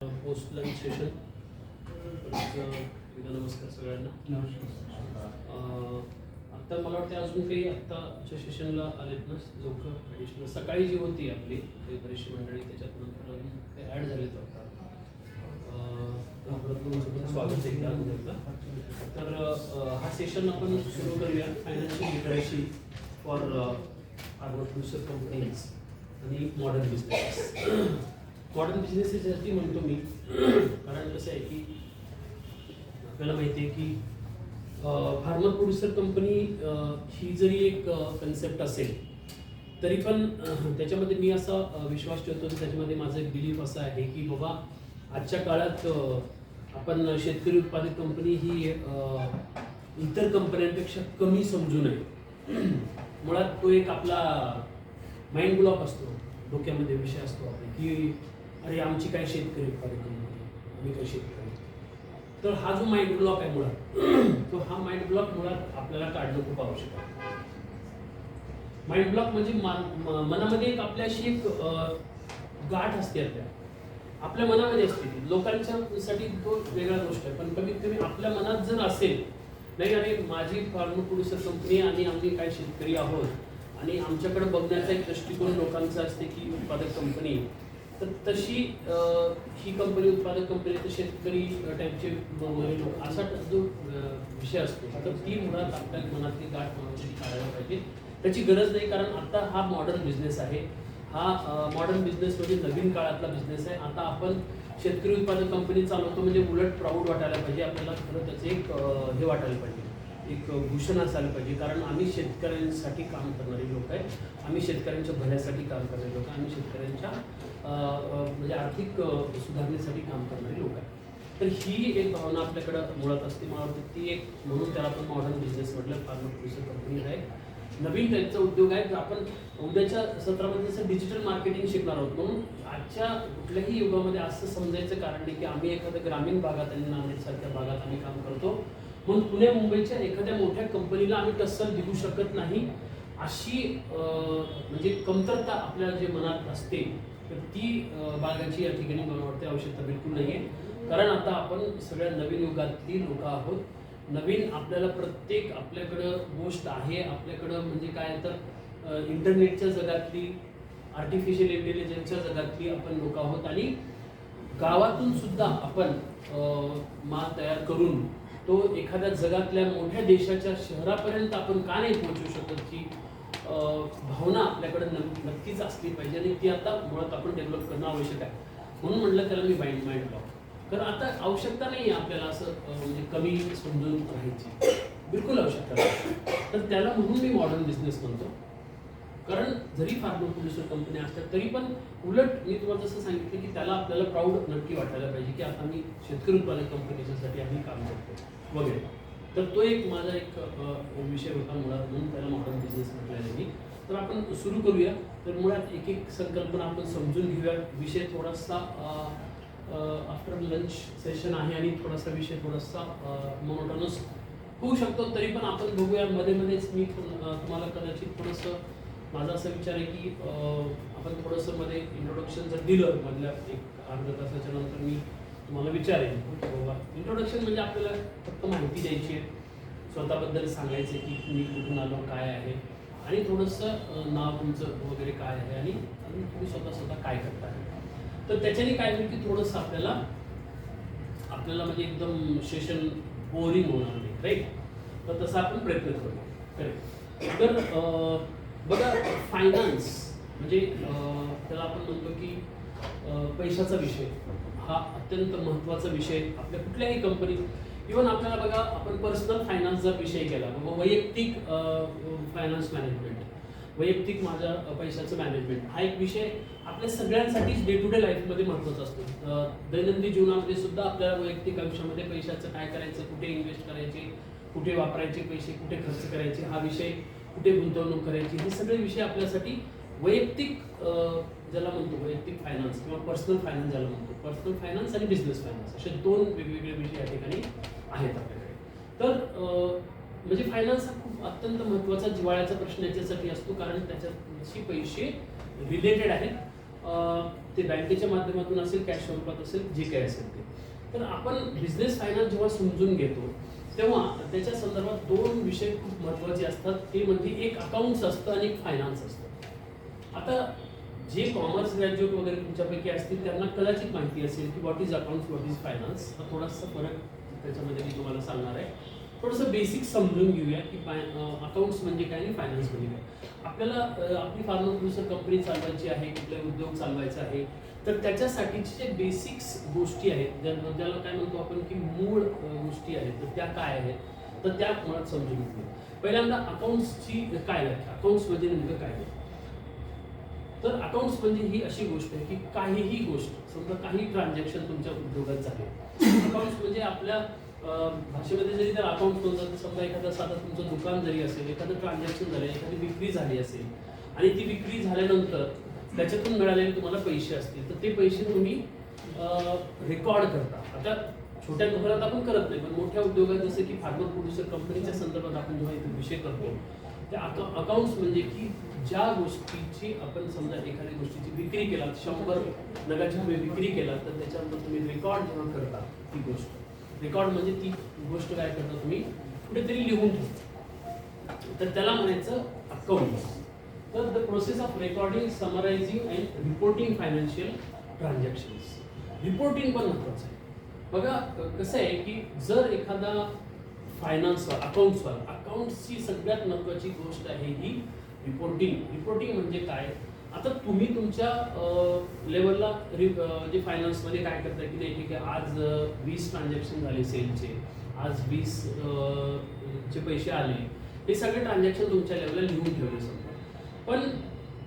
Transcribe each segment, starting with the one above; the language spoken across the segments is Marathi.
Post lunch session. नमस्कार सगळ्यांना. आत्ता मला वाटतं अजून काही आत्ताच्या सेशनला आलेत ना लोक ॲडिशनल. सकाळी जी होती आपली काही बरीचशी मंडळी त्याच्यात नंतर अजून काही ॲड झालेत वाटतं. स्वागत आहे एकदा. तर हा सेशन आपण सुरू करूया. Financial literacy for our future companies आणि मॉडर्न बिझनेस. मॉडर्न बिझनेस यासाठी म्हणतो मी कारण कसं आहे की आपल्याला माहिती आहे की फार्मर प्रोड्युसर कंपनी ही जरी एक कन्सेप्ट असेल तरी पण त्याच्यामध्ये मी असा विश्वास ठेवतो की त्याच्यामध्ये माझं एक बिलीफ असं आहे की बाबा आजच्या काळात आपण शेतकरी उत्पादक कंपनी ही इतर कंपन्यांपेक्षा कमी समजू नये. मुळात तो एक आपला माइंड ब्लॉक असतो, डोक्यामध्ये विषय असतो आपले की अरे आमची काय शेतकरी उत्पादक कंपनी, आम्ही काय शेतकरी. तर हा जो माइंड ब्लॉक आहे मुळात, तो हा माइंड ब्लॉक मुळात आपल्याला काढणं खूप आवश्यक आहे. माइंड ब्लॉक म्हणजे मनामध्ये एक आपल्याशी एक गाठ असते, आपल्या मनामध्ये असते. लोकांच्यासाठी तो वेगळा गोष्ट आहे, पण कमीत कमी आपल्या मनात जर असेल नाही अरे माझी फार्मर प्रोड्युसर कंपनी आणि आम्ही काय शेतकरी आहोत आणि आमच्याकडे बघण्याचा एक दृष्टिकोन लोकांचा असते की उत्पादक कंपनी, तर तशी ही कंपनी उत्पादक कंपनी तर शेतकरी टाईपचे लोक असा जो विषय असतो, तर ती मुळात आपल्या मनातली गाठ म्हणून काढायला पाहिजे. त्याची गरज नाही, कारण आता हा मॉडर्न बिझनेस आहे. हा मॉडर्न बिझनेस म्हणजे नवीन काळातला बिझनेस आहे. आता आपण शेतकरी उत्पादक कंपनी चालवतो म्हणजे उलट प्राऊड वाटायला पाहिजे आपल्याला. खरं त्याचं एक हे वाटायला पाहिजे, एक भूषण असायला पाहिजे, कारण आम्ही शेतकऱ्यांसाठी काम करणारे लोक आहे. आम्ही शेतकऱ्यांच्या भल्यासाठी काम करणारे लोक, आम्ही शेतकऱ्यांच्या म्हणजे आर्थिक सुधारणेसाठी काम करणारे लोक आहे. तर ही एक भावना आपल्याकडं मुळात असते. मला वाटतं ती एक म्हणून त्याला आपण मॉडर्न बिझनेस म्हटलं. फार्मर प्रोड्युसर कंपनी आहे, नवीन टाईपचा उद्योग आहे. आपण उद्याच्या सत्रामध्ये जसं डिजिटल मार्केटिंग शिकणार आहोत. म्हणून आजच्या कुठल्याही युगामध्ये असं समजायचं कारण नाही की आम्ही एखाद्या ग्रामीण भागात आणि नांदेडसारख्या भागात आम्ही काम करतो म्हणून पुणे मुंबईच्या एखाद्या मोठ्या कंपनीला आम्ही टस्सल देऊ शकत नाही, अशी म्हणजे कमतरता आपल्या जे मनात असते, तर ती बाळगायची या ठिकाणी मला वाटते आवश्यकता बिलकुल नाही आहे. कारण आता आपण सगळ्या नवीन युगातली लोक आहोत. नवीन आपल्याला प्रत्येक आपल्याकडं गोष्ट आहे. आपल्याकडं म्हणजे काय तर इंटरनेटच्या जगातली, आर्टिफिशियल इंटेलिजन्सच्या जगातली आपण लोक आहोत. आणि गावातून सुद्धा आपण माल तयार करून तो एखाद्या जगातल्या मोठ्या देशाच्या शहरापर्यंत आपण का नाही पोहोचू शकत, की भावना आपल्याकडे नक्कीच असली पाहिजे. आणि ती आता मुळात आपण डेव्हलप करणं आवश्यक आहे. म्हणून म्हटलं त्याला मी माइंड ब्लॉक. तर आता आवश्यकता नाही आहे आपल्याला असं म्हणजे कमी समजून राहायची, बिलकुल आवश्यकता नाही. तर त्याला म्हणून मी मॉडर्न बिझनेस म्हणतो. कारण जरी फार्मर प्रोड्युसर कंपनी असतात तरी पण उलट मी तुम्हाला जसं सांगितलं की त्याला आपल्याला प्राऊड नक्की वाटायला पाहिजे की आता मी शेतकरी उत्पादक कंपनीच्यासाठी आम्ही काम करतो वगैरे. तर तो एक माझा एक विषय होता मुळात, म्हणून त्याला मॉडर्न बिझनेस म्हटलेलं मी. तर आपण सुरू करूया. तर मुळात एक एक संकल्पना आपण समजून घेऊया. विषय थोडासा आफ्टर लंच सेशन आहे आणि थोडासा विषय थोडासा मोनोटोनस होऊ शकतो, तरी पण आपण बघूया. मध्ये मध्येच मी तुम्हाला कदाचित थोडंसं माझा असा विचार आहे की आपण थोडंसं मध्ये इंट्रोडक्शन जर दिलं मधल्या एक अर्ध्या तासाच्या नंतर मी तुम्हाला विचारेन बाबा. इंट्रोडक्शन म्हणजे आपल्याला फक्त माहिती द्यायची आहे, स्वतःबद्दल सांगायचं की मी कुठून आलो, काय आहे, आणि थोडंसं नाव तुमचं वगैरे काय आहे आणि तुम्ही स्वतः काय करता. तर त्याच्याने काय होईल की थोडंसं आपल्याला म्हणजे एकदम सेशन बोरिंग होणार नाही, राईट. तर तसा आपण प्रयत्न करू. करेक्ट. तर बघा, फायनान्स म्हणजे त्याला आपण म्हणतो की पैशाचा विषय हा अत्यंत महत्त्वाचा विषय आपल्या कुठल्याही कंपनीत. इव्हन आपल्याला बघा, आपण पर्सनल फायनान्स जर विषय केला, वैयक्तिक फायनान्स मॅनेजमेंट, वैयक्तिक माझ्या पैशाचं मॅनेजमेंट हा एक विषय आपल्या सगळ्यांसाठीच डे टू डे लाईफमध्ये महत्त्वाचा असतो. दैनंदिन जीवनामध्ये सुद्धा आपल्याला वैयक्तिक आयुष्यामध्ये पैशाचं काय करायचं, कुठे इन्व्हेस्ट करायचे, कुठे वापरायचे पैसे, कुठे खर्च करायचे, हा विषय, कुठे गुंतवणूक करायची, हे सगळे विषय आपल्यासाठी वैयक्तिक ज्याला म्हणतो वैयक्तिक फायनान्स किंवा पर्सनल फायनान्स ज्याला म्हणतो, पर्सनल फायनान्स आणि बिझनेस फायनान्स असे दोन वेगवेगळे विषय या ठिकाणी आहेत आपल्याकडे. तर म्हणजे फायनान्स हा खूप अत्यंत महत्त्वाचा जिव्हाळ्याचा प्रश्न याच्यासाठी असतो, कारण त्याच्याशी पैसे रिलेटेड आहेत. ते बँकेच्या माध्यमातून असेल, कॅश स्वरूपात असेल, जे काही असेल ते. तर आपण बिझनेस फायनान्स जेव्हा समजून घेतो तेव्हा त्याच्या संदर्भात दोन विषय खूप महत्त्वाचे असतात. ते म्हणजे एक अकाउंट्स असतं आणि एक फायनान्स असतं. आता जे कॉमर्स ग्रॅज्युएट वगैरे तुमच्यापैकी असतील त्यांना कदाचित माहिती असेल की what is accounts, what is finance. हा थोडासा फरक त्याच्यामध्ये मी तुम्हाला सांगणार आहे. थोडंसं बेसिक समजून घेऊया की अकाउंट्स म्हणजे काय आणि फायनान्स म्हणजे काय. आपल्याला आपली फार्मा प्रोड्युसर कंपनी चालवायची आहे, कुठले उद्योग चालवायचा आहे, तर त्याच्यासाठीचे जे बेसिक्स गोष्टी आहेत ज्याला काय म्हणतो आपण की मूळ गोष्टी आहेत, तर त्या काय आहेत, तर त्या मुळात समजून घेऊया. पहिल्यांदा अकाउंट्सची काय व्याख्या, अकाउंट्स म्हणजे नेमकं काय. तर अकाउंट्स म्हणजे ही अशी गोष्ट आहे की काहीही गोष्ट, समजा काही ट्रान्झॅक्शन तुमच्या उद्योगात झाले, अकाउंट्स म्हणजे आपल्या भाषेमध्ये जरी त्याला अकाउंट म्हणतात, तर समजा एखादा साधा तुमचं दुकान जरी असेल, एखादं ट्रान्झॅक्शन झालं, एखादी विक्री झाली असेल आणि ती विक्री झाल्यानंतर त्याच्यातून मिळालेले तुम्हाला पैसे असतील, तर ते पैसे तुम्ही रेकॉर्ड करता. आता छोट्या दुकानात आपण करत नाही, पण मोठ्या उद्योगात जसं की फार्मर प्रोड्युसर कंपनीच्या संदर्भात आपण जेव्हा इथे विषय करतो, त्या अकाउंट्स म्हणजे की ज्या गोष्टीची आपण समजा एखाद्या गोष्टीची विक्री केला, 100 नगाची तुम्ही विक्री केला, तर त्याच्यानंतर तुम्ही रेकॉर्ड जेव्हा करता ती गोष्ट, रेकॉर्ड म्हणजे ती गोष्ट काय करता तुम्ही कुठेतरी लिहून ठेवता, तर त्याला म्हणायचं अकाउंट्स. तर the process of recording, summarising and reporting financial transactions. Reporting पण महत्वाचं आहे. बघा कसं आहे की जर एखादा फायनान्सवाला, अकाउंट्सची सगळ्यात महत्वाची गोष्ट आहे ही रिपोर्टिंग. रिपोर्टिंग म्हणजे काय, आता तुम्ही तुमच्या लेवलला जे फायनान्समध्ये काय करताय की नाही, ठीक आहे आज 20 ट्रान्झॅक्शन झाले सेलचे, आज 20 चे पैसे आले, हे सगळे ट्रान्झॅक्शन तुमच्या लेवलला लिहून ठेवले समजा. पण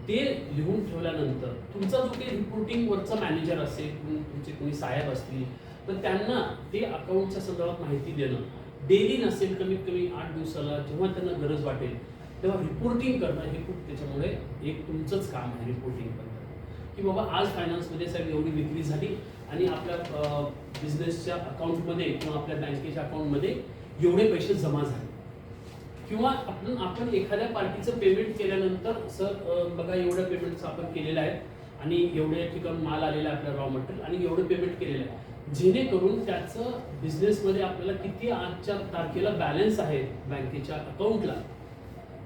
ते लिहून ठेवल्यानंतर तुमचा जो काही रिपोर्टिंगवरचा मॅनेजर असेल, तुमचे कोणी साहेब असतील, तर त्यांना ते अकाउंटच्या संदर्भात माहिती देणं, डेली नसेल कमीत कमी 8 दिवसाला जेव्हा त्यांना गरज वाटेल तेव्हा रिपोर्टिंग करणं हे खूप त्याच्यामुळे एक तुमचंच काम आहे. रिपोर्टिंग करणं की बाबा आज फायनान्समध्ये साहेब एवढी विक्री झाली आणि आपल्या बिझनेसच्या अकाउंटमध्ये किंवा आपल्या बँकेच्या अकाउंटमध्ये एवढे पैसे जमा झाले, किंवा आपण एखाद्या पार्टीचं पेमेंट केल्यानंतर सर बघा एवढ्या पेमेंटचं आपण केलेलं आहे आणि एवढ्या ठिकाणी माल आलेला आहे आपल्या रॉ मटेरियल आणि एवढं पेमेंट केलेलं आहे, जेणेकरून त्याचं बिझनेसमध्ये आपल्याला किती आजच्या तारखेला बॅलन्स आहे बँकेच्या अकाउंटला,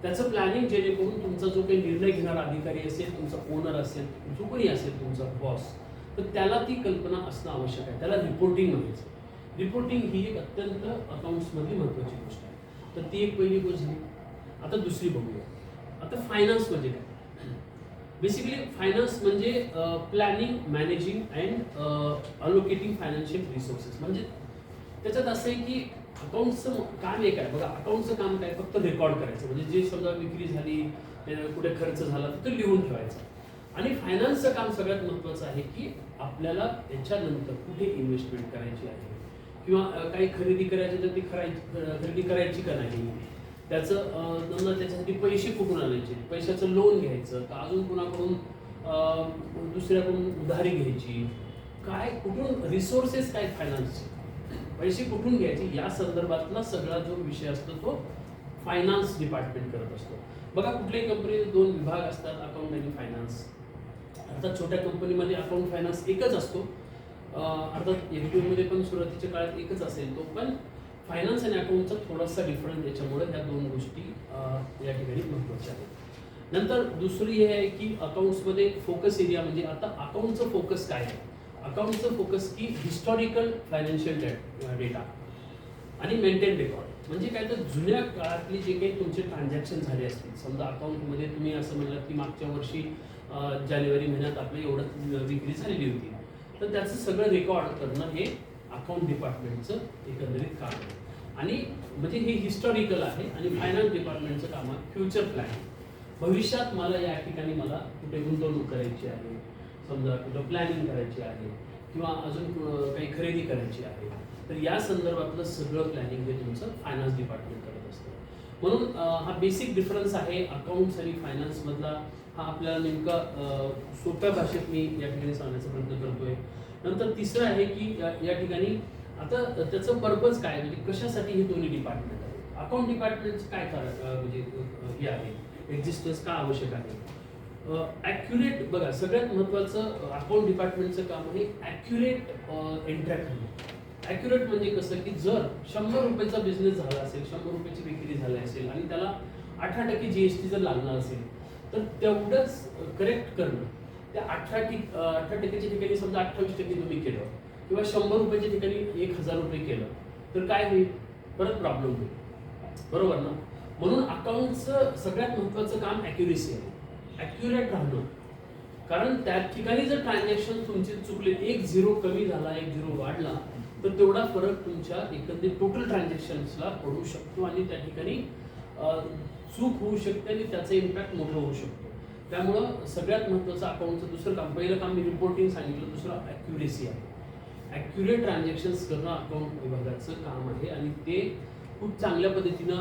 त्याचं प्लॅनिंग, जेणेकरून तुमचा जो काही निर्णय घेणारा अधिकारी असेल, तुमचा ओनर असेल, जो कोणी असेल तुमचा बॉस, तर त्याला ती कल्पना असणं आवश्यक आहे. त्याला रिपोर्टिंग म्हणायचं. रिपोर्टिंग ही एक अत्यंत अकाउंट्समधली महत्त्वाची गोष्ट आहे. तर ती एक पहिली गोष्ट झाली. आता दुसरी बघूया. आता फायनान्स म्हणजे काय. बेसिकली फायनान्स म्हणजे planning, managing and allocating financial resources. म्हणजे त्याच्यात असं आहे की अकाउंटचं काम एक आहे बघा. अकाउंटचं काम काय, फक्त रेकॉर्ड करायचं, म्हणजे जे समजा विक्री झाली, कुठे खर्च झाला तर ते लिहून ठेवायचं. आणि फायनान्सचं काम सगळ्यात महत्त्वाचं आहे की आपल्याला याच्यानंतर कुठे इन्व्हेस्टमेंट करायची आहे, किंवा काही खरेदी करायची तर ती खरेदी करायची का नाही, त्याचं त्याच्यासाठी पैसे कुठून आणायचे, पैशाचं लोन घ्यायचं का अजून कुणाकडून दुसऱ्याकडून उधारी घ्यायची, काय कुठून रिसोर्सेस काय फायनान्सचे, पैसे कुठून घ्यायचे, या संदर्भातला सगळा जो विषय असतो तो फायनान्स डिपार्टमेंट करत असतो. बघा कुठल्याही कंपनीत 2 विभाग असतात, अकाउंट आणि फायनान्स. अर्थात छोट्या कंपनीमध्ये अकाउंट फायनान्स एकच असतो, अर्थात एफडीओमध्ये पण सुरुवातीच्या काळात एकच असेल तो, पण फायनान्स आणि अकाउंटचा थोडासा डिफरन्स याच्यामुळे ह्या 2 गोष्टी या ठिकाणी महत्त्वाच्या आहेत. नंतर दुसरी हे आहे की अकाउंट्समध्ये फोकस एरिया, म्हणजे आता अकाउंटचं फोकस काय आहे. अकाउंटचं फोकस की हिस्टॉरिकल फायनान्शियल डेटा आणि मेंटेन रेकॉर्ड. म्हणजे काय, तर जुन्या काळातली जे काही तुमचे ट्रान्झॅक्शन झाले असतील, समजा अकाउंटमध्ये तुम्ही असं म्हणलं की मागच्या वर्षी जानेवारी महिन्यात आपली एवढं विक्री झालेली होती, तर त्याचं सगळं रेकॉर्ड करणं हे अकाउंट डिपार्टमेंटचं एकंदरीत काम आहे. आणि म्हणजे हे हिस्टॉरिकल आहे. आणि फायनान्स डिपार्टमेंटचं काम आहे फ्युचर प्लॅनिंग. भविष्यात मला या ठिकाणी मला कुठे गुंतवणूक करायची आहे, समजा कुठं प्लॅनिंग करायची आहे, किंवा अजून काही खरेदी करायची आहे, तर या संदर्भातलं सगळं प्लॅनिंग हे तुमचं फायनान्स डिपार्टमेंट करत असतं. म्हणून हा बेसिक डिफरन्स आहे अकाउंट्स आणि फायनान्समधला. हा आपल्याला नेमका सोप्या भाषेत मी या ठिकाणी सांगण्याचा प्रयत्न करतोय. नंतर तिसरं आहे की या ठिकाणी आता त्याचं पर्पज काय, म्हणजे कशासाठी हे दोन्ही डिपार्टमेंट आहे. अकाउंट डिपार्टमेंटचं काय म्हणजे हे आहे, एक्झिस्टन्स का आवश्यक आहे. ॲक्युरेट बघा, सगळ्यात महत्त्वाचं अकाउंट डिपार्टमेंटचं काम आहे ॲक्युरेट एंट्र्या करणं. ॲक्युरेट म्हणजे कसं की जर 100 रुपयाचा बिझनेस झाला असेल, 100 रुपयाची विक्री झाली असेल आणि त्याला 18% GST जर लागणार असेल तर तेवढंच करेक्ट करणं. त्या 18% ठिकाणी समजा 28% तुम्ही केलं किंवा 100 रुपयाच्या ठिकाणी 1000 रुपये केलं तर काय होईल, परत प्रॉब्लेम होईल, बरोबर ना. म्हणून अकाउंटचं सगळ्यात महत्त्वाचं काम ॲक्युरेसी आहे, ॲक्युरेट राहणं. कारण त्या ठिकाणी जर ट्रान्झॅक्शन तुमचे चुकले, 1 झिरो कमी झाला, 1 झिरो वाढला तर तेवढा फरक तुमच्या एकंदरीत टोटल ट्रान्झॅक्शन्सला पडू शकतो आणि त्या ठिकाणी चूक होऊ शकते आणि त्याचा इम्पॅक्ट मोठा होऊ शकतो. त्यामुळं सगळ्यात महत्त्वाचं अकाउंटचं दुसरं काम, पहिलं काम मी रिपोर्टिंग सांगितलं, दुसरं ॲक्युरेसी आहे. ॲक्युरेट ट्रान्झॅक्शन्स करणं अकाउंट विभागाचं काम आहे आणि ते खूप चांगल्या पद्धतीनं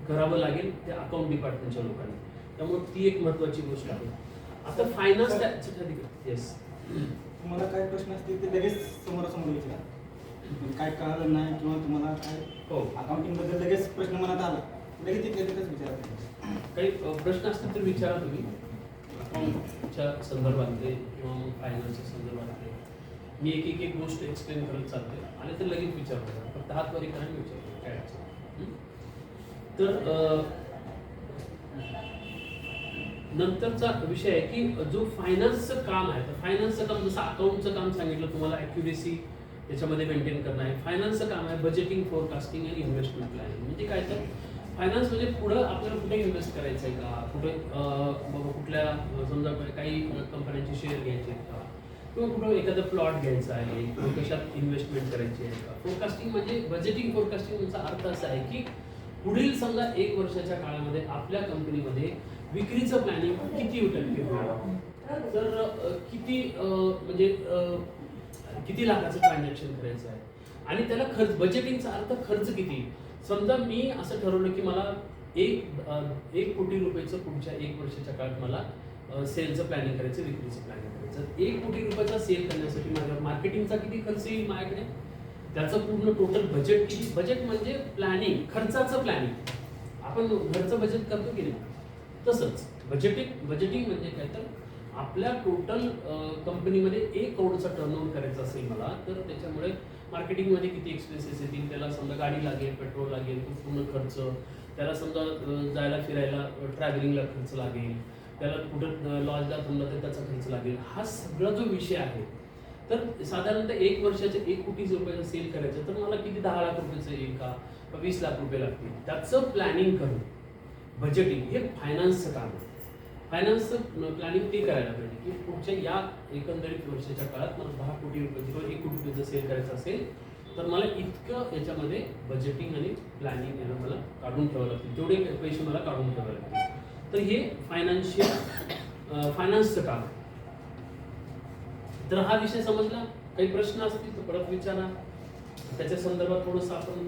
करावं लागेल त्या अकाउंट डिपार्टमेंटच्या लोकांनी. त्यामुळे ती एक महत्त्वाची गोष्ट आहे. आता फायनान्स येस, तुम्हाला काय प्रश्न असतील ते लगेच समोरासमोर विचारा. काय कळलं नाही किंवा तुम्हाला काय हो अकाउंटिंग बद्दल लगेच प्रश्न मनात आला लगेच तिथेच विचारा. काही प्रश्न असतील तर विचारा तुम्ही, अकाउंटच्या संदर्भातले किंवा मग फायनान्सच्या संदर्भातले. मी एक गोष्ट एक्सप्लेन करत चालते आणि ते लगेच विचारतो, फक्त हातवारी करायला विचारतो काय अडचण. तर नंतरचा विषय आहे की जो फायनान्सचं काम आहे, तर फायनान्सचं काम जसं अकाउंटचं काम सांगितलं तुम्हाला, ॲक्युरेसी त्याच्यामध्ये मेंटेन करणं आहे. फायनान्सचं काम आहे बजेटिंग, फोरकास्टिंग आणि इन्व्हेस्टमेंट प्लॅनिंग. म्हणजे काय, तर फायनान्स म्हणजे पुढं आपल्याला कुठे इन्व्हेस्ट करायचं आहे का, कुठे कुठल्या समजा काही कंपन्यांचे शेअर घ्यायचे आहेत का, किंवा कुठं एखादा प्लॉट घ्यायचा आहे किंवा कशात इन्व्हेस्टमेंट करायची आहे का. फोरकास्टिंग म्हणजे बजेटिंग, फोरकास्टिंगचा अर्थ असा आहे की पुढील समजा 1 वर्षाच्या काळामध्ये आपल्या कंपनीमध्ये विक्रीचं प्लॅनिंग किती टक्के होईल, तर किती म्हणजे किती लाखाचं ट्रान्झॅक्शन करायचं आहे आणि त्याला खर्च, बजेटिंगचा अर्थ खर्च किती. समजा मी असं ठरवलं की मला 1 कोटी रुपयाचं पुढच्या 1 वर्षाच्या काळात मला सेलचं प्लॅनिंग करायचं, विक्रीचं प्लॅनिंग करायचं. 1 कोटी रुपयाचा सेल करण्यासाठी माझ्या मार्केटिंगचा किती खर्च येईल माझ्याकडे, त्याचं पूर्ण टोटल बजेट किती. बजेट म्हणजे प्लॅनिंग, खर्चाचं प्लॅनिंग. आपण घरचं बजेट करतो की नाही, तसंच बजेटिंग म्हणजे काय, तर आपल्या टोटल कंपनीमध्ये 1 करोडचा टर्नओव्हर करायचा असेल मला, तर त्याच्यामुळे मार्केटिंगमध्ये किती एक्सपेन्सेस येतील, त्याला समजा गाडी लागेल, पेट्रोल लागेल, तो पूर्ण खर्च, त्याला समजा जायला फिरायला ट्रॅव्हलिंगला खर्च लागेल, त्याला कुठं लॉजला थांबला तर त्याचा खर्च लागेल. हा सगळा जो विषय आहे, तर साधारणतः 1 वर्षाचे 1 कोटी रुपयाचं सेल करायचं तर मला किती 10 लाख रुपयाचं येईल का 20 लाख रुपये लागतील, त्याचं प्लॅनिंग करणं, बजेटिंग हे फायनान्सचं काम आहे. फायनान्सचं प्लॅनिंग ते करायला पाहिजे की पुढच्या या एकंदरीत वर्षाच्या काळात मला 10 कोटी रुपयाचं किंवा 1 कोटी रुपयाचं सेल करायचं असेल तर मला इतकं याच्यामध्ये बजेटिंग आणि प्लॅनिंग याला मला काढून ठेवावं लागतील, तेवढे पैसे मला काढून ठेवावे लागतील. तर हे फायनान्सचं काम आहे. तर हा विषय समजला, काही प्रश्न असतील तर परत विचारा. त्याच्या संदर्भात थोडंसं आपण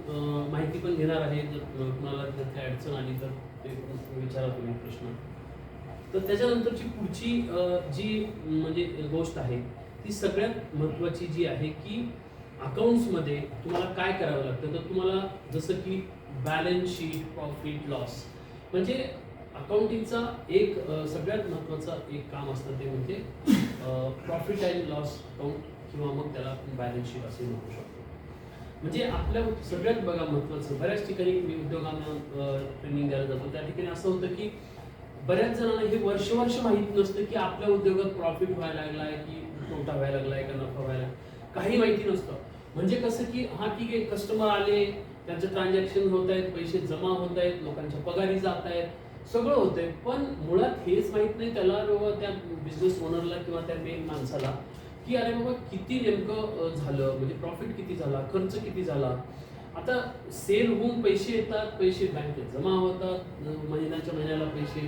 माहिती पण घेणार आहे, जर कुणाला जर काही अडचण आली तर ते विचारा तुम्ही प्रश्न. तर त्याच्यानंतरची पुढची जी म्हणजे गोष्ट आहे ती सगळ्यात महत्त्वाची जी आहे की अकाउंट्समध्ये तुम्हाला काय करावं लागतं. तर तुम्हाला जसं की बॅलन्स शीट, प्रॉफिट लॉस, म्हणजे अकाउंटिंगचा एक सगळ्यात महत्त्वाचा एक काम असतं ते म्हणजे प्रॉफिट अँड लॉस अकाउंट किंवा मग त्याला आपण बॅलन्स शीट असे म्हणू शकतो. म्हणजे आपल्या सगळ्यात बघा महत्त्वाचं, बऱ्याच ठिकाणी मी उद्योगांना ट्रेनिंग द्यायला जातो, त्या ठिकाणी असं होतं की बऱ्याच जणांना हे वर्ष माहीत नसतं की आपल्या उद्योगात प्रॉफिट व्हायला लागला आहे की तोटा व्हायला लागला आहे का नफा व्हायला, काही माहिती नसतं. म्हणजे कसं की हा ठीक आहे, कस्टमर आले, त्यांचं ट्रान्झॅक्शन होत आहेत, पैसे जमा होत आहेत, लोकांच्या पगारी जात आहेत, सगळं होतंय, पण मुळात हेच माहित नाही त्याला बाबा, त्या बिझनेस ओनरला किंवा त्या मेन माणसाला की अरे बाबा किती नेमकं झालं, म्हणजे प्रॉफिट किती झाला, खर्च किती झाला. आता सेल होऊन पैसे येतात, पैसे बँकेत जमा होतात, महिन्याला पैसे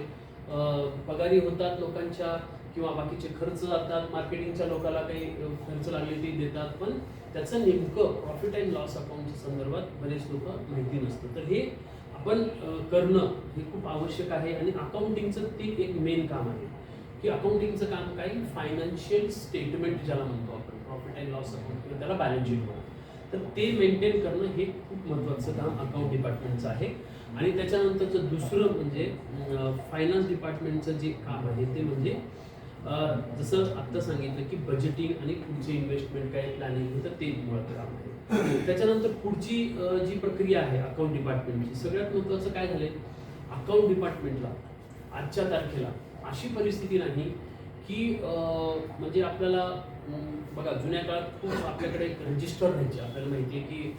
पगारी होतात लोकांच्या किंवा बाकीचे खर्च जातात, मार्केटिंगच्या लोकांना काही खर्च लागले ते देतात, पण त्याचं नेमकं प्रॉफिट अँड लॉस अकाउंटच्या संदर्भात बरेच लोक माहिती नसतं. तर हे आपण करणं हे खूप आवश्यक आहे आणि अकाउंटिंगचं ते एक मेन काम आहे की अकाउंटिंगचं काम काय, फायनान्शियल स्टेटमेंट ज्याला म्हणतो आपण, प्रॉफिट अँड लॉस अकाउंट किंवा त्याला बॅलन्स शीट म्हणतो, तर ते मेंटेन करणं हे खूप महत्त्वाचं काम अकाउंट डिपार्टमेंटचं आहे. आणि त्याच्यानंतरचं दुसरं म्हणजे फायनान्स डिपार्टमेंटचं जे काम आहे ते म्हणजे जसं आत्ता सांगितलं की बजेटिंग आणि पुढचे इन्व्हेस्टमेंट काय प्लॅनिंग होतं ते मुळात काम आहे. त्याच्यानंतर पुढची जी प्रक्रिया आहे अकाउंट डिपार्टमेंटची, सगळ्यात महत्त्वाचं काय झालंय, अकाउंट डिपार्टमेंटला आजच्या तारखेला अशी परिस्थिती नाही की म्हणजे आपल्याला बघा जुन्या काळात खूप आपल्याकडे एक रजिस्टर राहायचे. आपल्याला माहिती आहे की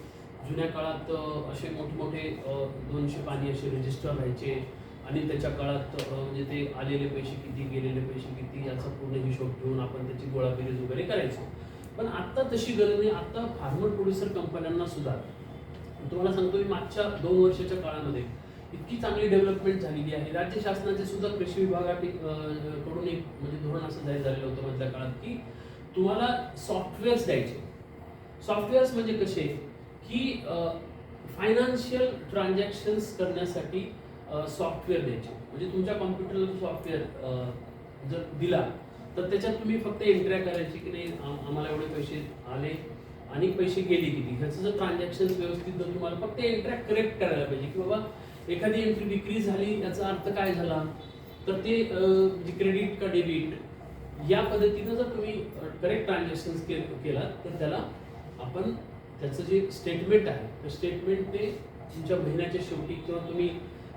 जुन्या काळात असे मोठमोठे 200 पानी असे रजिस्टर राहायचे आणि त्याच्या काळात म्हणजे ते आलेले पैसे किती गेलेले पैसे किती याचा पूर्ण हिशोब घेऊन आपण त्याची गोळाबेरीज वगैरे करायचो. पण आत्ता तशी गरज नाही. आत्ता फार्मर प्रोड्युसर कंपन्यांना सुद्धा तुम्हाला सांगतो मी मागच्या 2 वर्षाच्या काळामध्ये इतकी चांगली डेव्हलपमेंट झालेली आहे. राज्य शासनाचे सुद्धा कृषी विभागाकडून एक म्हणजे धोरण असं जाहीर झालेलं होतं मधल्या काळात की तुम्हाला सॉफ्टवेअर्स द्यायचे. सॉफ्टवेअर्स म्हणजे कसे की फायनान्शियल ट्रान्झॅक्शन्स करण्यासाठी सॉफ्टवेअर द्यायचे. म्हणजे तुमच्या कॉम्प्युटरला सॉफ्टवेअर जर दिला तर त्याच्यात तुम्ही फक्त एंट्र्या करायची की नाही आम्हाला एवढे पैसे आले आणि पैसे गेले किती, ह्याचं जर ट्रान्झॅक्शन व्यवस्थित जर तुम्हाला फक्त एंट्र्या करेक्ट करायला पाहिजे की बाबा एखादी एंट्री विक्री झाली याचा अर्थ काय झाला, तर ते क्रेडिट का डेबिट या पद्धतीनं जर तुम्ही करेक्ट ट्रान्झॅक्शन केला तर त्याला आपण त्याचं जे स्टेटमेंट आहे ते स्टेटमेंट ते तुमच्या महिन्याच्या शेवटी किंवा तुम्ही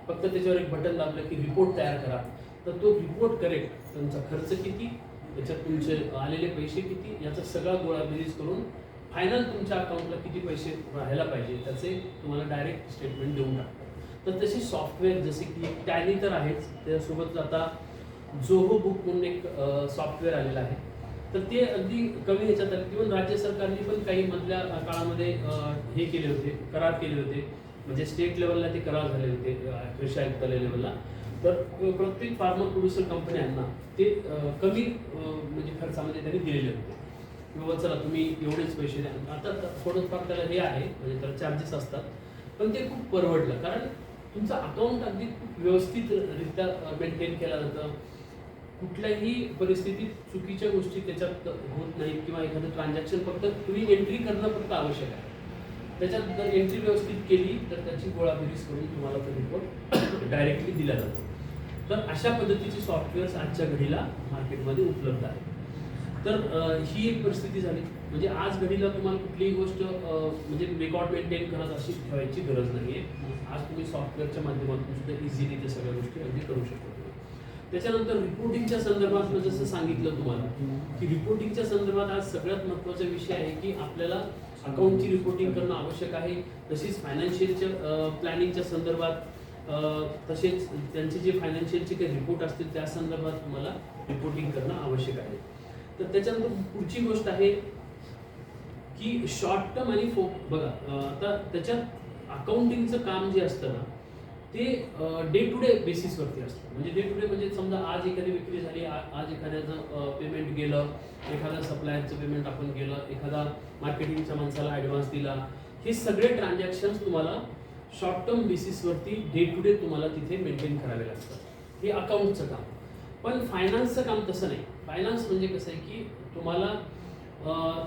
फक्त त्याच्यावर एक बटन दाबलं की रिपोर्ट तयार करा, तर तो रिपोर्ट करेक्ट तुमचा खर्च किती, त्याच्यात तुमचे आलेले पैसे किती याचा सगळा गोळाबेरीज करून फायनल तुमच्या अकाउंटला किती पैसे राहायला पाहिजे त्याचे तुम्हाला डायरेक्ट स्टेटमेंट देऊन टाकतात. तर तसे सॉफ्टवेअर जसे की टॅली तर आहेच, त्यासोबत आता जोहो बुक म्हणून एक सॉफ्टवेअर आलेलं आहे. तर ते अगदी कमी ह्याच्यात आले. इव्हन राज्य सरकारने पण काही मधल्या काळामध्ये हे केले होते, करार केले होते. म्हणजे स्टेट लेवलला ते करार झाले होते कृषी आयुक्तालय लेवलला. तर प्रत्येक फार्मर प्रोड्युसर कंपन्यांना ते कमी म्हणजे खर्चामध्ये त्यांनी दिलेले होते किंवा चला तुम्ही एवढेच पैसे द्या. आता थोडंफार त्याला हे आहे म्हणजे त्याला चार्जेस असतात, पण ते खूप परवडलं कारण तुमचं अकाउंट अगदी खूप व्यवस्थितरित्या मेंटेन केलं जातं. कुठल्याही परिस्थितीत चुकीच्या गोष्टी त्याच्यात होत नाहीत किंवा एखादं ट्रान्झॅक्शन फक्त तुम्ही एंट्री करणं फक्त आवश्यक आहे. त्याच्यात जर एंट्री व्यवस्थित केली तर त्याची गोळाबेरीज करून तुम्हाला तो रिपोर्ट डायरेक्टली दिला जातो. तर अशा पद्धतीचे सॉफ्टवेअर्स आजच्या घडीला मार्केटमध्ये उपलब्ध आहेत. तर ही एक परिस्थिती झाली. म्हणजे आज घडीला तुम्हाला कुठलीही गोष्ट म्हणजे रेकॉर्ड मेंटेन करत अशी ठेवायची गरज नाही आहे. आज तुम्ही सॉफ्टवेअरच्या माध्यमातून सुद्धा इझिली त्या सगळ्या गोष्टी अगदी करू शकतो. त्याच्यानंतर रिपोर्टिंगच्या संदर्भात जसं सांगितलं तुम्हाला की रिपोर्टिंगच्या संदर्भात आज सगळ्यात महत्त्वाचा विषय आहे की आपल्याला अकाउंटची रिपोर्टिंग करणं आवश्यक आहे. तसेच फायनान्शियलच्या प्लॅनिंगच्या संदर्भात तसेच त्यांचे जे फायनान्शियलचे काही रिपोर्ट असतील त्या संदर्भात तुम्हाला रिपोर्टिंग करणं आवश्यक आहे. तर त्याच्यानंतर पुढची गोष्ट आहे की शॉर्ट टर्म आणि बघा आता त्याच्यात अकाउंटिंगचं काम जे असतं ना ते डे टू डे बेसिसवरती असतं. म्हणजे डे टू डे म्हणजे समजा आज एखादी विक्री झाली, आज एखाद्याचं पेमेंट गेलं, एखादा सप्लायरचं पेमेंट आपण गेलं, एखादा मार्केटिंगच्या माणसाला ॲडव्हान्स दिला, हे सगळे ट्रान्झॅक्शन्स तुम्हाला शॉर्ट टर्म बेसिसवरती डे टू डे तुम्हाला तिथे मेंटेन करावे लागतात. हे अकाउंटचं काम. पण फायनान्सचं काम तसं नाही. फायनान्स म्हणजे कसं आहे की तुम्हाला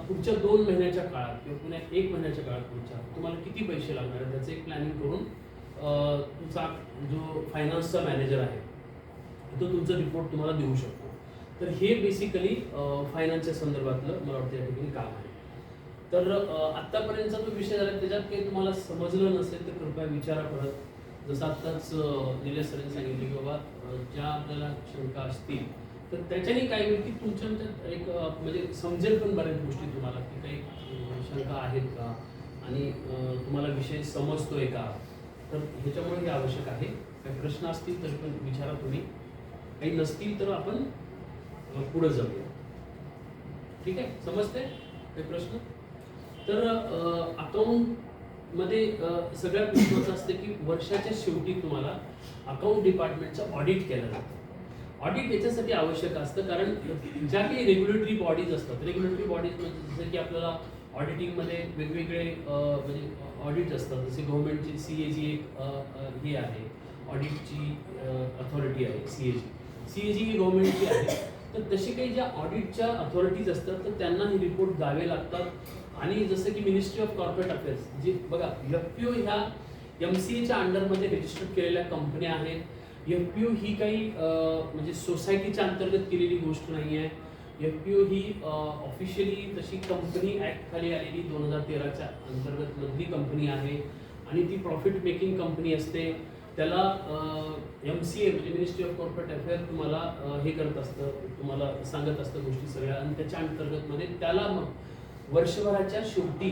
पुढच्या 2 महिन्याच्या काळात किंवा पुन्हा 1 महिन्याच्या काळात पुढच्या तुम्हाला किती पैसे लागणार आहे त्याचं एक प्लॅनिंग करून तुमचा जो फायनान्सचा मॅनेजर आहे तो तुमचा रिपोर्ट तुम्हाला देऊ शकतो. तर हे बेसिकली फायनान्सच्या संदर्भातलं मला वाटतं या ठिकाणी काम आहे. तर आत्तापर्यंतचा जो विषय झाला त्याच्यात काही तुम्हाला समजलं नसेल तर कृपया विचारा परत. जसं आत्ताच निलेश सरांनी सांगितलं की बाबा ज्या आपल्याला शंका असतील तर त्याच्याने काय होईल की तुमच्या एक म्हणजे समजेल पण बऱ्याच गोष्टी तुम्हाला की काही शंका आहेत का आणि तुम्हाला विषय समजतोय का. तर ह्याच्यामुळे हे आवश्यक आहे. काही प्रश्न असतील तर पण विचारा तुम्ही, काही नसतील तर आपण पुढे जाऊया. ठीक आहे, समजते काही प्रश्न. तर अकाउंटमध्ये सगळ्यात महत्त्वाचं असतं की वर्षाच्या शेवटी तुम्हाला अकाउंट डिपार्टमेंटचं ऑडिट केलं जातं. ऑडिट याच्यासाठी आवश्यक असतं कारण ज्या काही रेग्युलेटरी बॉडीज असतात, रेग्युलेटरी बॉडीज म्हणजे जसं की आपल्याला ऑडिटिंगमध्ये वेगवेगळे म्हणजे ऑडिट असतात. जसे गव्हर्नमेंटची CAG एक हे आहे, ऑडिटची अथॉरिटी आहे CAG ही गव्हर्नमेंटची आहे. तर तसे काही ज्या ऑडिटच्या अथॉरिटीज असतात तर त्यांना हे रिपोर्ट द्यावे लागतात. आणि जसं की मिनिस्ट्री ऑफ कॉर्पोरेट अफेअर्स जी बघा FPO ह्या MCAच्या अंडरमध्ये रजिस्टर केलेल्या कंपन्या आहेत. FPO ही काही म्हणजे सोसायटीच्या अंतर्गत केलेली गोष्ट नाही आहे. FPO ही ऑफिशियली तशी कंपनी ॲक्ट खाली आलेली 2013च्या अंतर्गत मधली कंपनी आहे आणि ती प्रॉफिट मेकिंग कंपनी असते. त्याला MCA म्हणजे मिनिस्ट्री ऑफ कॉर्पोरेट अफेअर तुम्हाला हे करत असतं, तुम्हाला सांगत असतं गोष्टी सगळ्या आणि त्याच्या अंतर्गत मध्ये त्याला मग वर्षभराच्या शेवटी,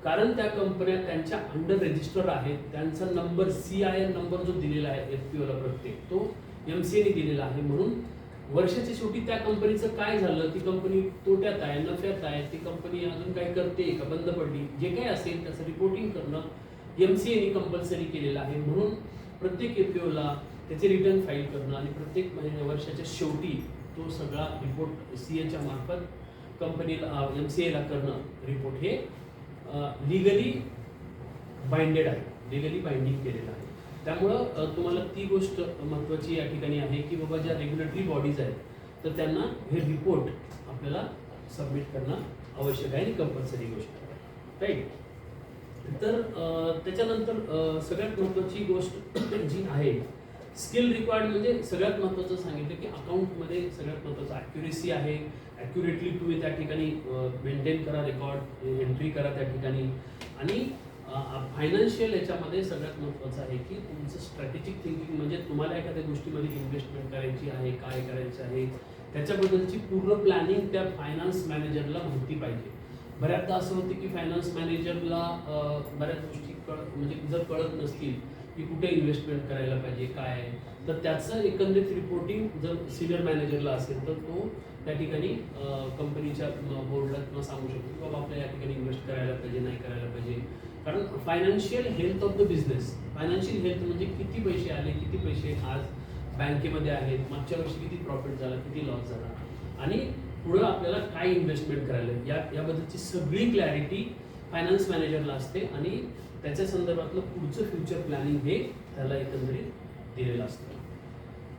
कारण त्या कंपन्या त्यांच्या अंडर रजिस्टर आहेत, त्यांचा नंबर CIN नंबर जो दिलेला आहे FPO ला प्रत्येक, तो MCA ने दिलेला आहे. म्हणून वर्षाच्या शेवटी त्या कंपनीचं काय झालं, ती कंपनी तोट्यात आहे, नफ्यात आहे, ती कंपनी अजून काय करते का बंद पडली, जे काही असेल त्याचं रिपोर्टिंग करणं MCA ने कंपल्सरी केलेलं आहे. म्हणून प्रत्येक FPO ला त्याचे रिटर्न फाईल करणं आणि प्रत्येक वर्षाच्या शेवटी तो सगळा रिपोर्ट CA च्या मार्फत कंपनीला MCA ला करणं रिपोर्ट हे लिगली बाइंडेड आहे, लिगली बाइंडिंग केलेलं आहे. त्यामुळं तुम्हाला ती गोष्ट महत्त्वाची या ठिकाणी आहे की बाबा ज्या रेग्युलेटरी बॉडीज आहेत तर त्यांना हे रिपोर्ट आपल्याला सबमिट करणं आवश्यक आहे आणि कंपल्सरी गोष्ट आहे, राईट. तर त्याच्यानंतर सगळ्यात महत्त्वाची गोष्ट जी आहे स्किल रिक्वायर्ड, म्हणजे सगळ्यात महत्त्वाचं सांगितलं की अकाउंटमध्ये सगळ्यात महत्त्वाचं ॲक्युरेसी आहे. ॲक्युरेटली तुम्ही त्या ठिकाणी मेंटेन करा, रेकॉर्ड एंट्री करा त्या ठिकाणी. आणि फायनान्शियल याच्यामध्ये सगळ्यात महत्त्वाचं आहे की तुमचं स्ट्रॅटेजिक थिंकिंग, म्हणजे तुम्हाला एखाद्या गोष्टीमध्ये इन्व्हेस्टमेंट करायची आहे, काय करायचं आहे त्याच्याबद्दलची पूर्ण प्लॅनिंग त्या फायनान्स मॅनेजरला माहिती पाहिजे. बऱ्याचदा असं होतं की फायनान्स मॅनेजरला बऱ्याच गोष्टी म्हणजे जर कळत नसतील की कुठे इन्व्हेस्टमेंट करायला पाहिजे काय आहे, तर त्याचं एकंदरीत रिपोर्टिंग जर सिनियर मॅनेजरला असेल तर तो त्या ठिकाणी कंपनीच्या बोर्डला किंवा सांगू शकतो की बाबा आपल्याला या ठिकाणी इन्व्हेस्ट करायला पाहिजे, नाही करायला पाहिजे. कारण financial health of the business, financial health म्हणजे किती पैसे आले, किती पैसे आज बँकेमध्ये आहेत, मागच्या वर्षी किती प्रॉफिट झाला, किती लॉस झाला आणि पुढं आपल्याला काय इन्व्हेस्टमेंट करायला याबद्दलची सगळी क्लॅरिटी फायनान्स मॅनेजरला असते आणि त्याच्या संदर्भातलं पुढचं फ्युचर प्लॅनिंग हे त्याला एकंदरीत दिलेलं असतं.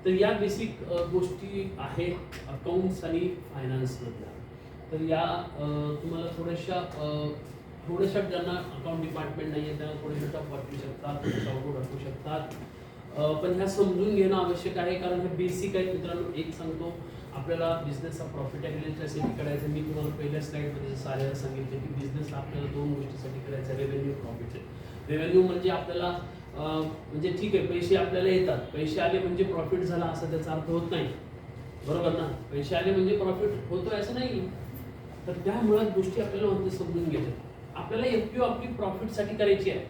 तर या बेसिक गोष्टी आहेत अकाउंट्स आणि फायनान्समधल्या. तर या तुम्हाला थोड्याशा ज्यांना अकाउंट डिपार्टमेंट नाही आहे त्यांना थोडेसे टफ वाटू शकतात, थोडेसे अवघड वाटू शकतात, पण ह्या समजून घेणं आवश्यक आहे. कारण हे बेसिक आहे मित्रांनो. एक सांगतो, आपल्याला बिझनेसचा प्रॉफिटेबिलिटीसाठी करायचं. मी तुम्हाला पहिल्या स्लाईडमध्ये साऱ्याला सांगितलं की बिझनेस आपल्याला 2 गोष्टीसाठी करायचं, रेव्हेन्यू, प्रॉफिट. रेव्हेन्यू म्हणजे आपल्याला म्हणजे ठीक आहे पैसे आपल्याला येतात, पैसे आले म्हणजे प्रॉफिट झाला असं त्याचा अर्थ होत नाही, बरोबर ना. पैसे आले म्हणजे प्रॉफिट होतोय असं नाही. तर त्या मुळात गोष्टी आपल्याला म्हणजे समजून घ्यायच्या. आपल्याला FPO आपली प्रॉफिटसाठी करायची आहे,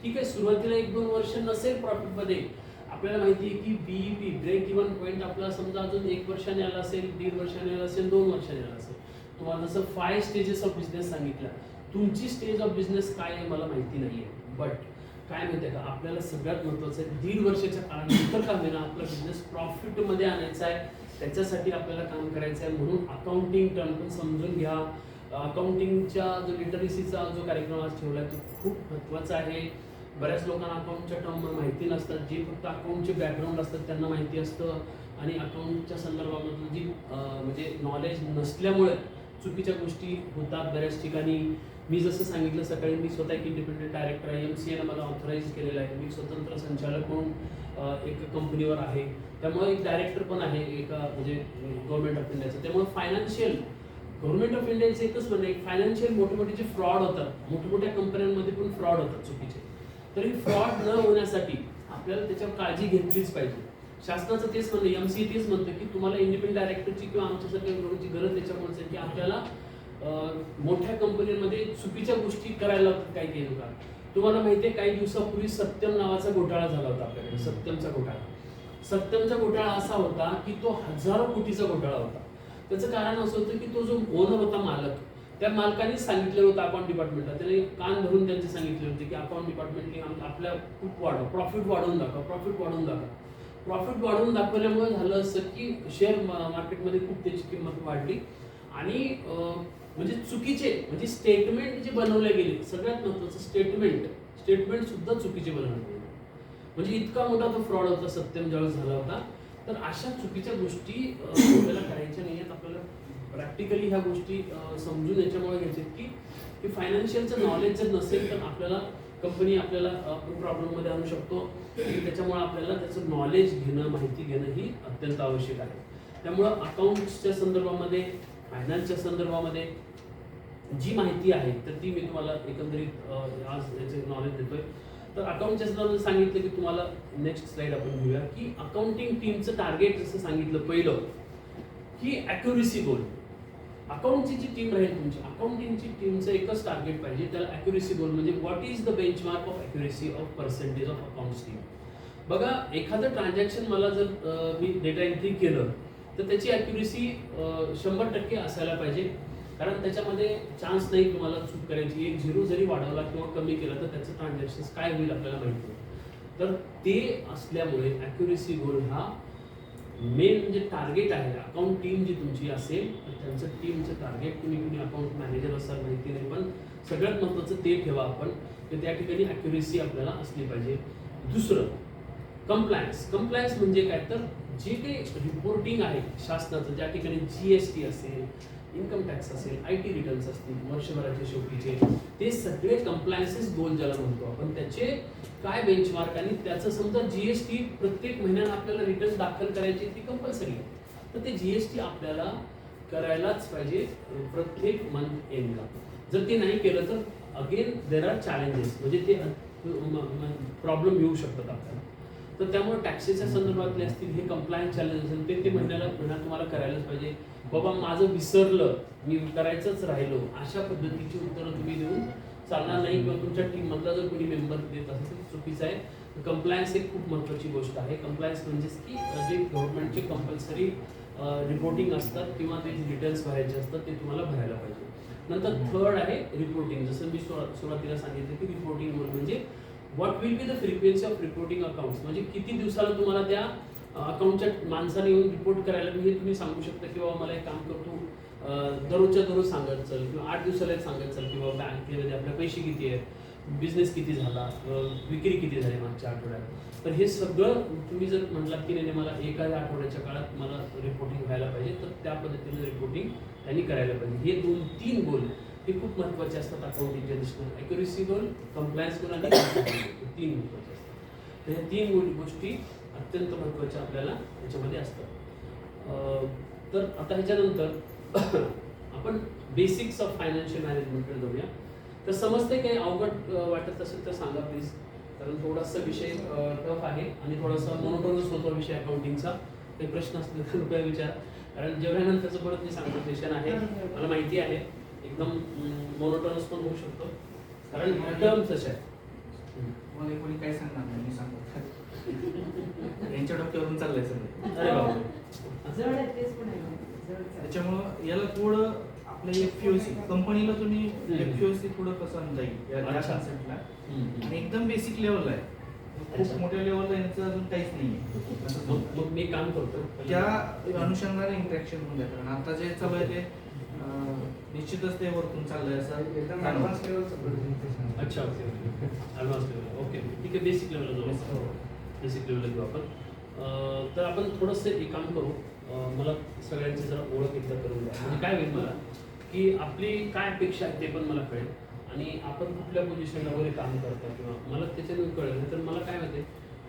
ठीक आहे. सुरुवातीला 1-2 वर्ष नसेल प्रॉफिटमध्ये, आपल्याला माहिती आहे की BEP ब्रेक इव्हन पॉईंट आपला समजा अजून 1 वर्षाने आला असेल, 1.5 वर्षाने आला असेल, 2 वर्षाने आला असेल. तुम्हाला जसं 5 स्टेजेस ऑफ बिझनेस सांगितलं, तुमची स्टेज ऑफ बिझनेस काय आहे मला माहिती नाही आहे. बट काय माहिती आहे का, आपल्याला सगळ्यात महत्त्वाचं आहे 1.5 वर्षाच्या काळानंतर का होईना आपला बिझनेस प्रॉफिटमध्ये आणायचा आहे, त्याच्यासाठी आपल्याला काम करायचं आहे. म्हणून अकाउंटिंग टर्म पण समजून घ्या. अकाउंटिंगच्या जो लिटरसीचा जो कार्यक्रम आज ठेवला आहे तो खूप महत्त्वाचा आहे. बऱ्याच लोकांना अकाउंटच्या टर्म माहिती नसतात, जे फक्त अकाउंटचे बॅकग्राऊंड असतात त्यांना माहिती असतं आणि अकाउंटच्या संदर्भामधलं जी म्हणजे नॉलेज नसल्यामुळे चुकीच्या गोष्टी होतात बऱ्याच ठिकाणी. मी जसं सांगितलं सकाळी, मी स्वतः एक इंडिपेंडेंट डायरेक्टर आहे, MCA मला ऑथराईज केलेलं आहे. मी स्वतंत्र संचालक म्हणून एक कंपनीवर आहे, त्यामुळे एक डायरेक्टर पण आहे एका म्हणजे गव्हर्नमेंट ऑफ इंडियाचं. त्यामुळे फायनान्शियल गव्हर्नमेंट ऑफ इंडियाचं एकच म्हणणं आहे, फायनान्शियल मोठे जे फ्रॉड होतात, मोठमोठ्या कंपन्यांमध्ये पण फ्रॉड होतात चुकीचे. तर ही फ्रॉड न होण्यासाठी आपल्याला त्याच्यावर काळजी घेतलीच पाहिजे. शासनाचं तेच म्हणणं, MCA तेच म्हणतं की तुम्हाला इंडिपेंडेंट डायरेक्टरची किंवा आमच्यासारख्या लोकांची गरज त्याच्यामुळेच आहे की आपल्याला मोठ्या कंपन्यांमध्ये चुकीच्या गोष्टी करायला लागतात काही काही लोक. तुम्हाला माहिती आहे काही दिवसापूर्वी सत्यम नावाचा घोटाळा झाला होता आपल्याकडे, सत्यमचा घोटाळा. सत्यमचा घोटाळा असा होता की तो हजारो कोटीचा घोटाळा होता. त्याचं कारण असं होतं की तो जो ओनर होता, मालक, त्या मालकाने सांगितलेलं होतं अकाउंट डिपार्टमेंटला, त्याने कान धरून त्यांचे सांगितले होते की अकाउंट डिपार्टमेंटने आपल्या खूप प्रॉफिट वाढवून दाखवा, प्रॉफिट वाढवून दाखवा. प्रॉफिट वाढवून दाखवल्यामुळे झालं असं की शेअर मार्केटमध्ये खूप त्याची किंमत वाढली आणि म्हणजे चुकीचे म्हणजे स्टेटमेंट जे बनवले गेले, सगळ्यात महत्त्वाचं स्टेटमेंट सुद्धा चुकीचे बनवले गेले. म्हणजे इतका मोठा तो फ्रॉड होता सत्यम ज्यावेळेस झाला होता. तर अशा चुकीच्या गोष्टी आपल्याला करायच्या नाही आहेत. आपल्याला प्रॅक्टिकली ह्या गोष्टी समजून याच्यामुळे घ्यायचे की फायनान्शियलचं नॉलेज जर नसेल तर आपल्याला कंपनी आपल्याला आपण प्रॉब्लेममध्ये आणू शकतो आणि त्याच्यामुळे आपल्याला त्याचं नॉलेज घेणं, माहिती घेणं ही अत्यंत आवश्यक आहे. त्यामुळं अकाउंट्सच्या संदर्भामध्ये, फायनान्सच्या संदर्भामध्ये जी माहिती आहे तर ती मी तुम्हाला एकंदरीत आज याचे नॉलेज देतोय. तर अकाउंटच्या संदर्भात सांगितलं की तुम्हाला नेक्स्ट स्लाइड आपण घेऊया की अकाउंटिंग टीमचं टार्गेट जसं सांगितलं पहिलं की ॲक्युरेसी गोल. अकाउंटची जी टीम राहील तुमची, अकाउंटिंगची टीमचं एकच टार्गेट पाहिजे, त्याला ॲक्युरेसी गोल म्हणजे what is the benchmark of accuracy of percentage of accounts team. बघा, एखादं ट्रान्झॅक्शन मला जर मी डेटा एंट्री केलं तर त्याची ॲक्युरेसी 100% असायला पाहिजे, कारण त्याच्यामध्ये चान्स नाही तुम्हाला चूक करायची. एक झिरो जरी वाढवला किंवा कमी केला तर त्याचं ट्रान्झॅक्शन काय होईल आपल्याला माहिती नाही. तर ते असल्यामुळे ॲक्युरेसी गोल हा मेन म्हणजे टार्गेट आहे. अकाउंट टीम जी तुमची असेल तर त्यांचं टीमचं टार्गेट, तुम्ही अकाउंट मॅनेजर असाल माहिती नाही, पण सगळ्यात महत्त्वाचं ते ठेवा आपण की त्या ठिकाणी ॲक्युरेसी आपल्याला असली पाहिजे. दुसरं कंप्लायन्स. कंप्लायन्स म्हणजे काय, तर जे काही रिपोर्टिंग आहे शासनाचं, ज्या ठिकाणी GST असेल, इन्कम टॅक्स असेल, IT रिटर्न्स असतील वर्षभराचे शेवटीचे, ते सगळे कंप्लायन्सेस गोल ज्याला म्हणतो आपण, त्याचे काय बेंचमार्क आणि त्याचं समजा GST प्रत्येक महिन्याला आपल्याला रिटर्न दाखल करायची ती कंपल्सरी आहे, तर ते GST आपल्याला करायलाच पाहिजे प्रत्येक मंथ एंडला. जर ते नाही केलं तर अगेन देर आर चॅलेंजेस, म्हणजे ते प्रॉब्लेम येऊ शकतात आपल्याला. तर त्यामुळे टॅक्सेसच्या संदर्भातले असतील हे कंप्लायन्स चॅलेंज असेल ते महिन्याला तुम्हाला करायलाच पाहिजे. बाबा माझं विसरलं, मी करायचंच राहिलो, अशा पद्धतीची उत्तरं तुम्ही देऊन चालणार नाही, किंवा तुमच्या टीममधला जर कोणी मेंबर देत असेल तर चुकीचं आहे. कंप्लायन्स एक खूप महत्त्वाची गोष्ट आहे. कंप्लायन्स म्हणजेच की जे गव्हर्नमेंटचे कंपल्सरी रिपोर्टिंग असतात किंवा ते रिटर्न्स भरायचे असतात ते तुम्हाला भरायला पाहिजे. नंतर थर्ड आहे रिपोर्टिंग. जसं मी सुरुवातीला सांगितलं की रिपोर्टिंग म्हणजे what will be the frequency of reporting accounts, म्हणजे किती दिवसाला तुम्हाला त्या अकाउंटच्या माणसाने येऊन रिपोर्ट करायला हे तुम्ही सांगू शकता की बाबा मला एक काम करतो दररोजच्या दररोज सांगत चल, किंवा 8 दिवसाला एक सांगत चल, किंवा बँकेमध्ये आपले पैसे किती आहेत, बिझनेस किती झाला, विक्री किती झाली मागच्या आठवड्यात. तर हे सगळं तुम्ही जर म्हटलात की नाही मला एखाद्या आठवड्याच्या काळात मला रिपोर्टिंग व्हायला पाहिजे, तर त्या पद्धतीने रिपोर्टिंग त्यांनी करायला पाहिजे. हे 2-3 गोल हे खूप महत्त्वाचे असतात अकाउंटिंगच्या दृष्टीने. ॲक्युरेसी गोल, कंप्लायन्स गोल आणि 3 महत्त्वाचे असतात. तर ह्या 3 गोष्टी अत्यंत महत्त्वाच्या आपल्याला याच्यामध्ये असतात. तर आता ह्याच्यानंतर आपण बेसिक्स ऑफ फायनान्शियल मॅनेजमेंटकडे जाऊया. तर समजते काही अवघड वाटत असेल तर सांगा प्लीज, कारण थोडासा विषय टफ आहे आणि थोडासा मोनोटोनस होतो विषय अकाउंटिंगचा. काही प्रश्न असतील तर कृपया विचारा, कारण जेवढ्यानंतरचं परत मी सांगतो सेशन आहे, मला माहिती आहे एकदम मोनोटोनस पण होऊ शकतो, कारण टर्म्स अशा आहेत. मला कोणी काय सांगणार नाही, मी सांगतो यांच्या डोक्यावरून चाललंय सगळं. अरे बाबा, त्याच्यामुळं याला थोडं आपलं FQC कंपनीला तुम्ही FQC थोडं कसं जाईल या कन्सेप्टला, आणि एकदम बेसिक लेवलला आहे, खूप मोठ्या लेवलला यांचं अजून काहीच नाही. मग मी काम करतो त्या अनुषंगाने इंटरॅक्शन होऊन द्या, कारण आता जे चालू आहे ते निश्चितच ते वरतून चाललंय असं एकदम ॲडव्हान्स लेवल. अच्छा, okay okay, advance level, okay ठीक आहे. बेसिक लेवलला जाऊ, बेसिक लेवलला घेऊ आपण. तर आपण थोडंसं एक काम करू, मला सगळ्यांची जरा ओळख एकदा करून द्या, म्हणजे काय होईल मला की आपली काय अपेक्षा आहे ते पण मला कळेल, आणि आपण कुठल्या पोझिशनला वगैरे काम करता किंवा मला त्याच्यातून कळेल. तर मला काय माहिती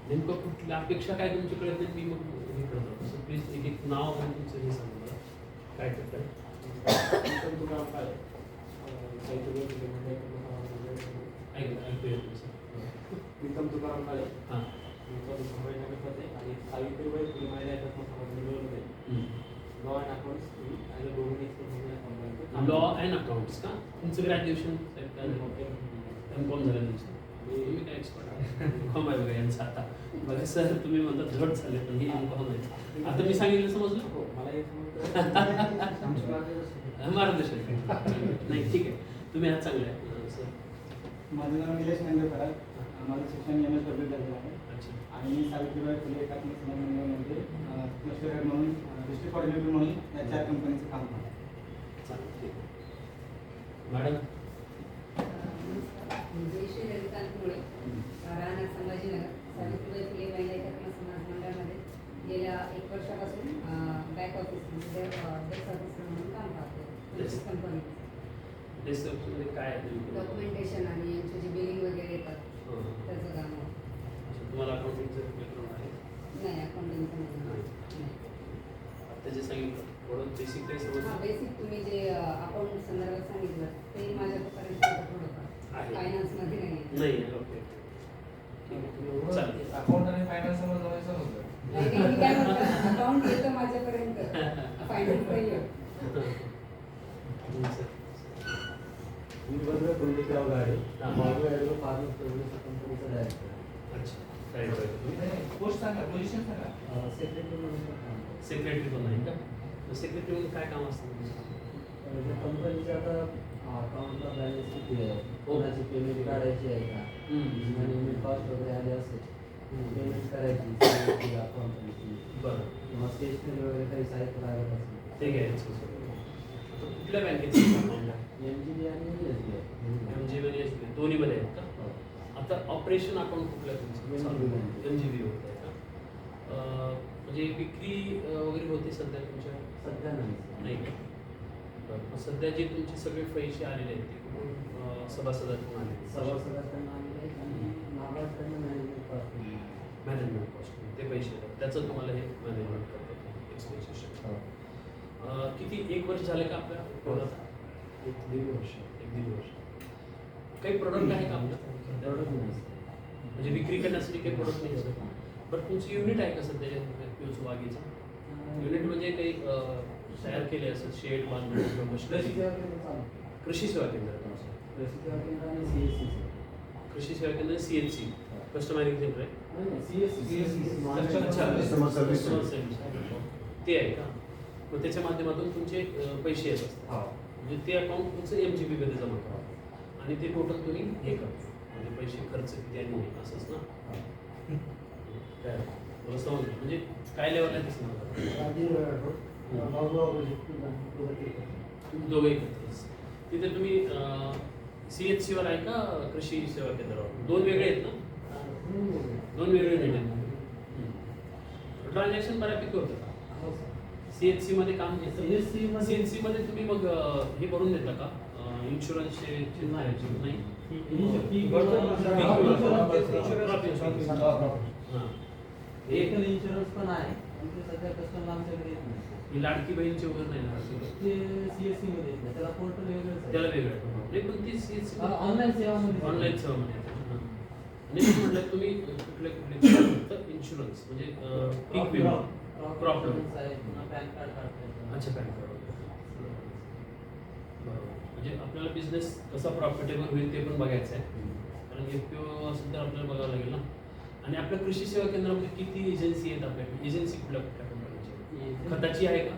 नेमकं कुठल्या अपेक्षा काय तुमच्याकडे ते मी मग हे करतो. असं प्लीज एक एक नाव आणि तुमचं हे सांगा मला काय करताय. ऐकूया तुमचं. प्रीतम तुकाराम काळे, हां, संभाजीनगर आणि सावित्रीबाई फुले महिला एकात्मक law and accounts as a government expert. Law and accounts का तुमचं ग्रॅज्युएशन M.Com झालं तुमचं. तुम्ही काय एक्सपर्ट आहे, M.Com आहे बघा यांचं. आता बघा सर तुम्ही म्हणता धड झाले, पण हे M.Com आहे. आता मी सांगितलं समजलं, हो मला हे समजतं. मार्गदर्शन नाही ठीक आहे, तुम्ही आज चांगले आहे सर. माझं नाव निलेश नांदेकर, माझं शिक्षण MSW झालेलं आहे. अच्छा, आणि मी सावित्रीबाई फुले एकात्मिक समन्वयामध्ये क्लस्टर हेड म्हणून, डिस्ट्रिक्ट कोऑर्डिनेटर म्हणून या 4 कंपनीचं काम करतो. चालेल ठीक आहे. मॅडम. जयश्री ललितांत मुळे, राहणार संभाजीनगर, सावित्रीबाई फुले महिला एकात्मिक समाज मंडळामध्ये गेल्या 1 वर्षापासून बॅक ऑफिस म्हणजे डेस्क ऑफिसर म्हणून काम पाहतो. कंपनी डेस्कमध्ये काय आहे? डॉक्युमेंटेशन आणि यांचे जे बिलिंग वगैरे येतात background आहे? नाही अकाउंटिंगचं नाही. आता जे सांगितलं थोडं बेसिक काही हां समजलं बेसिक तुम्ही जे अकाउंट संदर्भात सांगितलं ते माझ्यापर्यंत थोडंफार आहे. फायनान्समध्ये नाही आहे. नाही ओके ठीक आहे चालेल अकाउंट आणि फायनान्स समोर जमायचं नव्हतं. नाही, मी काय म्हणतो अकाउंट येतं माझ्यापर्यंत फायनान्स नाही येत. वीरभद्र गुंडेराव गाडे हां. माधव ॲग्रो फार्मर सर्व्हिस कंपनीचा डायरेक्टर अच्छा काय करायचं तुम्ही पोस्ट सांगा, पोझिशन सांगा. सेक्रेटरी म्हणून काम करतो. सेक्रेटरी पण नाही का सेक्रेटरी म्हणून काय काम असतं तुमचं? त्या कंपनीचे आता अकाउंटला बॅलन्स किती आहे कोणाची पेमेंट काढायची आहे का आणि कॉस्ट वगैरे आले असेल पेमेंट करायची अकाउंटची बरं किंवा स्टेशनरी वगैरे काही साहित्य लागत असेल ते घ्यायचं आता कुठल्या बँकेचं अकाउंट आहे MGB आणि SBI. MGB आणि SBI दोन्हीमध्ये आहेत का? आता ऑपरेशन अकाउंट कुठलं आहे तुमचं? MGB होत आहे का? म्हणजे विक्री वगैरे होते सध्या तुमच्या सध्या नाही नाही का? बरं. मग सध्या जे तुमचे सगळे पैसे आलेले आहेत ते कुठून सभासदातून आले सभासदांना आलेले आहेत आणि लाभार्थ्यांना मॅनेजमेंट पासून मॅनेजमेंट कॉस्ट ते पैसे येतात त्याचं तुम्हाला हे मॅनेजमेंट करतात एक्सपेन्सेस किती एक वर्ष झाले का आपल्या प्रोडक्ट? 1-1.5 वर्ष. एक दीड वर्ष काही प्रोडक्ट आहे का आपलं प्रोडक्ट नाही म्हणजे विक्री करण्यासाठी काही प्रोडक्ट नाही सर बरं तुमचं युनिट आहे का सध्या पिऊच बागेचं युनिट म्हणजे काही तयार केले असं शेड बांधून किंवा मशिनरी कृषी सेवा केंद्र आहे तुमचं कृषी सेवा केंद्र CHC कस्टमायझिंग सेंटर आहे अच्छा Customer service. Customer service. ते आहे का मग त्याच्या माध्यमातून तुमचे पैसे येत असतात म्हणजे ते अकाउंट तुमचं MGB मध्ये जमा करा आणि ते टोटल तुम्ही हे करा म्हणजे पैसे खर्च किती आणि हे असंच ना काय तुला समजलं म्हणजे काय लेवल आहे ते समजलं तुम्ही दोघे एकत्र तिथे तुम्ही CHC वर आहे का कृषी सेवा केंद्रावर दोन वेगळे आहेत ना दोन वेगळे युनिट आहेत ट्रान्झॅक्शन बऱ्यापैकी होतं का CHC मध्ये काम घेतं CHC मध्ये तुम्ही मग हे भरून देता का इन्शुरन्सचे नाही व्हेकल इन्शुरन्स पण आहे पण ते सध्या कस्टमर आमच्याकडे येत नाही ही लाडकी बहीणचे वगैरे नाही ना ते CSC मध्ये येत नाही त्याला पोर्टल वेगळंच आहे त्याला वेगळं नाही पण ती CHC ऑनलाईन सेवामध्ये ऑनलाईन सेवा मध्ये येते. आणि मी म्हटलं तुम्ही कुठले कुठले इन्शुरन्स म्हणजे पीक विमा क्रॉप लोन आहे पुन्हा पॅन कार्ड काढता येतं. अच्छा पॅन कार्ड म्हणजे आपल्याला बिझनेस कसा प्रॉफिटेबल होईल ते पण बघायचं आहे कारण FPO असेल तर आपल्याला बघावं लागेल ना आणि आपल्या कृषी सेवा केंद्रामध्ये किती एजन्सी आहेत आपल्याकडे एजन्सी कुठल्या कुठल्या कंपनीची खताची आहे का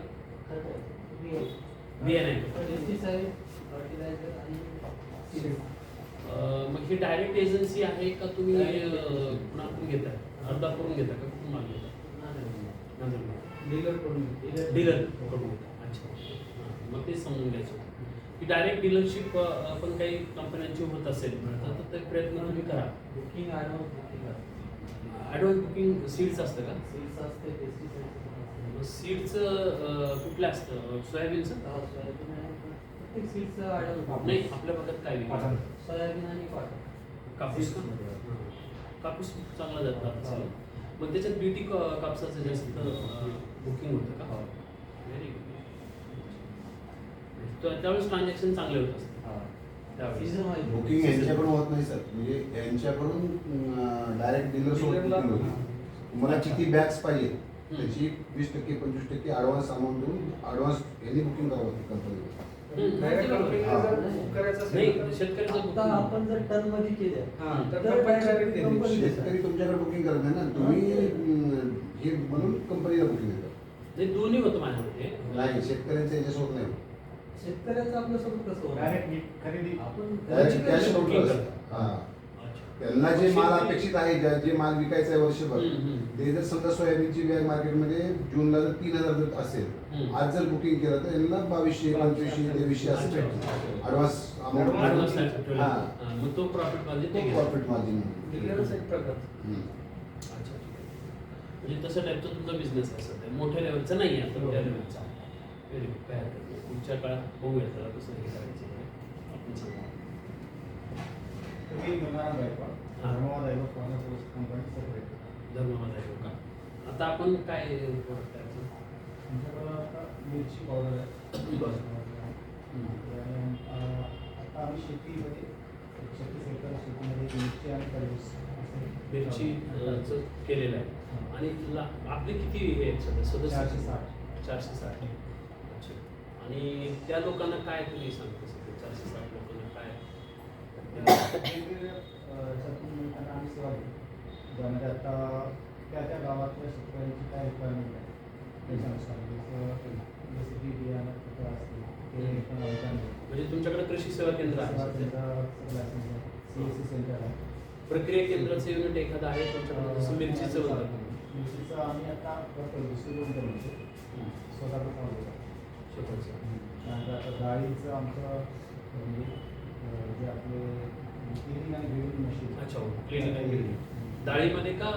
बियाणे आहे का? पेस्टिसाइड फर्टिलायझर आणि सीड. मग ही डायरेक्ट एजन्सी आहे का तुम्ही कुणाकडून घेताय अर्धा करून घेता का कुठून माल घेता डीलर कडून डीलर कडून घेता अच्छा हां, मग तेच समजून घ्यायचं होतं की डायरेक्ट डीलरशिप पण काही कंपन्यांची होत असेल तर ते प्रयत्न तुम्ही करा booking advance booking advance booking seeds असतं का सीड्स असते पेस्टिसाइड सीडचं कुठलं असतं सोयाबीनचं प्रत्येक सीडचं ॲडव्हान्स नाही आपल्या भागात काय विकतात? सोयाबीन आणि कॉटन कापूस का कापूस चांगला जातात मग त्याच्यात बीटी कापसाचं जास्त बुकिंग होतं का व्हेरी गुड त्यावेळेस ट्रान्झॅक्शन चांगले होत असतात त्यावेळेस सीझन वाईज बुकिंग यांच्याकडून होत नाही सर म्हणजे यांच्याकडून डायरेक्ट डीलर सोबत Dealer ला- बुकिंग होती तुम्हाला किती बॅग्स पाहिजे त्याची 20% 25% ॲडव्हान्स अमाऊंट देऊन ॲडव्हान्स यांनी बुकिंग करावं लागते कंपनीला नाही शेतकऱ्याचं आता booking. आपण जर टन मध्ये केल्या तर तर कंपनी direct देते. कंपनी देते. शेतकरी तुमच्याकडे बुकिंग करत नाही ना तुम्ही हे म्हणून कंपनीला बुकिंग देतात नाही दोन्ही होतं माझ्यामध्ये नाही शेतकऱ्यांचं याच्यासोबत नाही शेतकऱ्याचं आपलं सोबत कसं होतं? खरेदी आपण डायरेक्ट कॅश booking काउंटर करतात. असतं हां अच्छा. त्यांना जे माल अपेक्षित आहे जे माल विकायचा आहे वर्षभर हम्म. ते जर समजा सोयाबीनची बॅग मार्केटमध्ये जूनला जर 3000 जर असेल हम्म. आज जर बुकिंग केलं तर यांना 2200 2500 2300 असं अच्छा. भेटतं ॲडव्हान्स Advance अमाऊंट ठेवलं. हां. हां, मग तो प्रॉफिट मार्जिन ते घेतो. प्रॉफिट मार्जिन डीलरच एक प्रकार अच्छा ठीक आहे. म्हणजे तसं टाईपचा तुमचा बिझनेस आहे सध्या मोठ्या लेवलचा नाही आहे छोट्या लेवलचा व्हेरी गुड काय हरकत नाही पुढच्या काळात बघूया त्याला कसं हे करायचं आहे. आपण सांगा मी गंगाराम गायकवाड हां. धर्मवाद आहे कंपनी सेक्रेटरी धर्मवाला आहे का? आता आपण काय प्रोडक्ट आहे आपलं? आमच्याकडं आता मिरची पावडर आहे. बरं. आणि आता आम्ही शेतीमध्ये 36 एकर शेतीमध्ये मिरची आणि टरबूज असं मिरची चं केलेलं आहे. आणि आपले किती हे आहेत सदस्य? 460. 460. अच्छा. आणि त्या लोकांना काय तुम्ही सांगता सध्या 460 लोकांना काय? वेगवेगळ्या ह्याच्यातून त्यांना आम्ही सेवा देतो. ज्यामध्ये आता त्या त्या गावातल्या शेतकऱ्यांची काय रिक्वायरमेंट आहे त्याच्यानुसार जसं की बियाणं खतं असतील ते पण आम्ही म्हणजे तुमच्याकडे कृषी सेवा केंद्र आहे सध्या? CSC सेंटर आहे. प्रक्रिया केंद्राचं युनिट एखादं आहे तुमच्याकडे, जसं मिरचीचं होतं? मिरचीचं आम्ही आता करतो दुसरी दोन बनवतो स्वतःचं काम होतं. स्वतःचं. त्यानंतर आता डाळीचं आमचं म्हणजे जे आपले क्लिनिंग आणि ग्रेडिंग मशीन. अच्छा, क्लिनिंग आणि ग्रेडिंग. डाळीमध्ये का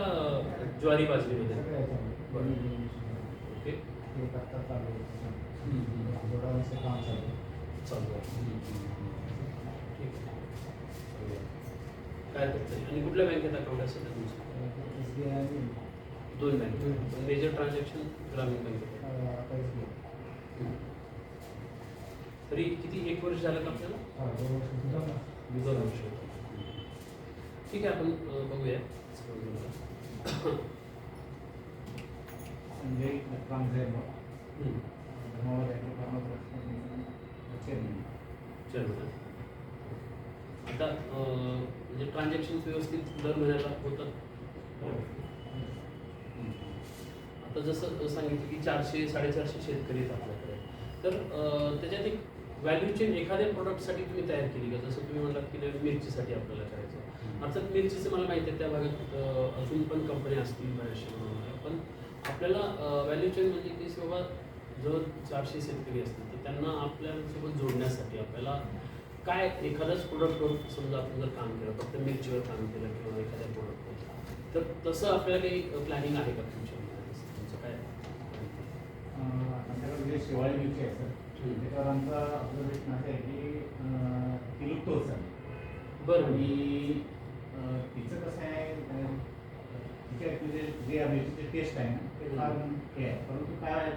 ज्वारी बाजरीमध्ये? सगळ्या याच्यामध्ये बरं. Grading machine okay. ते आता चालू आहे. थोडा आमचं काम चालू आहे. चालू आहे. ठीक आहे. काय करतं आणि कुठल्या बँकेत अकाउंट असेल तुमचं? SBI आणि दोन बँक. मेजर ट्रान्झॅक्शन ग्रामीण बँकेत. आता SBI. तरी किती, 1 वर्ष झालं का आपल्याला? 2 वर्ष. 2 वर्ष. ठीक आहे, आपण बघूया. संजय ट्रान्झॅक्शन हम्म. चेअरमन. आता म्हणजे ट्रान्झॅक्शन व्यवस्थित दर महिन्याला होतात. आता जसं सांगितलं की 400-450 शेतकरी आहेत आपल्याकडे, तर त्याच्यात एक व्हॅल्यू चेन एखाद्या प्रोडक्टसाठी तुम्ही तयार केली का? जसं तुम्ही म्हणालात की मिरचीसाठी आपल्याला करायचं. अर्थात मिरचीचं मला माहिती आहे त्या भागात अजून पण कंपन्या असतील बऱ्याचशा बनवणाऱ्या, पण आपल्याला व्हॅल्यू चेन म्हणजे की बाबा जर 400 शेतकरी असतील तर त्यांना आपल्यासोबत जोडण्यासाठी आपल्याला काय एखादाच प्रोडक्टवर समजा आपण जर काम केलं, फक्त मिरचीवर काम केलं किंवा एखाद्या प्रोडक्टवर, तर तसं आपल्याला काही प्लॅनिंग आहे का तुमच्या? तुमचं काय? आमच्याकडे जे शेवाळी मिरची आहे सर, त्याच्यावर आमचा ऑब्झर्वेशन असं आहे की ती लुप्त होत चालली. बरं. आणि तिचं कसं आहे, तिच्या जे मिरचीचे टेस्ट आहे ना ते फार हे आहे. परंतु काय आहे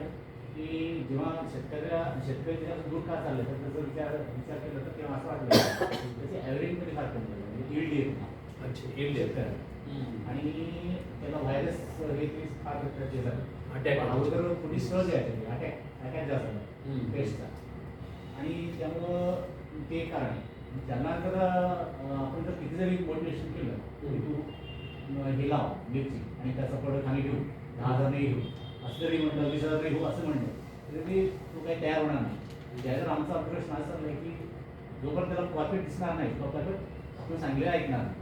की जेव्हा शेतकरी त्याच्यात दूर का चाललं तर त्याचा विचार केला तर तेव्हा असं वाटलं त्याचे ॲव्हरेजमध्ये फार कमी झालं, म्हणजे यील्ड येत नाही. अच्छा, येईल आणि त्याला व्हायरस हे ते फार हे झालं. अटॅक. अगोदर थोडी सहज यायची अटॅक जास्त झाला पेस्टचा. आणि त्यामुळं ते कारण आहे. त्यांना जर आपण जर किती जरी मोटिवेशन केलं की तू हे लाव मिरची आणि त्याचा प्रोडक्ट आम्ही घेऊ 10,000 नाही घेऊ असं जरी म्हटलं, 20,000 नाही घेऊ असं म्हणलं तरी तो काही तयार होणार नाही. ज्यावर आमचा ऑब्झर्वेशन असं चाललं आहे की जोपर्यंत त्याला प्रॉफिट दिसणार नाही तोपर्यंत आपण सांगलेलं ऐकणार नाही.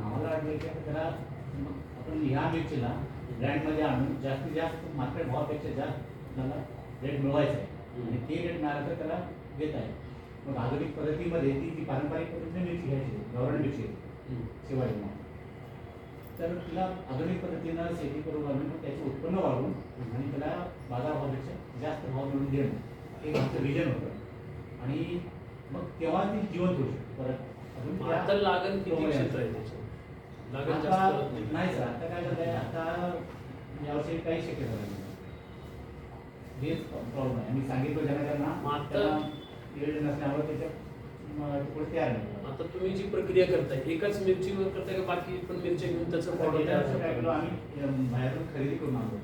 आम्हाला वाटलं की आता त्याला आपण ह्या मिरचीला ब्रँडमध्ये आणून जास्तीत जास्त मार्केट भावापेक्षा जास्त त्याला रेट मिळवायचा आहे आणि ते रेट मिळालं तर त्याला देत आहे. मग आधुनिक पद्धतीमध्ये ती पारंपरिक पद्धतीने मिरची घ्यायची, गावरान मिरची शिवाय तर तिला आधुनिक पद्धतीनं शेती करून घालून त्याचं उत्पन्न वाढवून आणि त्याला बाजारभावापेक्षा जास्त भाव मिळून देणं हे आमचं विजन होतं. आणि मग तेव्हा ती जिवंत होऊ शकते परत. आता लागण किती क्षेत्र आहे त्याचं? लागण जास्त करत नाही सर, आता काय झालंय, आता यावर्षी काही शक्यता नाही. हेच प्रॉब्लेम आहे. मी सांगितलं त्यांना येळ नसल्यामुळे त्याच्या पुढे तयार नाही. आता तुम्ही जी प्रक्रिया करताय एकाच मिरचीवर करताय का बाकी पण मिरच्या घेऊन त्याचं पावडर तयार काय करताय? केलं आम्ही बाहेरून खरेदी करून आणलो.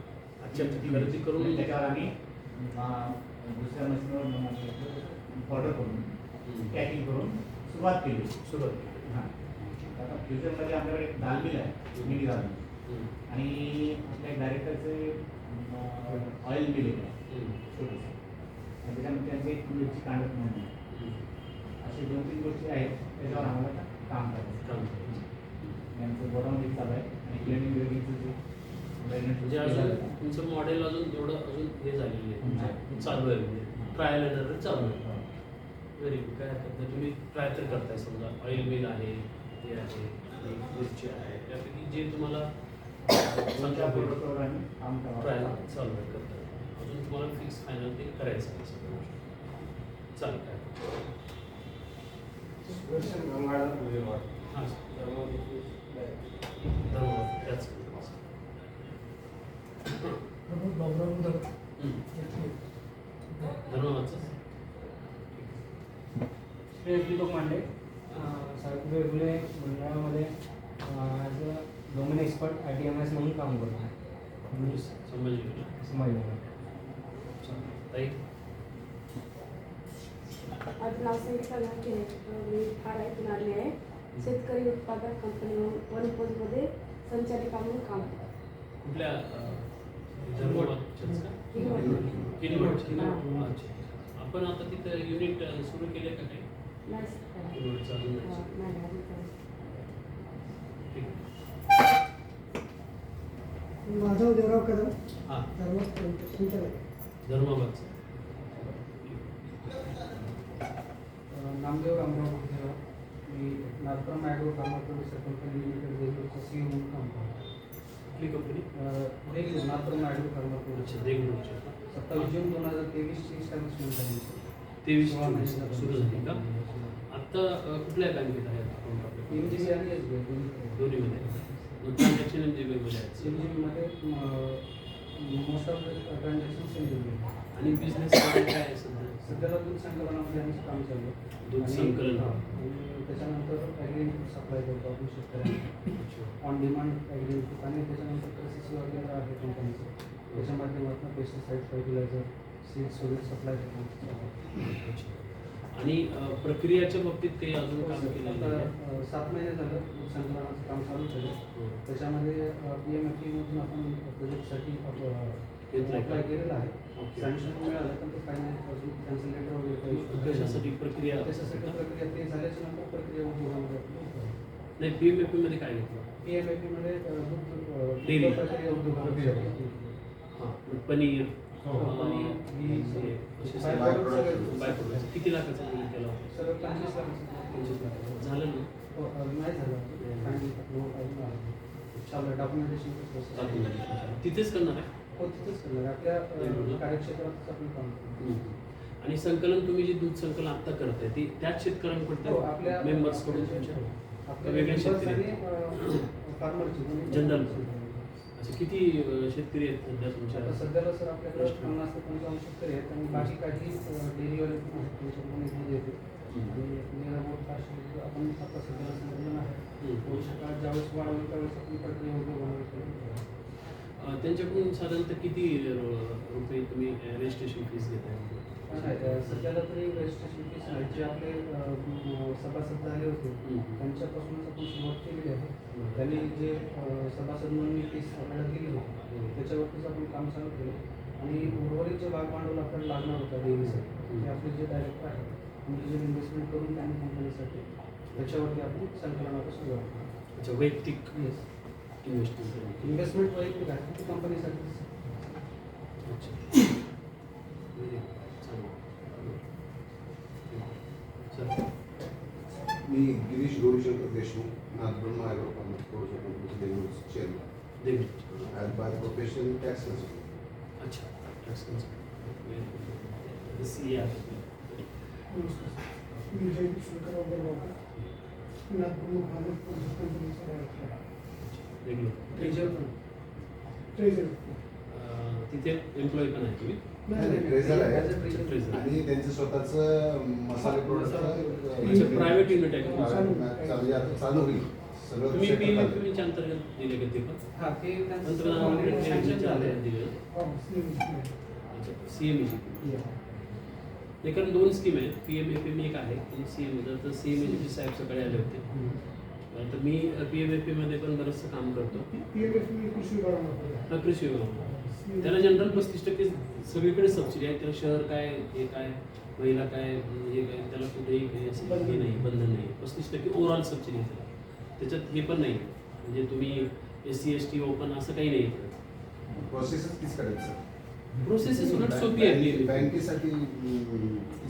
अच्छा, खरेदी करून त्याच्यावर आम्ही दुसऱ्या मशीनवर पावडर करून पॅकिंग करून सुरुवात केली. सुरुवात केली. हां, आता फ्युचरमध्ये आमच्याकडे एक दाल मिल आहे, मिनी दाल मिल. आणि आपल्या डायरेक्टरचे ऑइल मिल आहे छोटीशी. आणि त्याच्यामध्ये त्यांचे एक मिरची कांडत म्हणून असे 2-3 गोष्टी आहेत त्याच्यावर आम्हाला काम करायचं. यांचं गोडाऊन चालू आहे आणि क्लिनिंग ग्रेडिंगचं जे म्हणजे अजून तुमचं मॉडेल अजून एवढं अजून हे झालेलं आहे, म्हणजे चालू आहे, म्हणजे ट्रायल अँड एरर चालू आहे. Very good. काय हरकत नाही, तुम्ही ट्राय तर करताय. समजा ऑइल मिल आहे, हे आहे, आणि मिरची आहे, त्यापैकी जे तुम्हाला चांगल्या प्रोडक्टवर आम्ही काम ट्रायल करावं. चालू आहे करताय. अजून तुम्हाला फिक्स फायनल ते करायचं आहे सगळं गोष्टी. चालेल. काय सुदर्शन गंगाधर गुजरवाड. हां, धर्मवती धन्यवाद. त्याच धन्यवादचं श्रेय दीपक मांडे सावित्रीबाई फुले मंडळामध्ये as a domain expert ITMS म्हणून काम करतो संभाजीनगर संभाजीनगर. ताई माझं नाव संगीता घाटे आहे. मी ठार आहे आले आहे. शेतकरी उत्पादक कंपनी वनपोजमध्ये संचालिका म्हणून काम करतो. कुठल्या धर्मवादच्याच का? किनवटच्या. अच्छा. आपण आता तिथं युनिट सुरू केले का काही? नाही सर. युनिट चालू नाही. नाही अजून चालू. ठीक. माधव देवराव कदम हां धर्मस्थळ धर्माबादचं. नामदेव रामराव महादेव मी Nagpur agro pharma producer company limited देगलूरचा CEO म्हणून काम करतो. कुठली company? Deglur Nagpur agro pharma producer. अच्छा देगलूरच्या. 27 जून 2023 ची इस्टॅब्लिशमेंट झाली. 23 सुरू झाली का? आत्ता कुठल्या बँकेत आहे अकाउंट आपलं? MGB आणि SBI दोन्हीमध्ये. मग ट्रान्झॅक्शन MGB मध्ये आहेत. MGB मध्ये मोस्ट ऑफ ट्रान्झॅक्शन MGB आणि बिझनेस काय आहे सध्या? सध्याला दूध संकलनामध्ये आमचं काम चालू आहे. दूध आणि- संकलन. हां. आणि त्याच्यानंतर ॲग्रिमेंट सप्लाय करतो आपण शेतकऱ्यांना ऑन डिमांड ॲग्रिमेंट आणि त्याच्यानंतर प्रोसेस वगैरे आहे कंपनीचं त्याच्या माध्यमातून पेस्टिसाईड फर्टिलायझर सीड्स वगैरे सप्लाय करतो. अच्छा. आणि प्रक्रियाच्या बाबतीत काही अजून काम केलेलं आता आहे? 7 महिने झालं दूध संकलनाचं काम चालू झालं. हो. त्याच्यामध्ये PMFE मधून आपण प्रोजेक्टसाठी घेतलंय का? अप्लाय केलेलं आहे. ओके. सँक्शन मिळालं पण ते फायनल अजून कॅन्सल लेटर वगैरे काही कशासाठी प्रक्रिया? त्याच्यासाठी प्रक्रिया ते झाल्याच्या नंतर प्रक्रिया उद्योगामध्ये आपण नाही PMFP मध्ये काय घेतलं? PMFE मध्ये Dairy. प्रक्रिया उद्योगामध्ये हां पनीर पनीर, घी, हे असे असे byproduct सगळे. byproduct. किती लाखाचं बिल केलं होतं? सर्व 25 लाख. 25 लाखाचं. झालं ना? नाही झालं फायनल चालू आहे डॉक्युमेंटेशन चालू आहे. तिथेच करणार आहे? हो तिथेच करणार आपल्या कार्यक्षेत्रातच आपण काम करतो. आणि संकलन तुम्ही जे दूध संकलन आता करताय ते त्याच हो, शेतकऱ्यांकडे आपल्या मेंबर्स कडून तुमच्या आपल्या वेगळे members शेतकरी आणि फार्मरची जनरल असे किती शेतकरी आहेत सध्या तुमच्या? आता सध्याला सर आपल्याकडे 50 ते 55 शेतकरी आहेत आणि बाकी काही डेअरीवाले पण आहेत त्यांच्याकडून एक दूध येते आणि निरामोड पाचशे आपण आता सध्याला संकलन आहे. भविष्य काळात ज्यावेळेस वाढवलं त्यावेळेस आपण प्रक्रिया उद्योग त्यांच्याकडून साधारणतः किती रुपये तुम्ही रजिस्ट्रेशन फीस घेताय? सध्याला तरी रजिस्ट्रेशन फीस आहे जे आपले सभासद झाले होते त्यांच्यापासूनच आपण सुरुवात केलेली आहे. त्यांनी जे सभासद नोंदणी फीस आपल्याला दिली होती त्याच्यावरतीच आपण काम चालू केलं आणि उर्वरित जे भाग भांडवल आपल्याला लागणार होता डेअरीसाठी ते आपले जे डायरेक्टर आहेत इंडिव्हिज्युअल इन्व्हेस्टमेंट करून त्यांनी कंपनीसाठी त्याच्यावरती आपण संकलनाला सुरुवात केली. अच्छा वैयक्तिक येस इन्व्हेस्टमेंट. इन्व्हेस्टमेंट वैयक्तिक आहे ती कंपनीसाठी. अच्छा चालेल. मी Girish Gaurishankar Deshmukh Nagpur agro pharma producer कंपनीचे देगलूर चेअरमन. देवी. As by profession tax consultant. अच्छा टॅक्स CA आहे. मी जयदीप शंकरराव बरोबर नागपूर महानगर कंपनीचा डायरेक्टर रेग्युलर ट्रेझर तिथे एम्प्लॉई पण आहे तुम्ही? ट्रेझर आहे ट्रेझर. आणि त्यांचं स्वतःचं मसाले म्हणजे प्रायव्हेट युनिट आहे का? चालू होईल सगळं तुम्ही setup झालं. PMFP अंतर्गत दिले का ते पण? हां ते त्यांचं तंत्रज्ञान सँक्शन झालं आहे. दिले. अच्छा CMEG. या नाही कारण 2 स्कीम आहेत PMFP एक आहे आणि CME तर CMEG साहेब सकाळी आले होते. तर मी PMFP मध्ये पण बरंचसं काम करतो. PMFP कृषी विभागामध्ये कृषी विभाग त्याला जनरल 35% सगळीकडे सबसिडी आहे. त्याला शहर काय हे काय महिला काय हे काय त्याला कुठेही काही असं हे नाही बंधन नाही. 35% ओव्हरऑल सबसिडी आहे त्याला. त्याच्यात हे पण नाही म्हणजे तुम्ही SC ST ओपन असं काही नाही. प्रोसेसच तीच करायचं. प्रोसेस उलट सोपी आहे. बँकेसाठी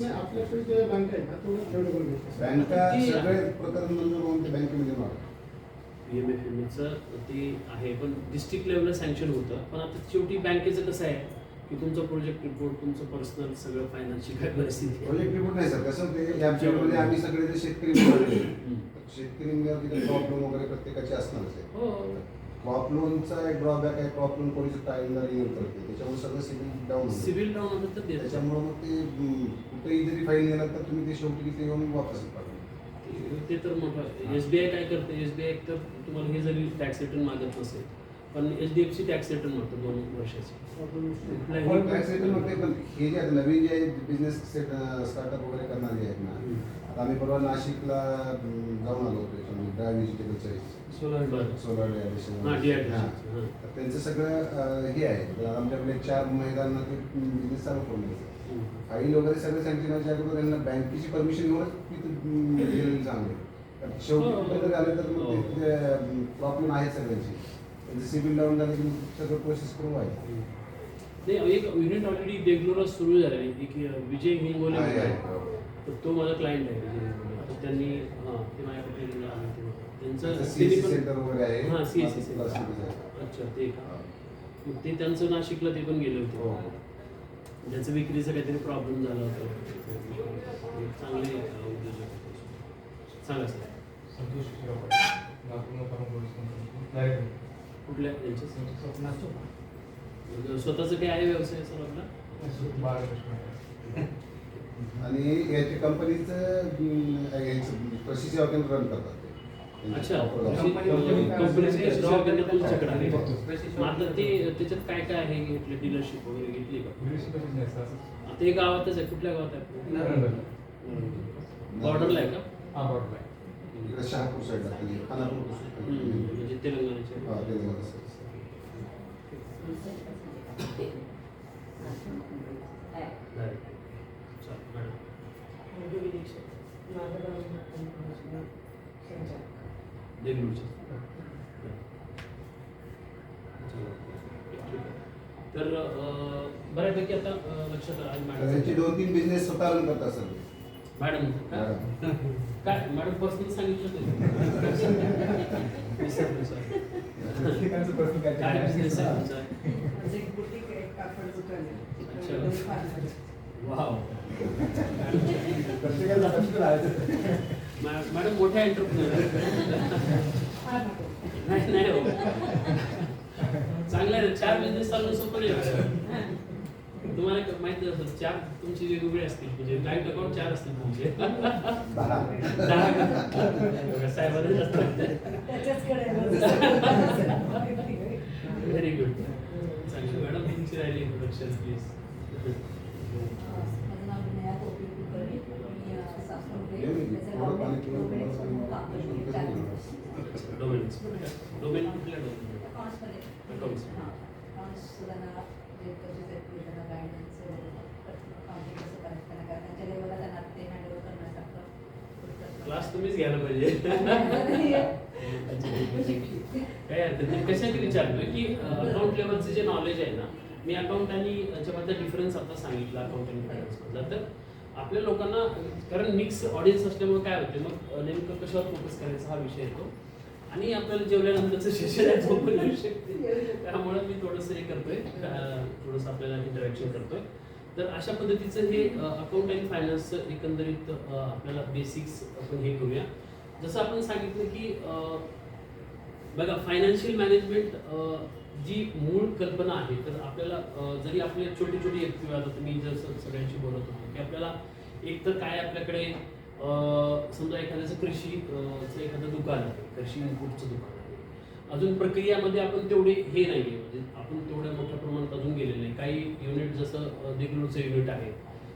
आपल्याकडे जे बँक आहे ना तेवढं अवेलेबल भेटते. बँका सगळे प्रकरण मंजूर होऊन ते बँकेमध्ये मारतात. PMFMचं ते आहे पण डिस्ट्रिक्ट लेवलला सँक्शन होतं. पण आता शेवटी बँकेचं कसं आहे की तुमचा प्रोजेक्ट रिपोर्ट तुमचं पर्सनल सगळं फायनान्शियल काय परिस्थिती आहे. प्रोजेक्ट रिपोर्ट नाही सर कसं ते या पिरियडमध्ये आम्ही सगळे जे शेतकरी मिळाले शेतकरी मिळाले तिथे प्रॉब्लेम वगैरे प्रत्येकाचे असणारच आहे. हो क्रॉप लोनचा एक ड्रॉबॅक आहे, क्रॉप लोन पोलिस टाईमला रिन्यू करते, त्याच्यामुळे सगळं सिबिल डाऊन होतं. सिव्हिल डाऊन होतं तर द्यायचं. त्याच्यामुळे मग ते कुठेही जरी फाईन गेला तर तुम्ही ते शेवटी तिथे येऊन वापस पाठवा. ते तर मोठं SBI काय करते, SBI तर तुम्हाला हे जरी टॅक्स रिटर्न मागत नसेल पण HDFC टॅक्स रिटर्न मागतो 2 वर्षाचे. कुठल्याही टॅक्स रिटर्न होते, पण हे जे आता नवीन जे बिझनेस स्टार्टअप वगैरे करणारे आहेत ना, आता आम्ही परवा नाशिकला जाऊन आलो होतो, ड्राय व्हेजिटेबलचं सोलार सोलार हां डिहायड्रेशन. तर त्यांचं सगळं हे आहे. तर आमच्याकडे 4 महिलांना ते बिझनेस चालू करून द्यायचं. फाईल वगैरे सगळं सँक्शन व्हायच्या अगोदर त्यांना बँकेची परमिशन घेऊनच तिथं गेलेलं चांगलं आहे. शेवटी कुठं जर आलं तर मग ते प्रॉब्लेम आहे सगळ्यांची. त्यांचं सिबिल डाऊन झालं की सगळं प्रोसेस करून व्हायचं. नाही, एक युनिट ऑलरेडी बेंगलोरला सुरू झालं आहे. एक विजय हिंगोले आहे, आहे. तर तो माझा क्लायंट आहे विजय हिंगोले. आता त्यांनी ते माझ्याकडे आले तेव्हा त्यांचं CSC सेंटर वगैरे आहे. हां CSC सेंटर. क्लासेस आहे. अच्छा ते का, मग ते त्यांचं नाशिकला ते पण गेले हो. होते. ज्याचं विक्रीचा काहीतरी प्रॉब्लेम झाला होता. चांगले उद्योजक होते. सांगा सर. संतोष कुठल्या त्यांच्या स्वतःचं काय आहे व्यवसाय सर आपला? आणि याच्या कंपनीचं प्रसिद्धी हॉटेल रन करतात ते. अच्छा, कंपनी- कंपनीचे तुमच्याकडे आहे. मग आता ते त्याच्यात काय काय आहे घेतलं, डीलरशिप वगैरे घेतली का? आता हे गावातच आहे. कुठल्या गावात आहे? बॉर्डरला आहे का? इकडे शहापूर साईडला खाली, खानापूर म्हणजे तेलंगणाच्या. हा, तेलंगणा side. तर बऱ्यापैकी आता लक्षात आलं तर यांचे मॅडम. 2-3 बिझनेस स्वतः रन करतात सर. मॅडम काय मॅडम पर्सनल सांगितलं विसरलो सर. काय बिझनेस आहे तुमचा? माझं एक बुटीक आहे, कापड दुकान आहे. अच्छा. वाव. मॅडम मोठ्या एंटरप्रिनर नाही नाही हो, चांगलं आहे. 4 बिझनेस चालवणं सोपं नाही. तुम्हाला माहिती असेल 4 तुमचे वेगवेगळे असतील, म्हणजे बँक अकाउंट 4 असतील तुमचे. 10 साहेबांना जास्त व्हेरी गुड. चांगलं. मॅडम तुमची राहिली इंट्रोडक्शन प्लीज. माझं नाव विनया गोपी कुलकर्णी. मी सासवडमध्ये डोमेन कुठल्या डोमेन? अकाउंट्समध्ये Accounts. अकाउंट्स सुद्धा जे कसे त्यांना गायडन्स अकाउंटिंग कसं करायचं त्यांना, कारण त्यांच्या लेवलला त्यांना ते हँडओव्हर करण्यासारखं क्लास तुम्हीच घ्यायला पाहिजे. काय हरकत नाही. कशासाठी विचारतोय की अकाउंट लेवलचं जे नॉलेज आहे ना, मी अकाउंट आणि याच्यामधला डिफरन्स आता सांगितला अकाउंट आणि फायनान्स मधला. तर आपल्या लोकांना, कारण मिक्स ऑडियन्स असल्यामुळे काय होते, मग नेमकं कशावर फोकस करायचा हा विषय येतो. आणि आपल्याला जेवल्यानंतरचं सेशन आहे झोप येऊ शकते. त्यामुळे मी थोडंसं हे करतोय, थोडंसं आपल्याला इंटरॅक्शन करतोय. तर अशा पद्धतीचं हे अकाउंट आणि फायनान्सचं एकंदरीत आपल्याला बेसिक्स आपण हे करूया. जसं आपण सांगितलं की बघा, फायनान्शियल मॅनेजमेंट जी मूळ कल्पना आहे, तर आपल्याला जरी आपले छोटी छोटी आता तुम्ही जसं सगळ्यांशी बोलत होतो की आपल्याला एक तर काय आपल्याकडे समजा एखाद्याचं कृषीचं एखादं दुकान आहे, कृषी इनपुटचं दुकान आहे. अजून प्रक्रियामध्ये आपण तेवढे हे नाही आहे, म्हणजे आपण तेवढ्या मोठ्या प्रमाणात अजून गेलेलं नाही. काही युनिट जसं देगलूरचं युनिट आहे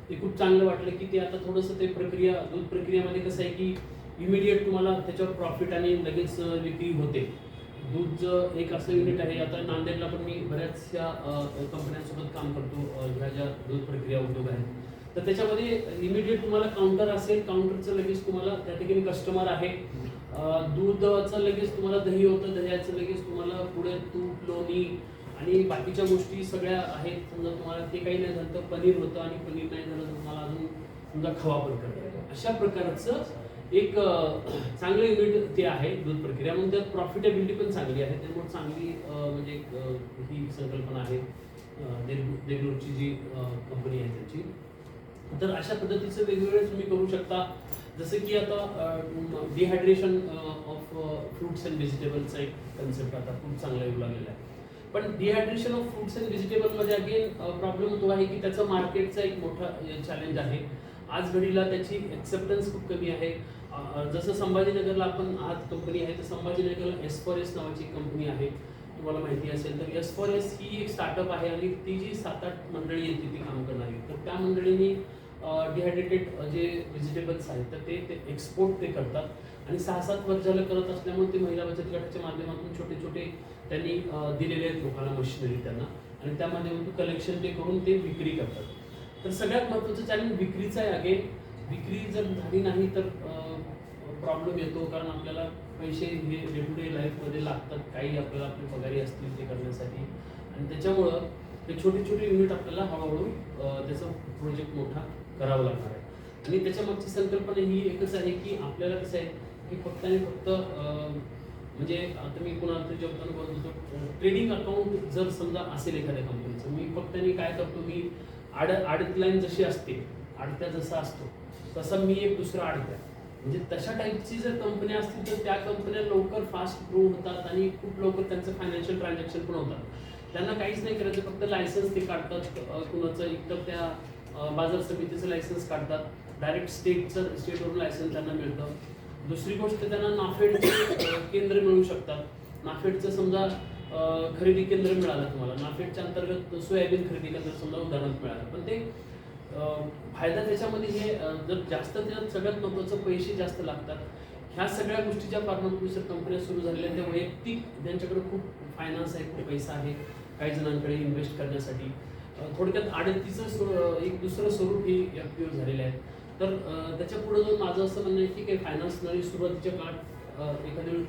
ते खूप चांगलं वाटलं की ते आता थोडंसं ते प्रक्रिया, दूध प्रक्रियेमध्ये कसं आहे की इमिडिएट तुम्हाला त्याच्यावर प्रॉफिट आणि लगेच विक्री होते. दूधचं एक असं युनिट आहे. आता नांदेडला पण मी बऱ्याचशा कंपन्यांसोबत काम करतो, ह्या ज्या दूध प्रक्रिया उद्योग आहेत. तर त्याच्यामध्ये इमिडिएट तुम्हाला काउंटर असेल, काउंटरचं लगेच तुम्हाला त्या ठिकाणी कस्टमर आहे. दूधाचं लगेच तुम्हाला दही होतं, दह्याचं लगेच तुम्हाला पुढे तूप, लोणी आणि बाकीच्या गोष्टी सगळ्या आहेत. समजा तुम्हाला ते काही नाही झालं तर पनीर होतं, आणि पनीर नाही झालं तर तुम्हाला अजून समजा खवा पण करता. अशा प्रकारचं एक चांगलं युनिट ते आहे दूध प्रक्रिया. म्हणून त्यात प्रॉफिटेबिलिटी पण चांगली आहे. त्यामुळे चांगली म्हणजे ही संकल्पना आहे देगलूरची जी कंपनी आहे त्याची. तर अशा पद्धतीचं वेगवेगळे तुम्ही करू शकता. जसं की आता डिहायड्रेशन ऑफ फ्रुट्स अँड व्हेजिटेबलचा एक कन्सेप्ट आता खूप चांगला येऊ लागलेला आहे. पण डिहायड्रेशन ऑफ फ्रुट्स अँड व्हेजिटेबलमध्ये अगेन प्रॉब्लेम तो आहे की त्याचं मार्केटचा एक मोठा चॅलेंज आहे. आज घडीला त्याची एक्सेप्टन्स खूप कमी आहे. जसं संभाजीनगरला आपण आज कंपनी आहे, तर संभाजीनगरला S4S नावाची कंपनी आहे, तुम्हाला माहिती असेल तर. S4S ही एक स्टार्टअप आहे आणि ती जी 7-8 मंडळी येते ती काम करणारी, तर त्या मंडळींनी डिहायड्रेटेड जे व्हेजिटेबल्स आहेत तर ते एक्सपोर्ट ते करतात आणि 6-7 वर्ष झालं करत असल्यामुळे ते महिला बचत गटाच्या माध्यमातून छोटे छोटे त्यांनी दिलेले आहेत लोकांना मशिनरी त्यांना, आणि त्या माध्यमातून कलेक्शन ते करून ते विक्री करतात. तर सगळ्यात महत्त्वाचं चॅलेंज विक्रीचं आहे. अगेन विक्री जर झाली नाही तर प्रॉब्लेम येतो, कारण आपल्याला पैसे हे डे टू डे लाईफमध्ये लागतात, काही आपल्याला आपली पगारी असतील ते करण्यासाठी, आणि त्याच्यामुळं ते छोटे छोटे युनिट आपल्याला हळूहळू त्याचा प्रोजेक्ट मोठा करावा लागणार आहे. आणि त्याच्या मागची संकल्पना ही एकच आहे की आपल्याला कसं आहे की फक्त आणि फक्त म्हणजे आता मी कुणाला तरी जेवताना बोलत होतो, ट्रेडिंग अकाउंट जर समजा असेल एखाद्या कंपनीचं, मी फक्त काय करतो, मी आडत लाईन जशी असते, आडत्या जसा असतो तसा मी एक दुसरा आडत्या, म्हणजे तशा टाईपची जर कंपन्या असतील तर त्या कंपन्या लवकर फास्ट ग्रो होतात आणि खूप लवकर त्यांचं फायनान्शियल ट्रान्झॅक्शन पण होतात. त्यांना काहीच नाही करायचं, फक्त लायसन्स ते काढतात, कुणाचं एकतर त्या बाजार समितीचं लायसन्स काढतात, डायरेक्ट स्टेटवरून लायसन्स त्यांना मिळतं. दुसरी गोष्ट, त्यांना नाफेडचे केंद्र मिळू शकतात. नाफेडचं समजा खरेदी केंद्र मिळालं तुम्हाला, नाफेडच्या अंतर्गत सोयाबीन खरेदी केंद्र समजा उदाहरणार्थ मिळालं, पण ते फायदा त्याच्यामध्ये हे जर जास्त त्याच्यात सगळ्यात महत्त्वाचं पैसे जास्त लागतात. ह्या सगळ्या गोष्टी ज्या फार्मर प्रोड्युसर कंपन्या सुरू झालेल्या त्या वैयक्तिक ज्यांच्याकडे खूप फायनान्स आहे, खूप पैसा आहे, काही जणांकडे इन्व्हेस्ट करण्यासाठी, थोडक्यात आडतीचं एक दुसरं स्वरूप ही FPO झालेलं आहे. तर त्याच्या पुढे जाऊन माझं असं म्हणणं आहे की काही फायनान्स नाही सुरुवातीच्या काळात एखाद्या वेळी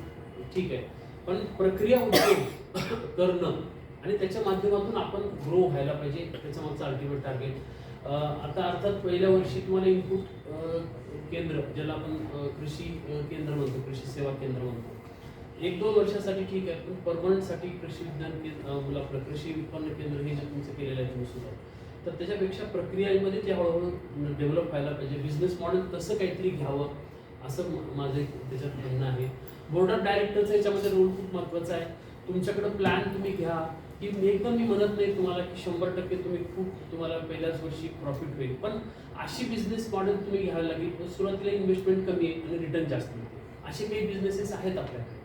ठीक आहे, पण प्रक्रिया उद्योग करणं आणि त्याच्या माध्यमातून आपण ग्रो व्हायला पाहिजे, त्याचं मागचं अल्टिमेट टार्गेट. आता अर्थात पहिल्या वर्षी तुम्हाला इनपुट केंद्र, ज्याला आपण कृषी केंद्र म्हणतो, कृषी सेवा केंद्र म्हणतो, 1-2 वर्षासाठी ठीक आहे, पण परमनंटसाठी कृषी विज्ञान केंद्र, आपलं कृषी उत्पन्न केंद्र हे जे तुमचं केलेलं आहे तुम्ही सुद्धा, तर त्याच्यापेक्षा प्रक्रियांमध्ये ते हळूहळू डेव्हलप व्हायला पाहिजे. बिझनेस मॉडेल तसं काहीतरी घ्यावं असं माझं एक त्याच्यात म्हणणं आहे. बोर्ड ऑफ डायरेक्टरचा याच्यामध्ये रोल खूप महत्त्वाचा आहे. तुमच्याकडं प्लॅन तुम्ही घ्या, की एकदम मी म्हणत नाही तुम्हाला की 100% तुम्हाला पहिल्याच वर्षी प्रॉफिट होईल, पण अशी बिझनेस मॉडेल तुम्ही घ्यायला लागेल. सुरुवातीला इन्व्हेस्टमेंट कमी आहे आणि रिटर्न जास्त मिळते. असे काही बिझनेसेस आहेत आपल्याकडे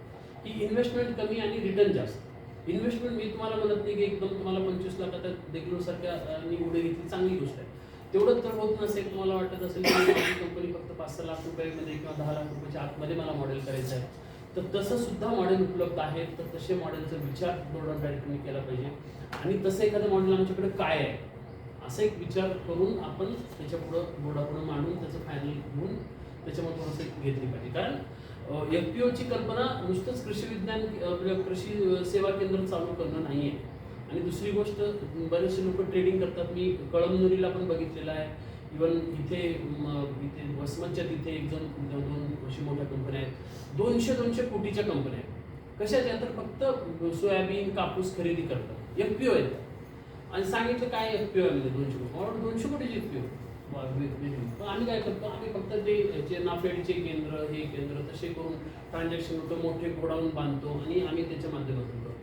की इन्व्हेस्टमेंट कमी आणि रिटर्न जास्त. इन्व्हेस्टमेंट मी तुम्हाला म्हणत नाही की एकदम तुम्हाला 25 लाखात देगलूरसारख्या उडी घेतली, चांगली गोष्ट आहे. तेवढं तर होत नसेल, तुम्हाला वाटत असेल की माझी कंपनी फक्त 5-6 लाख रुपयामध्ये किंवा 10 लाख रुपयाच्या आतमध्ये मला मॉडेल करायचं आहे, तर तसं सुद्धा मॉडेल उपलब्ध आहे. तर तसे मॉडेलचा विचार बोर्ड ऑफ डायरेक्टरने केला पाहिजे आणि तसं एखादं मॉडेल आमच्याकडे काय आहे असा एक विचार करून आपण त्याच्यापुढं बोर्डापुढं मांडून त्याचं फायनल घेऊन त्याच्यामध्ये थोडंसं घेतली पाहिजे. कारण FPOची कल्पना नुसतंच कृषी विज्ञान कृषी सेवा केंद्र चालू करणं नाही आहे. आणि दुसरी गोष्ट, बरेचसे लोक ट्रेडिंग करतात. मी कळमनुरीला पण बघितलेलं आहे, इवन इथे वसमतच्या तिथे 1-2 अशी मोठ्या कंपन्या आहेत, 200 कोटीच्या कंपन्या आहेत. कशाच्या? तर फक्त सोयाबीन कापूस खरेदी करतात, FPO आहेत. आणि सांगितलं काय FPO आहे म्हणजे 200 कोटीची FPO. आम्ही काय करतो, आम्ही फक्त ते नाफेडचे केंद्र, हे केंद्र तसे करून ट्रान्झॅक्शन होतं, मोठे गोडाऊन बांधतो आणि आम्ही त्याच्या माध्यमातून करतो.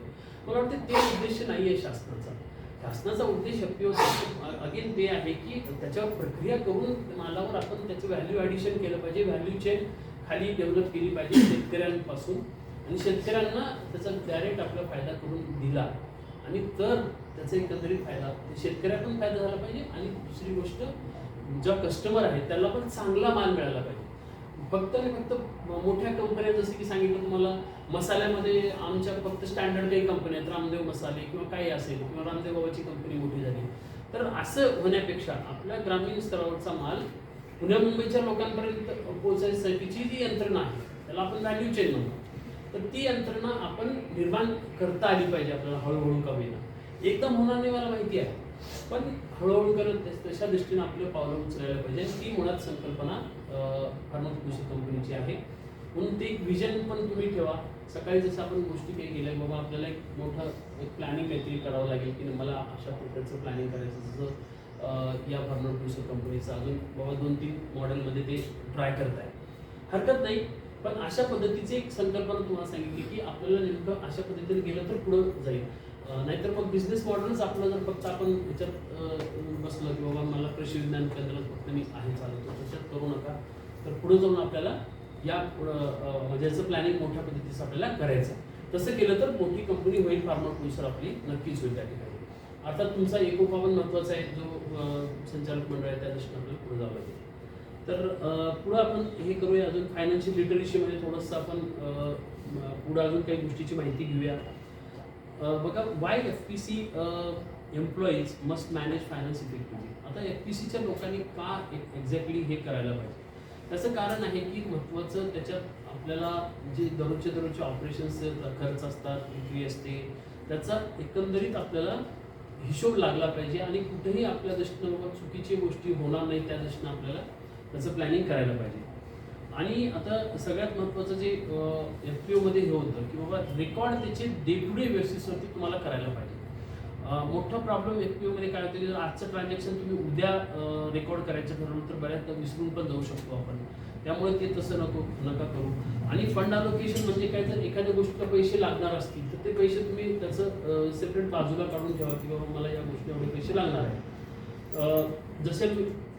मला वाटतं ते उद्देश नाही आहे शासनाचा. शासनाचा उद्देश FPO अगेन ते आहे की त्याच्यावर प्रक्रिया करून मालावर आपण त्याचं व्हॅल्यू ॲडिशन केलं पाहिजे, व्हॅल्यू चेन खाली डेव्हलप केली पाहिजे शेतकऱ्यांपासून, आणि शेतकऱ्यांना त्याचा डायरेक्ट आपला फायदा करून दिला आणि तर त्याचा एकंदरीत फायदा शेतकऱ्याला पण फायदा झाला पाहिजे आणि दुसरी गोष्ट ज्या कस्टमर आहेत त्याला पण चांगला माल मिळाला पाहिजे. फक्त आणि फक्त मोठ्या कंपन्या जसं की सांगितलं तुम्हाला, मसाल्यामध्ये आमच्या फक्त स्टँडर्ड काही कंपन्या आहेत, रामदेव मसाले किंवा काही असेल किंवा रामदेव बाबाची कंपनी मोठी झाली, तर असं होण्यापेक्षा आपल्या ग्रामीण स्तरावरचा माल पुण्या मुंबईच्या लोकांपर्यंत पोहोचायसाठीची जी यंत्रणा आहे त्याला आपण व्हॅल्यू चेन म्हणतो, तर ती यंत्रणा आपण निर्माण करता आली पाहिजे आपल्याला, हळूहळू का होईना. एकदम होणार नाही मला माहिती आहे, पण हळूहळू करत तशा दृष्टीने आपलं पावलं उचलायला पाहिजे. ती मुळात संकल्पना फार्मर प्रोड्युसर कंपनीची आहे. म्हणून ते एक विजन पण तुम्ही ठेवा. सकाळी जसं आपण गोष्टी काही केल्या, बाबा आपल्याला एक मोठं एक प्लॅनिंग काहीतरी करावं लागेल की मला अशा प्रकारचं प्लॅनिंग करायचं, जसं या फार्मर प्रोड्युसर कंपनीचं अजून बाबा 2-3 मॉडेलमध्ये ते ट्राय करताय, हरकत नाही. पण अशा पद्धतीची एक संकल्पना तुम्हाला सांगितली की आपल्याला नेमकं अशा पद्धतीने गेलं तर पुढं जाईल. नाहीतर मग बिझनेस मॉडेलच आपलं जर फक्त आपण ह्याच्यात बसलं की बाबा मला कृषी विज्ञान केंद्रात फक्त मी आहे चालवतो त्याच्यात करू नका, तर पुढे जाऊन आपल्याला या म्हणजे याचं प्लॅनिंग मोठ्या पद्धतीचं आपल्याला करायचं. तसं केलं तर मोठी कंपनी होईल, फार्मर प्रोड्युसर आपली नक्कीच होईल त्या ठिकाणी. अर्थात तुमचा एकोपा पण महत्त्वाचा आहे, जो संचालक मंडळ आहे त्या दृष्टीने आपल्याला पुढे जावं लागेल. तर पुढं आपण हे करूया, अजून फायनान्शियल लिटरसीमध्ये थोडंसं आपण पुढं अजून काही गोष्टीची माहिती घेऊया. बघा, Y FPC employees must manage finance effectively. आता FPCच्या लोकांनी का एक्झॅक्टली हे करायला पाहिजे? त्याचं कारण आहे की महत्त्वाचं त्याच्यात आपल्याला जे दररोजचे ऑपरेशन्स खर्च असतात, विक्री असते, त्याचा एकंदरीत आपल्याला हिशोब लागला पाहिजे आणि कुठेही आपल्या दृष्टीनं चुकीची गोष्टी होणार नाही त्या दृष्टीनं आपल्याला त्याचं प्लॅनिंग करायला पाहिजे. आणि आता सगळ्यात महत्त्वाचं जे FPOमध्ये हे होतं की बाबा रेकॉर्ड त्याचे डे टू डे बेसिसवरती तुम्हाला करायला पाहिजे. मोठा प्रॉब्लेम FPOमध्ये काय होतं की आजचं ट्रान्झॅक्शन तुम्ही उद्या रेकॉर्ड करायचं ठरवलं तर बऱ्याचदा विसरून पण जाऊ शकतो आपण. त्यामुळे ते तसं नका करू. आणि फंड अलोकेशन म्हणजे काय, तर एखाद्या गोष्टीला पैसे लागणार असतील तर ते पैसे तुम्ही त्याचं सेपरेट बाजूला काढून ठेवा की बाबा मला या गोष्टी एवढे पैसे लागणार आहे. जसे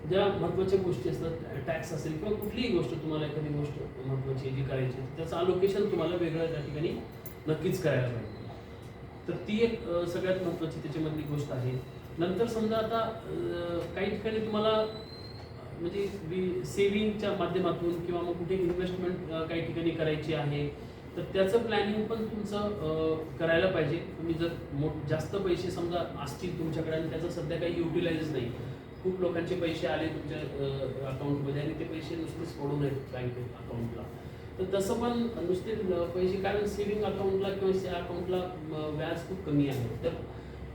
ज्या महत्त्वाच्या गोष्टी असतात, टॅक्स असेल किंवा कुठलीही गोष्ट तुम्हाला एखादी गोष्ट महत्त्वाची जी करायची त्याचं अलोकेशन तुम्हाला वेगळं त्या ठिकाणी नक्कीच करायला पाहिजे. तर ती एक सगळ्यात महत्त्वाची त्याच्यामधली गोष्ट आहे. नंतर समजा आता काही ठिकाणी तुम्हाला म्हणजे सेविंगच्या माध्यमातून किंवा मग कुठे इन्व्हेस्टमेंट काही ठिकाणी करायची आहे तर त्याचं प्लॅनिंग पण तुमचं करायला पाहिजे. तुम्ही जर जास्त पैसे समजा असतील तुमच्याकडे आणि त्याचं सध्या काही युटिलाइज नाही, खूप लोकांचे पैसे आले तुमच्या अकाउंटमध्ये आणि ते पैसे नुसतेच पडून आहेत बँक अकाउंटला, तर तसं पण नुसते पैसे, कारण सेव्हिंग अकाउंटला किंवा अकाउंटला व्याज खूप कमी आहे, तर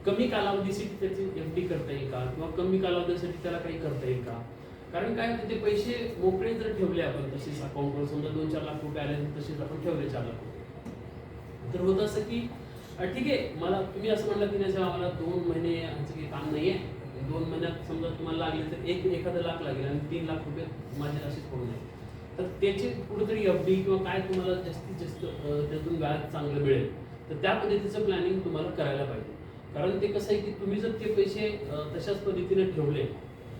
कमी कालावधीसाठी त्याची FD करता येईल का किंवा कमी कालावधीसाठी त्याला काही करता येईल का? कारण काय होतं, ते पैसे मोकळे जर ठेवले आपण तसेच अकाउंटवर, समजा 2-4 लाख रुपये आले तसेच आपण ठेवले 4 लाख रुपये, तर होतं असं की ठीक आहे, मला तुम्ही असं म्हणलं की नाही आम्हाला 2 महिने यांचं काही काम नाही आहे, 2 महिन्यात समजा तुम्हाला लागले तर एखादा लाख लागेल आणि 3 लाख रुपये माझे असेच पडून आहे, तर त्याचे कुठेतरी FD किंवा काय तुम्हाला जास्तीत जास्त त्यातून व्याज चांगलं मिळेल, तर त्या पद्धतीचं प्लॅनिंग तुम्हाला करायला पाहिजे. कारण ते कसं आहे की तुम्ही जर ते पैसे तशाच पद्धतीने ठेवले,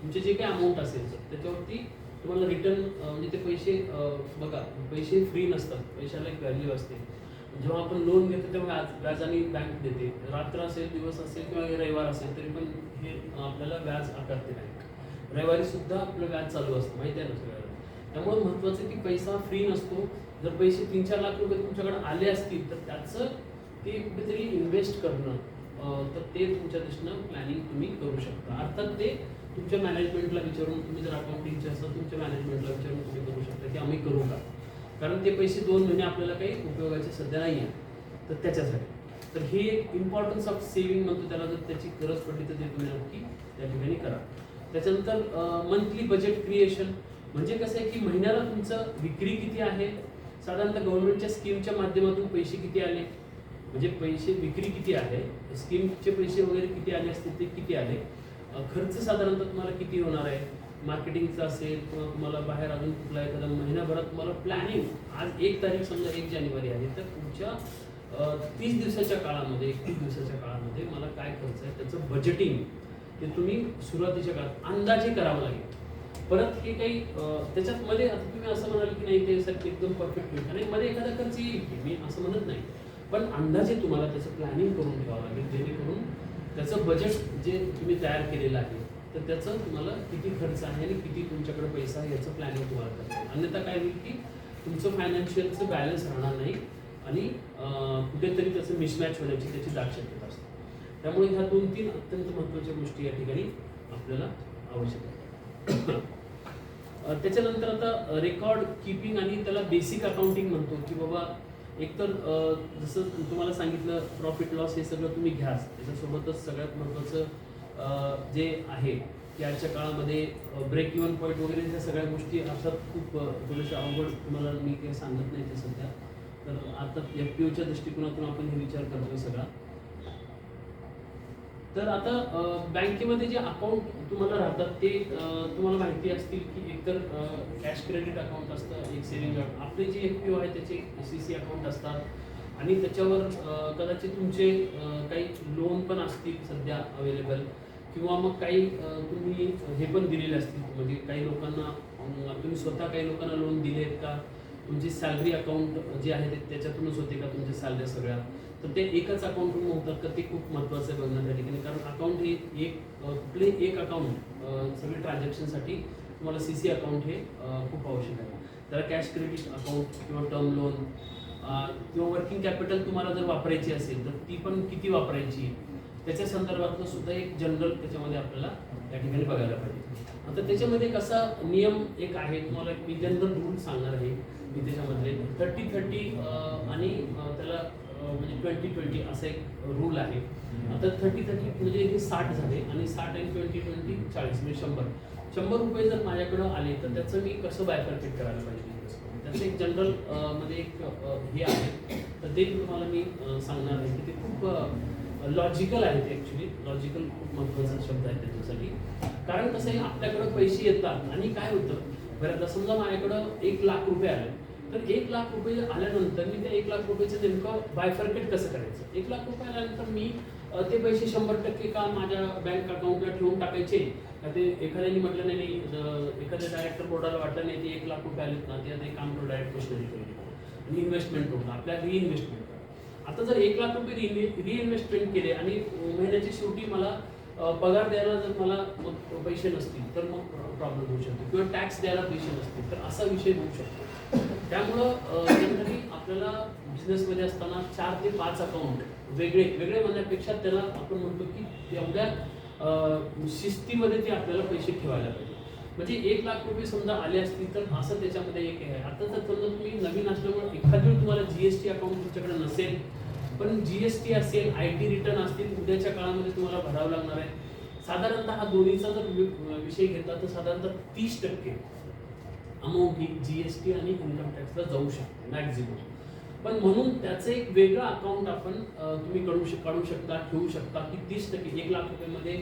तुमचे जे काही अमाऊंट असेल त्याच्यावरती तुम्हाला रिटर्न म्हणजे ते पैसे बघा, पैसे फ्री नसतात, पैशाला एक व्हॅल्यू असते. जेव्हा आपण लोन घेतो तेव्हा व्याजाने बँक देते, रात्र असेल, दिवस असेल किंवा रविवार असेल तरी पण हे आपल्याला व्याज आकारते बँक. रविवारी सुद्धा आपलं व्याज चालू असतं, माहिती आहे ना सगळ्याला. त्यामुळे महत्त्वाचं की पैसा फ्री नसतो. जर पैसे 3-4 लाख रुपये तुमच्याकडे आले असतील तर त्याचं ते कुठेतरी इन्व्हेस्ट करणं, तर ते तुमच्या दृष्टीनं प्लॅनिंग तुम्ही करू शकता. अर्थात ते तुमच्या मॅनेजमेंटला विचारून, तुम्ही जर अकाउंटिंगचे असाल तुमच्या मॅनेजमेंटला विचारून तुम्ही करू शकता की आम्ही करू का, कारण ते पैसे 2 महिने आपल्याला काही उपयोगाचे सध्या नाही आहे, तर त्याच्यासाठी. तर हे एक इम्पॉर्टन्स ऑफ सेव्हिंग म्हणतो त्याला, जर त्याची गरज पडली तर ते तुम्ही नक्की त्या ठिकाणी करा. त्याच्यानंतर मंथली बजेट क्रिएशन म्हणजे कसं आहे की महिन्याला तुमचं विक्री किती आहे, साधारणतः गव्हर्नमेंटच्या स्कीमच्या माध्यमातून पैसे किती आले, म्हणजे पैसे विक्री किती आहे, स्कीमचे पैसे वगैरे किती आले असतील ते किती आले, खर्च साधारणतः तुम्हाला किती होणार आहे, मार्केटिंगचा असेल किंवा तुम्हाला बाहेर अजून कुठला एखादा महिन्याभरात तुम्हाला प्लॅनिंग, आज 1 तारीख समजा 1 जानेवारी आहे, तर पुढच्या 30 दिवसाच्या काळामध्ये, 31 दिवसाच्या काळामध्ये मला काय खर्च आहे त्याचं बजेटिंग ते तुम्ही सुरुवातीच्या काळात अंदाजे करावं लागेल. परत हे काही त्याच्यात मध्ये आता तुम्ही असं म्हणाल की नाही ते सर एकदम परफेक्ट होईल, आणि मध्ये एखादा खर्च येईल, मी असं म्हणत नाही, पण अंदाजे तुम्हाला त्याचं प्लॅनिंग करून ठेवावं लागेल, जेणेकरून त्याचं बजेट जे तुम्ही तयार केलेलं आहे तर त्याचं तुम्हाला किती खर्च आहे आणि किती तुमच्याकडे पैसा आहे याचं प्लॅनिंग तुम्हाला करायचं आहे. अन्यथा काय होईल की तुमचं फायनान्शियलचं बॅलन्स राहणार नाही आणि कुठेतरी त्याचं मिसमॅच होण्याची त्याची शक्यता असते. त्यामुळे ह्या 2-3 अत्यंत महत्त्वाच्या गोष्टी या ठिकाणी आपल्याला आवश्यक आहेत. त्याच्यानंतर आता रेकॉर्ड कीपिंग आणि त्याला बेसिक अकाउंटिंग म्हणतो की बाबा एकतर जसं तुम्हाला सांगितलं प्रॉफिट लॉस हे सगळं तुम्ही घ्याच, त्याच्यासोबतच सगळ्यात महत्त्वाचं जे आहे की आजच्या काळामध्ये ब्रेक इव्हन पॉईंट वगैरे ह्या सगळ्या गोष्टी अर्थात खूप थोड्याशा अवघड तुम्हाला मी काही सांगत नाही ते सध्या, तर आता FPOच्या दृष्टिकोनातून आपण हे विचार करतोय सगळा. तर आता बँकेमध्ये जे अकाउंट तुम्हाला राहतात ते तुम्हाला माहिती असतील की एकतर कॅश क्रेडिट अकाउंट असतं, एक सेव्हिंग अकाउंट. आपले जे FPO आहे त्याचे CC अकाउंट असतात आणि त्याच्यावर कदाचित तुमचे काही लोन पण असतील सध्या अवेलेबल, किंवा मग काही तुम्ही हे पण दिलेले असतील, म्हणजे काही लोकांना तुम्ही स्वतः काही लोकांना लोन दिले आहेत का, तुमची सॅलरी अकाउंट जे आहे त्याच्यातूनच होते का तुमच्या सॅलरी सगळ्या, तर ते एकाच अकाउंटवरून होतात का, ते खूप महत्त्वाचं आहे बघण्याच्या ठिकाणी. कारण अकाउंट हे कुठले एक अकाउंट सगळे ट्रान्झॅक्शनसाठी तुम्हाला CC अकाउंट हे खूप आवश्यक आहे. त्याला कॅश क्रेडिट अकाउंट किंवा टर्म लोन किंवा वर्किंग कॅपिटल तुम्हाला जर वापरायची असेल तर ती पण किती वापरायची त्याच्या संदर्भातलं सुद्धा एक जनरल त्याच्यामध्ये आपल्याला या ठिकाणी बघायला पाहिजे. आता त्याच्यामध्ये कसा नियम एक आहे, तुम्हाला मी जनरल रूल सांगणार आहे मी त्याच्यामधले 30-30 आणि त्याला म्हणजे 20-20 असा एक रूल आहे. आता 30-30 म्हणजे हे 60 झाले आणि 60 आणि 20-20 40 म्हणजे 100 रुपये जर माझ्याकडं आले तर त्याचं मी कसं बायफर्केट करायला पाहिजे, त्याचं एक जनरल मध्ये एक हे आहे. तर ते तुम्हाला मी सांगणार आहे की ते खूप लॉजिकल आहे. ते ॲक्च्युली लॉजिकल खूप महत्त्वाचा शब्द आहे त्याच्यासाठी. कारण कसं आहे, आपल्याकडं पैसे येतात आणि काय होतं, बरं आता समजा माझ्याकडं 1 लाख रुपये आले, तर 1 लाख रुपये आल्यानंतर मी त्या 1 लाख रुपयेचं नेमकं बायफर्केट कसं करायचं. 1 लाख रुपये आल्यानंतर मी ते पैसे 100% का माझ्या बँक अकाउंटला ठेवून टाकायचे का, ते एखाद्याने म्हटलं नाही, एखाद्या डायरेक्टर बोर्डाला वाटलं नाही ते 1 लाख रुपये आलेत ना, ते एक काम करू डायरेक्ट मशिनरी करू आणि इन्व्हेस्टमेंट करू, आपल्या रिइन्व्हेस्टमेंट करा. आता जर 1 लाख रुपये रिइन्व्हेस्टमेंट केले आणि महिन्याच्या शेवटी मला पगार द्यायला जर मला मग पैसे नसतील तर मग प्रॉब्लेम होऊ शकतो, किंवा टॅक्स द्यायला पैसे नसतील तर असा विषय होऊ शकतो. त्यामुळं जनरली आपल्याला बिझनेसमध्ये असताना 4 ते 5 अकाउंट वेगळे म्हणण्यापेक्षा त्याला आपण म्हणतो की एवढ्या शिस्तीमध्ये ते आपल्याला पैसे ठेवायला पाहिजे. म्हणजे 1 लाख रुपये समजा आले असतील तर असं त्याच्यामध्ये एक आहे. आता जर समजा तुम्ही नवीन असल्यामुळे एखाद्या तुम्हाला GST अकाउंट तुमच्याकडे नसेल, पण GST असेल, IT रिटर्न असतील, उद्याच्या काळामध्ये तुम्हाला भरावं लागणार आहे. साधारणतः हा दोन्हीचा जर विषय घेतला तर साधारणतः 30% अमाऊंट ही GST आणि इन्कम टॅक्सला जाऊ शकते मॅक्झिमम. पण म्हणून त्याचं एक वेगळं अकाउंट आपण तुम्ही काढू शकता, ठेवू शकता की 30% 1 लाख रुपयामध्ये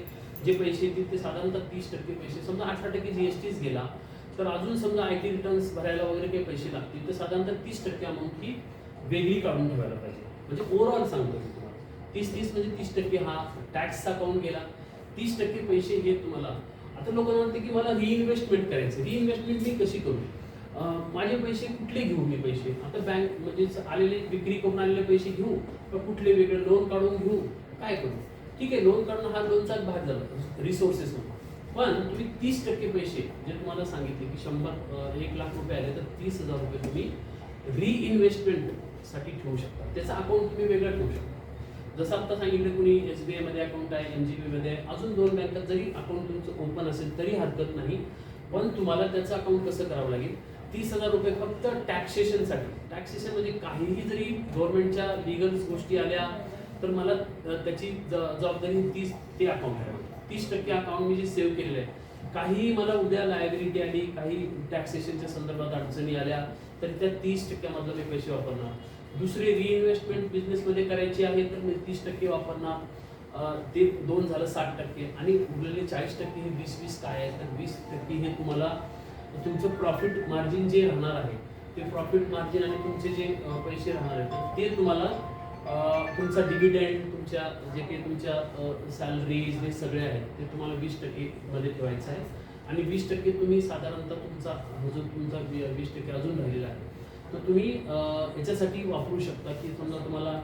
जे पैसे येतील ते साधारणतः 30% पैसे, समजा 18% GSTच गेला तर अजून समजा IT रिटर्न्स भरायला वगैरे काही पैसे लागतील तर साधारणतः 30% अमाऊंट ही वेगळी काढून ठेवायला पाहिजे. म्हणजे ओव्हरऑल सांगतो मी तुम्हाला 30-30 म्हणजे 30% हा टॅक्सचा अकाउंट गेला, 30% पैसे हे तुम्हाला. आता लोकांना म्हणते की मला रिइन्व्हेस्टमेंट करायचं, रिइन्व्हेस्टमेंट मी कशी करू, माझे पैसे कुठले घेऊ मी पैसे, आता बँक म्हणजे आलेले विक्री करून आलेले पैसे घेऊ का कुठले वेगळे लोन काढून घेऊ, काय करू. ठीक आहे, लोन काढणं हा लोनचा भाग झाला रिसोर्सेस म्हणून, पण तुम्ही 30% पैसे जे तुम्हाला सांगितले की 1 लाख रुपये आले तर 30,000 रुपये तुम्ही रिइन्व्हेस्टमेंटसाठी ठेवू शकता. त्याचं अकाउंट तुम्ही वेगळं ठेवू शकता. जसं आता सांगितलं कुणी SBI मध्ये अकाउंट आहे, MGB मध्ये आहे, अजून 2 बँकात जरी अकाउंट तुमचं ओपन असेल तरी हरकत नाही. पण तुम्हाला त्याचं अकाउंट कसं करावं लागेल, 30,000 रुपये फक्त टॅक्सेशनसाठी. टॅक्सेशन म्हणजे काहीही जरी गव्हर्नमेंटच्या लिगल गोष्टी आल्या तर मला त्याची जबाबदारी ते अकाउंट आहे. 30% अकाउंट मी जे सेव्ह केलेलं आहे, काहीही मला उद्या लायबिलिटी आली, काही टॅक्सेशनच्या संदर्भात अडचणी आल्या तर त्या 30% मधलं मी पैसे वापरणार. दुसरे रिइन्व्हेस्टमेंट बिझनेसमध्ये करायची आहे तर मी 30% वापरणार. ते 2 झालं 60% आणि उरलेले 40% हे 20-20 काय आहे तर 20% हे तुम्हाला तुमचं प्रॉफिट मार्जिन जे राहणार आहे ते प्रॉफिट मार्जिन आणि तुमचे जे पैसे राहणार आहेत ते तुम्हाला तुमचा डिव्हिडंड, तुमच्या जे काही तुमच्या सॅलरीज हे सगळे आहेत ते तुम्हाला 20% मध्ये ठेवायचं आहे. आणि 20% तुम्ही साधारणतः तुमचा जो तुमचा 20% अजून राहिलेला आहे तर तुम्ही याच्यासाठी वापरू शकता की समजा तुम्हाला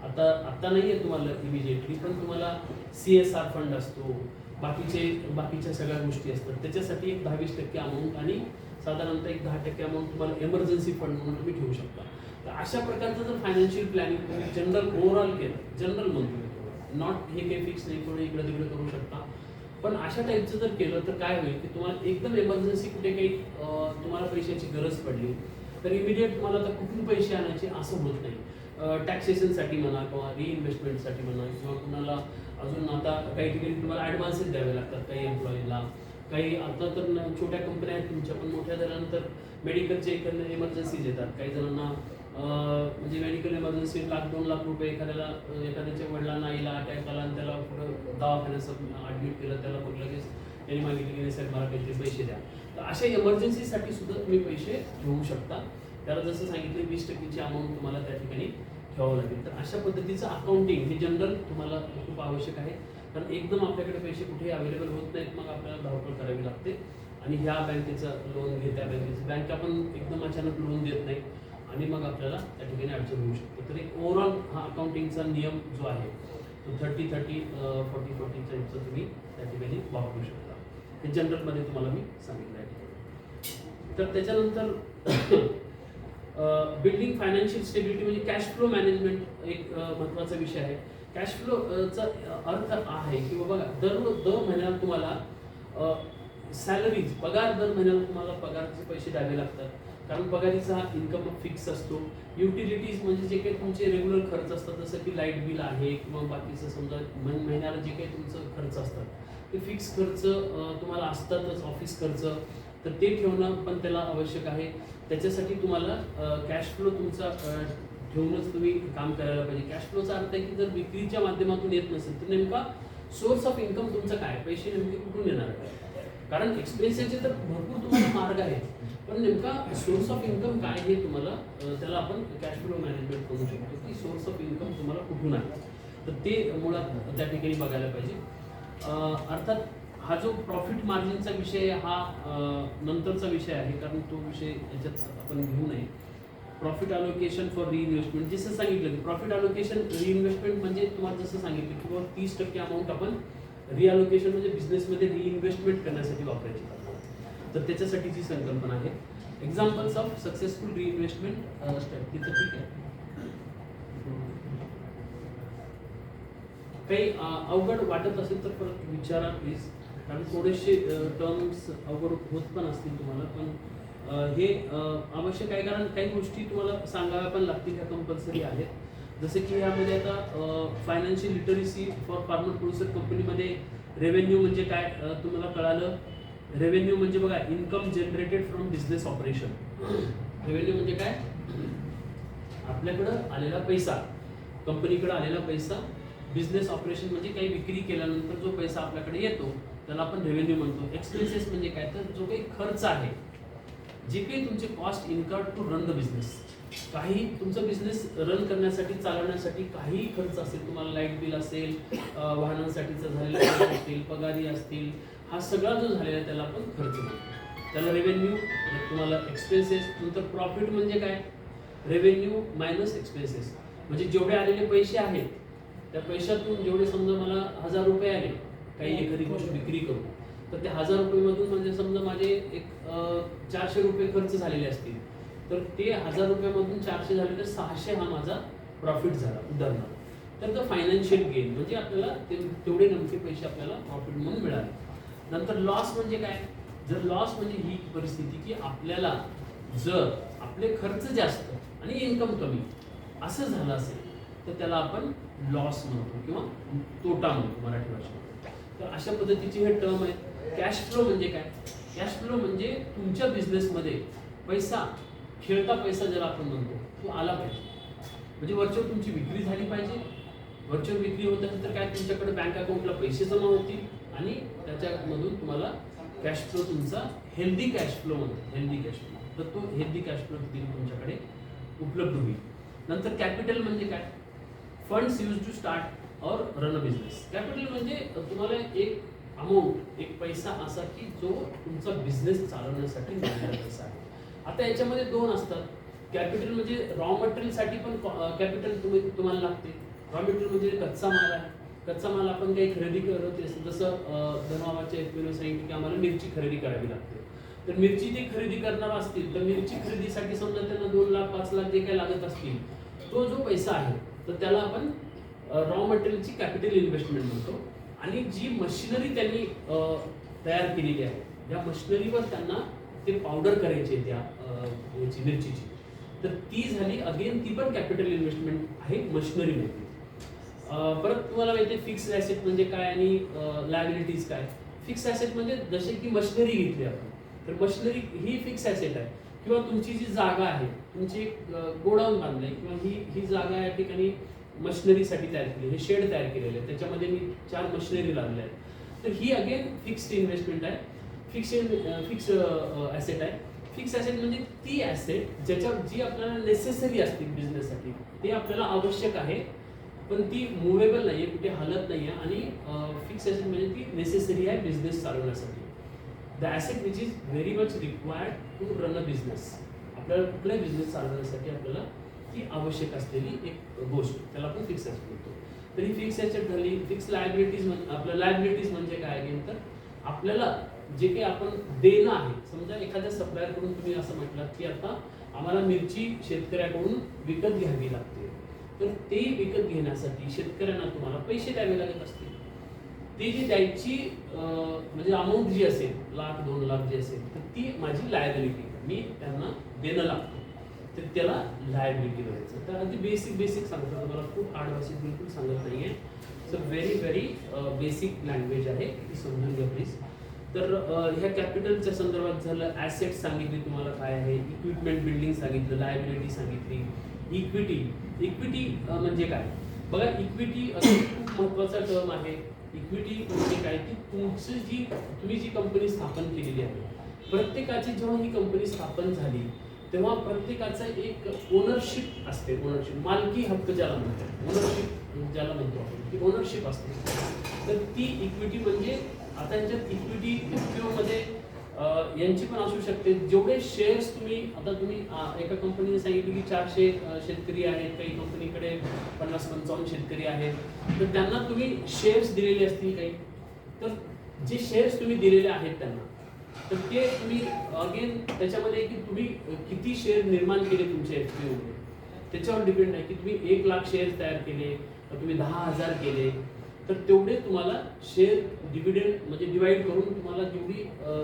आता नाही आहे तुम्हाला इमिजिएटली, पण तुम्हाला CSR फंड असतो, बाकीच्या सगळ्या गोष्टी असतात, त्याच्यासाठी एक 10-20% अमाऊंट आणि साधारणतः एक 10% अमाऊंट तुम्हाला एमर्जन्सी फंड म्हणून तुम्ही ठेवू शकता. तर अशा प्रकारचं जर फायनान्शियल प्लॅनिंग तुम्ही जनरल ओव्हरऑल केलं, जनरल म्हणतो नॉट हे काही फिक्स नाही, कोणी इकडे तिकडे करू शकता, पण अशा टाईपचं जर केलं तर काय होईल की तुम्हाला एकदम एमर्जन्सी कुठे काही तुम्हाला पैशाची गरज पडली तर इमिडिएट तुम्हाला आता कुठून पैसे आणायचे असं होत नाही. टॅक्सेशनसाठी म्हणा किंवा रिइन्व्हेस्टमेंटसाठी म्हणा किंवा कुणाला अजून आता काही ठिकाणी तुम्हाला ॲडव्हान्सेस द्यावे लागतात काही एम्प्लॉईला, काही आता तर छोट्या कंपन्या आहेत तुमच्या, पण मोठ्या झाल्यानंतर मेडिकलचे एखाद्या एमर्जन्सीज येतात, काही जणांना म्हणजे मेडिकल इमर्जन्सी 1,00,000-2,00,000 रुपये एखाद्याच्या वडिलांना आईला अटॅक आला आणि त्याला पुढं दवाखान्यात ॲडमिट केलं, त्याला बघ लगेच त्यांनी मागितलं की साहेब मला काहीतरी पैसे द्या. तर अशा इमर्जन्सीसाठी सुद्धा तुम्ही पैसे घेऊ शकता. त्याला जसं सांगितलं 20% अमाऊंट तुम्हाला त्या ठिकाणी ठेवावं लागेल. तर अशा पद्धतीचं अकाउंटिंग हे जनरल तुम्हाला खूप आवश्यक आहे. कारण एकदम आपल्याकडे पैसे कुठेही अवेलेबल होत नाहीत, मग आपल्याला धावपळ करावी लागते. आणि ह्या बँकेचं लोन घे, त्या बँकेचं, बँक आपण एकदम अचानक लोन देत नाही आणि मग आपल्याला त्या ठिकाणी अडचण होऊ शकते. तर एक ओव्हरऑल हा अकाउंटिंगचा नियम जो आहे तो 30-30, 40-40चा तुम्ही त्या ठिकाणी वापरू शकता. हे जनरलमध्ये तुम्हाला मी सांगितलं आहे. तर त्याच्यानंतर बिल्डिंग फायनान्शियल स्टेबिलिटी म्हणजे कॅश फ्लो मॅनेजमेंट एक महत्त्वाचा विषय आहे. कॅश फ्लोचा अर्थ आहे की बाबा दर महिन्याला तुम्हाला सॅलरीज, पगार दर महिन्याला तुम्हाला पगारचे पैसे द्यावे लागतात. कारण पगारीचा हा इन्कम फिक्स असतो. युटिलिटीज म्हणजे जे काही तुमचे रेग्युलर खर्च असतात, जसं की लाईट बिल आहे किंवा बाकीचं समजा महिन्याला जे काही तुमचं खर्च असतात ते फिक्स खर्च तुम्हाला असतातच. ऑफिस खर्च तर ते ठेवणं पण त्याला आवश्यक आहे. त्याच्यासाठी तुम्हाला कॅश फ्लो तुमचा ठेवूनच तुम्ही काम करायला पाहिजे. कॅश फ्लोचा अर्थ आहे की जर विक्रीच्या माध्यमातून येत नसेल तर नेमका सोर्स ऑफ इन्कम तुमचा काय, पैसे नेमके कुठून येणार आहे. कारण एक्सपेन्सेसचे तर भरपूर तुम्हाला मार्ग आहेत, पण नेमका सोर्स ऑफ इन्कम काय हे तुम्हाला त्याला आपण कॅश फ्लो मॅनेजमेंट करू शकतो की सोर्स ऑफ इन्कम तुम्हाला कुठून आहे. तर ते मुळात त्या ठिकाणी बघायला पाहिजे. अर्थात हा जो प्रॉफिट मार्जिनचा विषय हा नंतरचा विषय आहे, कारण तो विषय याच्यात आपण घेऊ नये. प्रॉफिट अलोकेशन फॉर रिइन्व्हेस्टमेंट जसं सांगितलं की प्रॉफिट अलोकेशन रिइन्व्हेस्टमेंट म्हणजे तुम्हाला जसं सांगितलं की बाबा 30% अमाऊंट आपण रिअलोकेशन म्हणजे बिझनेसमध्ये रिइन्व्हेस्टमेंट करण्यासाठी वापरायची. तर त्याच्यासाठीची संकल्पना आहे. Examples of successful reinvestment strategy. तर ठीक आहे, काही अवघड वाटत असेल तर परत विचारा प्लीज, कारण थोडेसे टर्म्स अवघड होत पण असतील तुम्हाला, पण हे आवश्यक आहे. कारण काही गोष्टी तुम्हाला सांगाव्या पण लागतील, ह्या कंपल्सरी आहेत. जसे की यामध्ये आता financial literacy for farmer producer कंपनीमध्ये रेव्हेन्यू म्हणजे काय तुम्हाला कळालं. रेव्हेन्यू म्हणजे बघा income generated from business operation. Revenue म्हणजे काय, आपल्याकडं आलेला पैसा, कंपनीकडे आलेला पैसा. बिझनेस ऑपरेशन म्हणजे काही विक्री केल्यानंतर जो पैसा आपल्याकडे येतो त्याला आपण रेव्हेन्यू म्हणतो. एक्सपेन्सेस म्हणजे काय, तर जो काही खर्च आहे, जे काही तुमचे cost incurred to run the business, काही तुमचा बिझनेस रन करण्यासाठी, चालवण्यासाठी काही खर्च असेल, तुम्हाला लाईट बिल असेल, वाहनांसाठीचा झालेला खर्च असतील, पगारी असतील, हा सगळा जो झालेला त्याला आपण खर्च म्हणतो, त्याला रेव्हेन्यू. तुम्हाला एक्सपेन्सेस. नंतर प्रॉफिट म्हणजे काय, रेव्हेन्यू मायनस एक्सपेन्सेस. म्हणजे जेवढे आलेले पैसे आहेत त्या पैशातून जेवढे समजा मला 1000 रुपये आले काही एखादी गोष्ट विक्री करू, तर त्या 1000 रुपयेमधून म्हणजे समजा माझे एक 400 रुपये खर्च झालेले असतील, तर ते 1000 रुपयामधून 400 झाले तर 600 हा माझा प्रॉफिट झाला उदाहरणार्थ. तर द फायनान्शियल गेन म्हणजे आपल्याला तेवढे नेमके पैसे आपल्याला प्रॉफिट म्हणून मिळाले. नंतर लॉस म्हणजे काय, जर लॉस म्हणजे ही परिस्थिती की आपल्याला जर आपले खर्च जास्त आणि इन्कम कमी असं झालं असेल तर त्याला आपण लॉस म्हणतो किंवा तोटा म्हणतो मराठी भाषेत. तर अशा पद्धतीची हे टर्म आहे. कॅश फ्लो म्हणजे काय, कॅश फ्लो म्हणजे तुमच्या बिझनेसमध्ये पैसा, खेळता पैसा ज्याला आपण म्हणतो तो आला पाहिजे. म्हणजे वरच्यावर तुमची विक्री झाली पाहिजे. वरच्यावर विक्री होत असेल तर काय, तुमच्याकडे बँक अकाउंटला पैसे जमा होतील आणि त्याच्यामधून तुम्हाला कॅश फ्लो तुमचा हेल्दी कॅश फ्लो म्हणतो, हेल्दी कॅश फ्लो. तर तो हेल्दी कॅश फ्लो तुमच्याकडे उपलब्ध होईल. नंतर कॅपिटल म्हणजे काय, फंड्स यूज टू स्टार्ट और रन अ बिझनेस. कॅपिटल म्हणजे तुम्हाला एक अमाऊंट, एक पैसा असा की जो तुमचा बिझनेस चालवण्यासाठी मिळालेला पैसा आहे. आता याच्यामध्ये दोन असतात. कॅपिटल म्हणजे रॉ मटेरियलसाठी पण कॅपिटल तुम्हाला लागते. रॉ मटेरियल म्हणजे कच्चा माल आहे. कच्चा माल आपण काही खरेदी करत असेल, जसं धनवाबाच्या एफपीओने सांगितलं की आम्हाला मिरची खरेदी करावी लागते. तर मिरची ते खरेदी करणार असतील तर मिरची खरेदीसाठी समजा त्यांना 2 लाख 5 लाख जे काही लागत असतील, तो जो पैसा आहे तर त्याला आपण रॉ मटेरियलची कॅपिटल इन्व्हेस्टमेंट म्हणतो. आणि जी मशिनरी त्यांनी तयार केलेली आहे, ज्या मशिनरीवर त्यांना ते पावडर करायचे त्या याची मिरचीची, तर ती झाली अगेन, ती पण कॅपिटल इन्व्हेस्टमेंट आहे मशिनरीमध्ये. परत तुम्हाला माहिती आहे फिक्स्ड ॲसेट म्हणजे काय आणि लायबिलिटीज काय. फिक्स्ड ॲसेट म्हणजे जसे की मशिनरी घेतली आपण, तर मशिनरी ही फिक्स ॲसेट आहे. किंवा तुमची जी जागा आहे, तुमची एक गोडाऊन बांधलंय किंवा ही जागा या ठिकाणी मशिनरीसाठी तयार केली, हे शेड तयार केलेलं आहे, त्याच्यामध्ये मी 4 मशिनरी लावल्या आहेत. तर ही अगेन फिक्स्ड इन्व्हेस्टमेंट आहे, फिक्स ॲसेट आहे. फिक्स ॲसेट म्हणजे ती ॲसेट जी आपल्याला नेसेसरी असते बिझनेससाठी, ते आपल्याला आवश्यक आहे, पण ती मुव्हेबल नाही आहे, कुठे हलत नाही आहे. आणि फिक्स ॲसेट म्हणजे ती नेसेसरी आहे बिझनेस चालवण्यासाठी. The asset which is very much required to run a business. आपल्याला कुठलाही बिझनेस चालवण्यासाठी आपल्याला ती आवश्यक असलेली एक गोष्ट, त्याला आपण फिक्स ॲसेट म्हणतो. तर ही फिक्स ॲसेट झाली. फिक्स लायबिलिटीज आपल्या लायबिलिटीज म्हणजे काय आहे तर आपल्याला जे काही आपण देणं आहे, समजा एखाद्या सप्लायरकडून तुम्ही असं म्हटलं की आता आम्हाला मिरची शेतकऱ्याकडून विकत घ्यावी लागते, तर ते विकत घेण्यासाठी शेतकऱ्यांना तुम्हाला पैसे द्यावे लागत असतील. ती जी द्यायची म्हणजे अमाऊंट जी असेल, 1,00,000 2,00,000 जी असेल, तर ती माझी लायबिलिटी, मी त्यांना देणं लागतो, तर त्याला लायबिलिटी म्हणायचं. तर अगदी बेसिक सांगतो तुम्हाला, खूप हार्ड भाषेत बिलकुल सांगत नाही आहे. सो व्हेरी बेसिक लँग्वेज आहे, ती समजून घ्या प्लीज. तर ह्या कॅपिटलच्या संदर्भात झालं, ॲसेट सांगितली तुम्हाला काय आहे, इक्विपमेंट बिल्डिंग सांगितलं, लायबिलिटी सांगितली, इक्विटी म्हणजे काय बघा. इक्विटी खूप महत्त्वाचा टर्म आहे. इक्विटी म्हणजे काय की तुम्ही जी कंपनी स्थापन केलेली आहे, प्रत्येकाची जेव्हा ही कंपनी स्थापन झाली तेव्हा प्रत्येकाचा एक ओनरशिप असते. ओनरशिप, मालकी हक्क ज्याला म्हणतो, ओनरशिप ज्याला म्हणतो आपण, ती ओनरशिप असते. तर ती इक्विटी म्हणजे आता यांच्यात इक्विटी मध्ये यांची पण असू शकते. जेवढे शेअर्स तुम्ही एका कंपनीने सांगितलं की 400 शेतकरी आहेत, काही कंपनीकडे 50-55 शेतकरी आहेत, तर त्यांना तुम्ही शेअर्स दिलेले असतील काही. तर जे शेअर्स तुम्ही दिलेले आहेत त्यांना, तर ते तुम्ही अगेन त्याच्यामध्ये की तुम्ही किती शेअर निर्माण केले तुमच्या FPO मध्ये, त्याच्यावर डिपेंड आहे की तुम्ही 1,00,000 शेअर तयार केले, तुम्ही 10,000 केले, तर तेवढे तुम्हाला शेअर डिव्हिडंड म्हणजे डिवाइड करून तुम्हाला जेवढी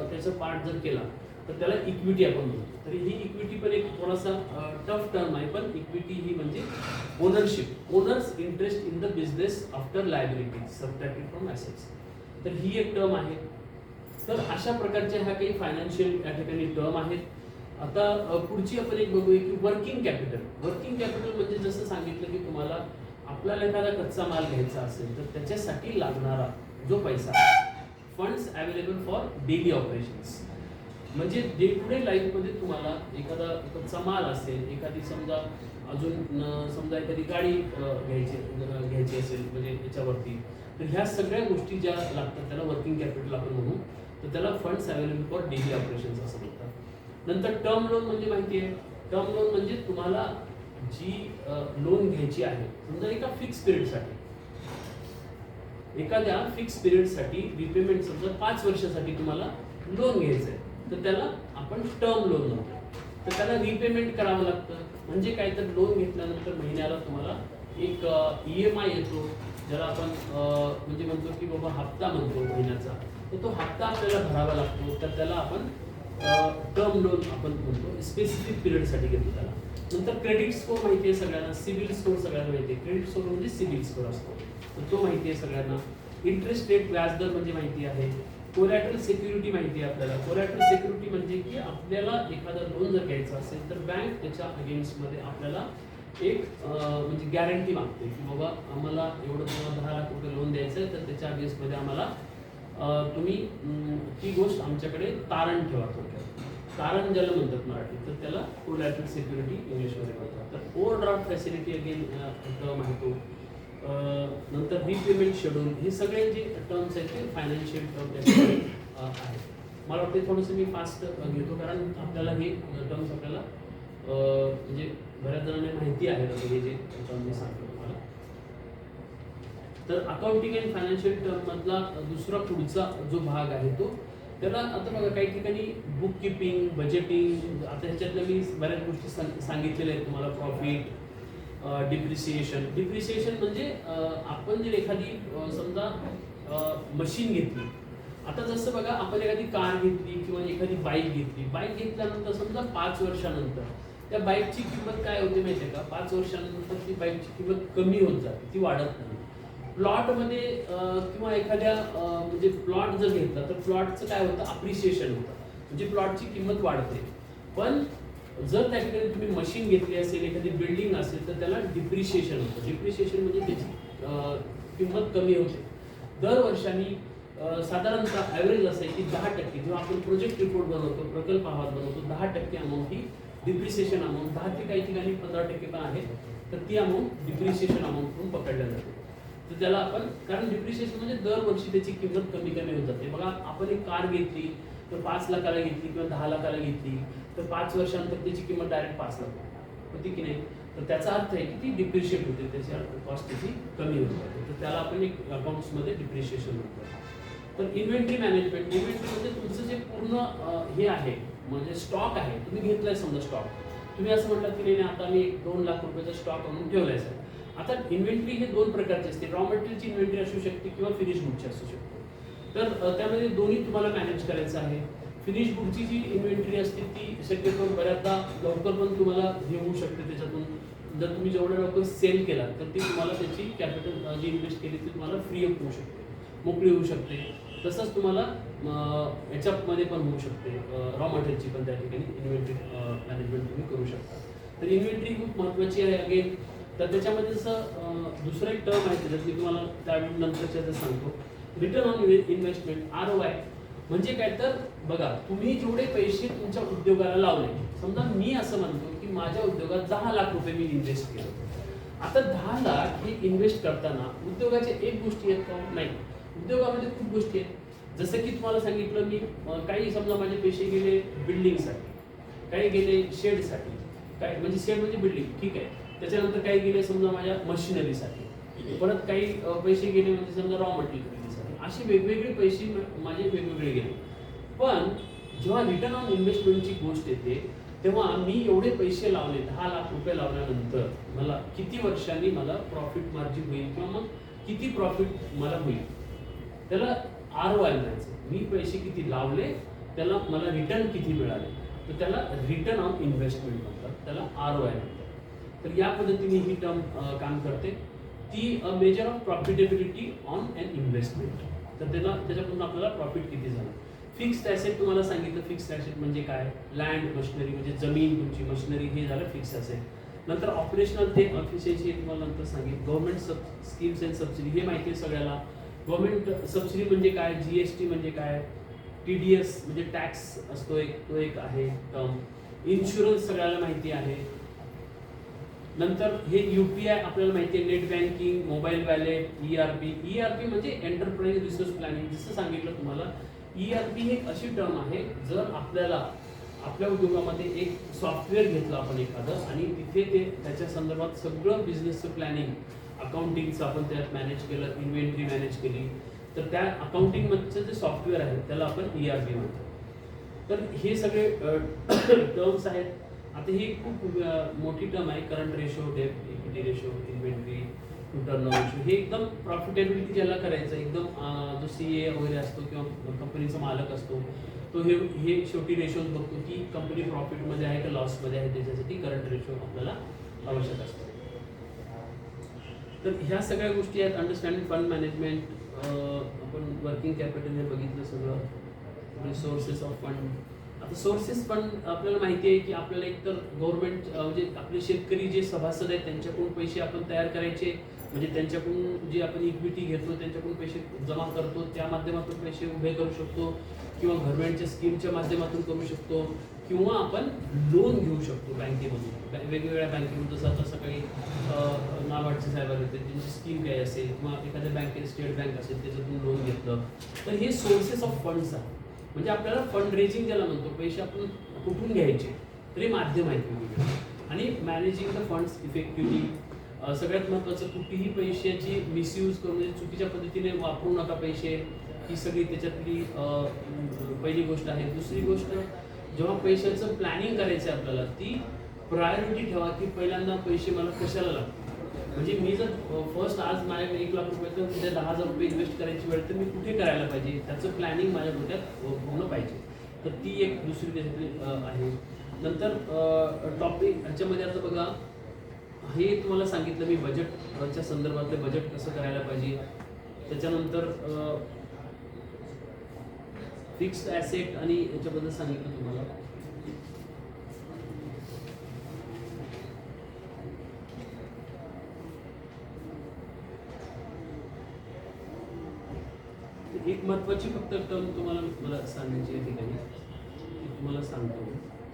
त्याचा पार्ट जर केला तर त्याला इक्विटी आपण म्हणतो. तर ही इक्विटी पण एक थोडासा टफ टर्म आहे, पण इक्विटी ही म्हणजे ownership, owners interest in the business after liabilities subtracted from assets. तर ही एक टर्म आहे. तर अशा प्रकारच्या ह्या काही फायनान्शियल या ठिकाणी टर्म आहेत. आता पुढची आपण एक बघूया की वर्किंग कॅपिटल. वर्किंग कॅपिटल म्हणजे जसं सांगितलं की तुम्हाला आपल्याला एखादा कच्चा माल घ्यायचा असेल तर त्याच्यासाठी लागणारा जो पैसा, funds available for daily operations, म्हणजे डे टू डे लाईफमध्ये तुम्हाला एखादा कच्चा माल असेल, एखादी समजा एखादी गाडी घ्यायची असेल म्हणजे याच्यावरती, तर ह्या सगळ्या गोष्टी ज्या लागतात त्याला वर्किंग कॅपिटल आपण म्हणू. तर त्याला funds available for daily operations असं म्हणतात. नंतर टर्म लोन म्हणजे माहिती आहे, टर्म लोन म्हणजे तुम्हाला जी लोन घ्यायची आहे, समजा एका फिक्स पिरियडसाठी, एखाद्या फिक्स पिरियडसाठी रिपेमेंट, समजा 5 वर्षासाठी तुम्हाला लोन घ्यायचं आहे, तर त्याला आपण टर्म लोन म्हणतो. तर त्याला रिपेमेंट करावं लागतं. म्हणजे काय तर लोन घेतल्यानंतर महिन्याला तुम्हाला एक EMI येतो, ज्याला आपण म्हणजे म्हणतो की बाबा हप्ता म्हणतो महिन्याचा, तर तो हप्ता आपल्याला भरावा लागतो. तर त्याला आपण टर्म लोन आपण म्हणतो, स्पेसिफिक पिरियडसाठी घेतो त्याला. नंतर क्रेडिट स्कोर माहिती आहे सगळ्यांना, सिबिल स्कोर सगळ्यांना माहिती आहे. क्रेडिट स्कोर म्हणजे सिबिल स्कोर असतो, तर तो माहिती आहे सगळ्यांना. इंटरेस्ट रेट व्याजदर म्हणजे माहिती आहे. कोलॅटरल सिक्युरिटी माहिती आहे आपल्याला. कोलॅटरल सिक्युरिटी म्हणजे की आपल्याला एखादा लोन जर घ्यायचा असेल तर बँक त्याच्या अगेन्स्टमध्ये आपल्याला एक म्हणजे गॅरंटी मागते की बाबा आम्हाला एवढं तुम्हाला 10 लाख रुपये लोन द्यायचं आहे, तर त्याच्या अगेन्स्टमध्ये आम्हाला तुम्ही ती गोष्ट आमच्याकडे तारण ठेवा. तारण ज्याला म्हणतात मराठीत, तर त्याला कोलॅटरल सिक्युरिटी इंग्लिशमध्ये म्हणतात. तर ओव्हरड्राफ्ट फॅसिलिटी अगेन टर्म आहे तो. नंतर रिपेमेंट शेड्यूल, हे सगळे जे टर्म्स आहेत ते फायनान्शियल टर्म आहेत. मला वाटते थोडंसं मी फास्ट घेतो, कारण आपल्याला हे टर्म्स आपल्याला म्हणजे बऱ्याच जणांना माहिती आहे हे जे टर्म मी सांगतो तुम्हाला. तर अकाउंटिंग अँड फायनान्शियल टर्म मधला दुसरा पुढचा जो भाग आहे तो, त्याला आता बघा काही ठिकाणी बुक किपिंग, बजेटिंग, आता ह्याच्यातल्या मी बऱ्याच गोष्टी सांगितलेल्या आहेत तुम्हाला. प्रॉफिट, डिप्रिसिएशन म्हणजे आपण जर एखादी समजा मशीन घेतली, आता जसं बघा आपण एखादी कार घेतली किंवा एखादी बाईक घेतली, बाईक घेतल्यानंतर समजा 5 वर्षानंतर त्या बाईकची किंमत काय होते माहिती आहे का, 5 वर्षानंतर ती बाईकची किंमत कमी होत जाते, ती वाढत नाही. प्लॉटमध्ये किंवा एखाद्या म्हणजे प्लॉट जर घेतला तर प्लॉटचं काय होतं, अप्रिसिएशन होतं, म्हणजे प्लॉटची किंमत वाढते. पण जर त्या ठिकाणी तुम्ही मशीन घेतली असेल, एखादी बिल्डिंग असेल, तर त्याला डिप्रिशिएशन होतं. डिप्रिशिएशन म्हणजे त्याची किंमत कमी होते. दर वर्षांनी साधारणतः ॲव्हरेज असं आहे की 10%, जेव्हा आपण प्रोजेक्ट रिपोर्ट बनवतो, प्रकल्प अहवाल बनवतो, 10% अमाऊंट ही डिप्रिसिएशन अमाऊंट, 10 ते काही ठिकाणी 15% पण आहे, तर ती अमाऊंट डिप्रिसिएशन अमाऊंट म्हणून पकडल्या जाते. तर त्याला आपण, कारण डिप्रिसिएशन म्हणजे दरवर्षी त्याची किंमत कमी कमी होत जाते. बघा, आपण एक कार घेतली तर 5 लाखाला घेतली किंवा 10 लाखाला घेतली, तर 5 वर्षानंतर त्याची किंमत डायरेक्ट 5 लाख होती की नाही. तर त्याचा अर्थ आहे की ती डिप्रिशिएट होते, त्याची कॉस्ट त्याची कमी होत जाते. तर त्याला आपण एक अकाउंट्समध्ये डिप्रिशिएशन म्हणतो. तर इन्व्हेंटरी मॅनेजमेंट, इन्व्हेंटरी म्हणजे तुमचं जे पूर्ण हे आहे, म्हणजे स्टॉक आहे, तुम्ही घेतलाय समजा स्टॉक, तुम्ही असं म्हटलं की नाही आता मी 2 लाख रुपयाचा स्टॉक आणून ठेवलाय सर. आता इन्व्हेंटरी हे 2 प्रकारची असते. रॉ मटेरियलची इन्व्हेंटरी असू शकते किंवा फिनिश गुडची असू शकते. तर त्यामध्ये दोन्ही तुम्हाला मॅनेज करायचं आहे. फिनिश गुडची जी इन्व्हेंटरी असते ती शक्यतो बऱ्याचदा लवकर पण तुम्हाला हे होऊ शकते. त्याच्यातून जर तुम्ही जेवढं लवकर सेल केला तर ती तुम्हाला त्याची कॅपिटल जी इन्व्हेस्ट केली ती तुम्हाला फ्री अप होऊ शकते, मोकळी होऊ शकते. तसंच तुम्हाला याच्यामध्ये पण होऊ शकते, रॉ मटेरियलची पण त्या ठिकाणी इन्व्हेंटरी मॅनेजमेंट तुम्ही करू शकता. तर इन्व्हेंटरी खूप महत्त्वाची आहे. अगेन तर त्याच्यामध्ये जसं दुसरं एक टर्म आहे त्याच्यात मी तुम्हाला त्यावेळी नंतरच्या जर सांगतो, रिटर्न ऑन इन्व्हेस्टमेंट, ROI म्हणजे काय. तर बघा, तुम्ही जेवढे पैसे तुमच्या उद्योगाला लावले, समजा मी असं म्हणतो की माझ्या उद्योगात 10 लाख रुपये मी इन्व्हेस्ट केले. आता 10 लाख हे इन्व्हेस्ट करताना उद्योगाच्या एक गोष्टी आहेत का? नाही. उद्योगामध्ये खूप गोष्टी आहेत. जसं की तुम्हाला सांगितलं मी, काही समजा माझे पैसे गेले बिल्डिंगसाठी, काही गेले शेडसाठी, काय म्हणजे शेड म्हणजे बिल्डिंग, ठीक आहे. त्याच्यानंतर काही गेले समजा माझ्या मशिनरीसाठी, परत काही पैसे गेले म्हणजे समजा रॉ मटेरियल खरेदीसाठी. असे वेगवेगळे पैसे माझे वेगवेगळे गेले. पण जेव्हा रिटर्न ऑन इन्व्हेस्टमेंटची गोष्ट येते तेव्हा मी एवढे पैसे लावले, 10 लाख रुपये लावल्यानंतर मला किती वर्षांनी मला प्रॉफिट मार्जिन होईल किंवा मग किती प्रॉफिट मला होईल, त्याला ROI म्हणायचं. मी पैसे किती लावले, त्याला मला रिटर्न किती मिळाले, तर त्याला रिटर्न ऑन इन्व्हेस्टमेंट म्हणतात, त्याला ROI म्हणतात. तर या पद्धतीने ही टर्म काम करते. ती measure of profitability on an investment. तर त्याच्याकडून आपल्याला प्रॉफिट किती झालं. फिक्स्ड ॲसेट तुम्हाला सांगितलं. फिक्स्ड ॲसेट म्हणजे काय? लँड, मशिनरी म्हणजे जमीन, तुमची मशिनरी, हे झालं फिक्स्ड ॲसेट. नंतर ऑपरेशनल ते एफिशियन्सी हे तुम्हाला नंतर सांगितलं. गव्हर्नमेंट स्कीम्स अँड सबसिडी हे माहिती आहे सगळ्याला. गव्हर्नमेंट सबसिडी म्हणजे काय, GST म्हणजे काय, TDS म्हणजे टॅक्स असतो एक, तो एक आहे टर्म. इन्शुरन्स सगळ्याला माहिती आहे. नंतर हे UPI आपल्याला माहिती आहे, net banking, mobile valet, ERP म्हणजे एंटरप्राइज रिसोर्स प्लॅनिंग. जसं सांगितलं तुम्हाला, ERP ही एक अशी टर्म आहे, जर आपल्याला आपल्या उद्योगामध्ये एक सॉफ्टवेअर घेतलं आपण एखादं आणि तिथे ते त्याच्या संदर्भात सगळं बिझनेसचं प्लॅनिंग, अकाउंटिंगचं आपण त्यात मॅनेज केलं, इन्व्हेंटरी मॅनेज केली, तर त्या अकाउंटिंगमधचं जे सॉफ्टवेअर आहे त्याला आपण ERP म्हणतो. तर हे सगळे टर्म्स आहेत. आता ही खूप मोठी टर्म आहे. Current ratio, debt equity ratio, inventory to turnover ratio. हे एकदम प्रॉफिटेबिलिटी ज्याला करायचं, एकदम जो CA वगैरे असतो किंवा कंपनीचा मालक असतो तो हे शेवटी रेशोज बघतो की कंपनी प्रॉफिटमध्ये आहे का लॉसमध्ये आहे. त्याच्यासाठी करंट रेशो आपल्याला आवश्यक असतो. तर ह्या सगळ्या गोष्टी आहेत. अंडरस्टँडिंग फंड मॅनेजमेंट, आपण वर्किंग कॅपिटल हे बघितलं सगळं. Sources of fund. आता सोर्सेस पण आपल्याला माहिती आहे की आपल्याला एकतर गव्हर्नमेंट म्हणजे आपले शेतकरी जे सभासद आहेत त्यांच्याकडून पैसे आपण तयार करायचे, म्हणजे त्यांच्याकडून जे आपण इक्विटी घेतो त्यांच्याकडून पैसे जमा करतो, त्या माध्यमातून पैसे उभे करू शकतो किंवा गव्हर्नमेंटच्या स्कीमच्या माध्यमातून करू शकतो किंवा आपण लोन घेऊ शकतो बँकेमधून, वेगवेगळ्या बँकेमधून. जसं आता सकाळी नाबार्डचे साहेब आले होते, त्यांची स्कीम काय असेल किंवा एखाद्या बँकेत स्टेट बँक असेल त्याच्यातून लोन घेतलं. तर हे सोर्सेस ऑफ फंड्स आहे. म्हणजे आपल्याला फंड रेजिंग ज्याला म्हणतो, पैसे आपण कुठून घ्यायचे, तरी माध्यम आहेत वेगवेगळे. आणि मॅनेजिंग द फंड्स इफेक्टिव्हली. सगळ्यात महत्त्वाचं, कुठेही पैशाची मिसयूज करून म्हणजे चुकीच्या पद्धतीने वापरू नका पैसे, ही सगळी त्याच्यातली पहिली गोष्ट आहे. दुसरी गोष्ट, जेव्हा पैशाचं प्लॅनिंग करायचं आहे आपल्याला, ती प्रायोरिटी ठेवा की पहिल्यांदा पैसे मला कशाला लागतात. म्हणजे मी जर फर्स्ट आज माझ्याकडे 1 लाख रुपये तर उद्या 10,000 रुपये इन्व्हेस्ट करायची वेळ, तर मी कुठे करायला पाहिजे, त्याचं प्लॅनिंग माझ्या डोक्यात होणं पाहिजे. तर ती एक दुसरी त्याच्यातली आहे. नंतर टॉपिक ह्याच्यामध्ये आता बघा, हे तुम्हाला सांगितलं मी बजेटच्या संदर्भातले, बजेट कसं करायला पाहिजे. त्याच्यानंतर फिक्स्ड ॲसेट आणि याच्याबद्दल सांगितलं तुम्हाला. एक महत्त्वाची फक्त टर्म तुम्हाला मला सांगायची या ठिकाणी, मी तुम्हाला सांगतो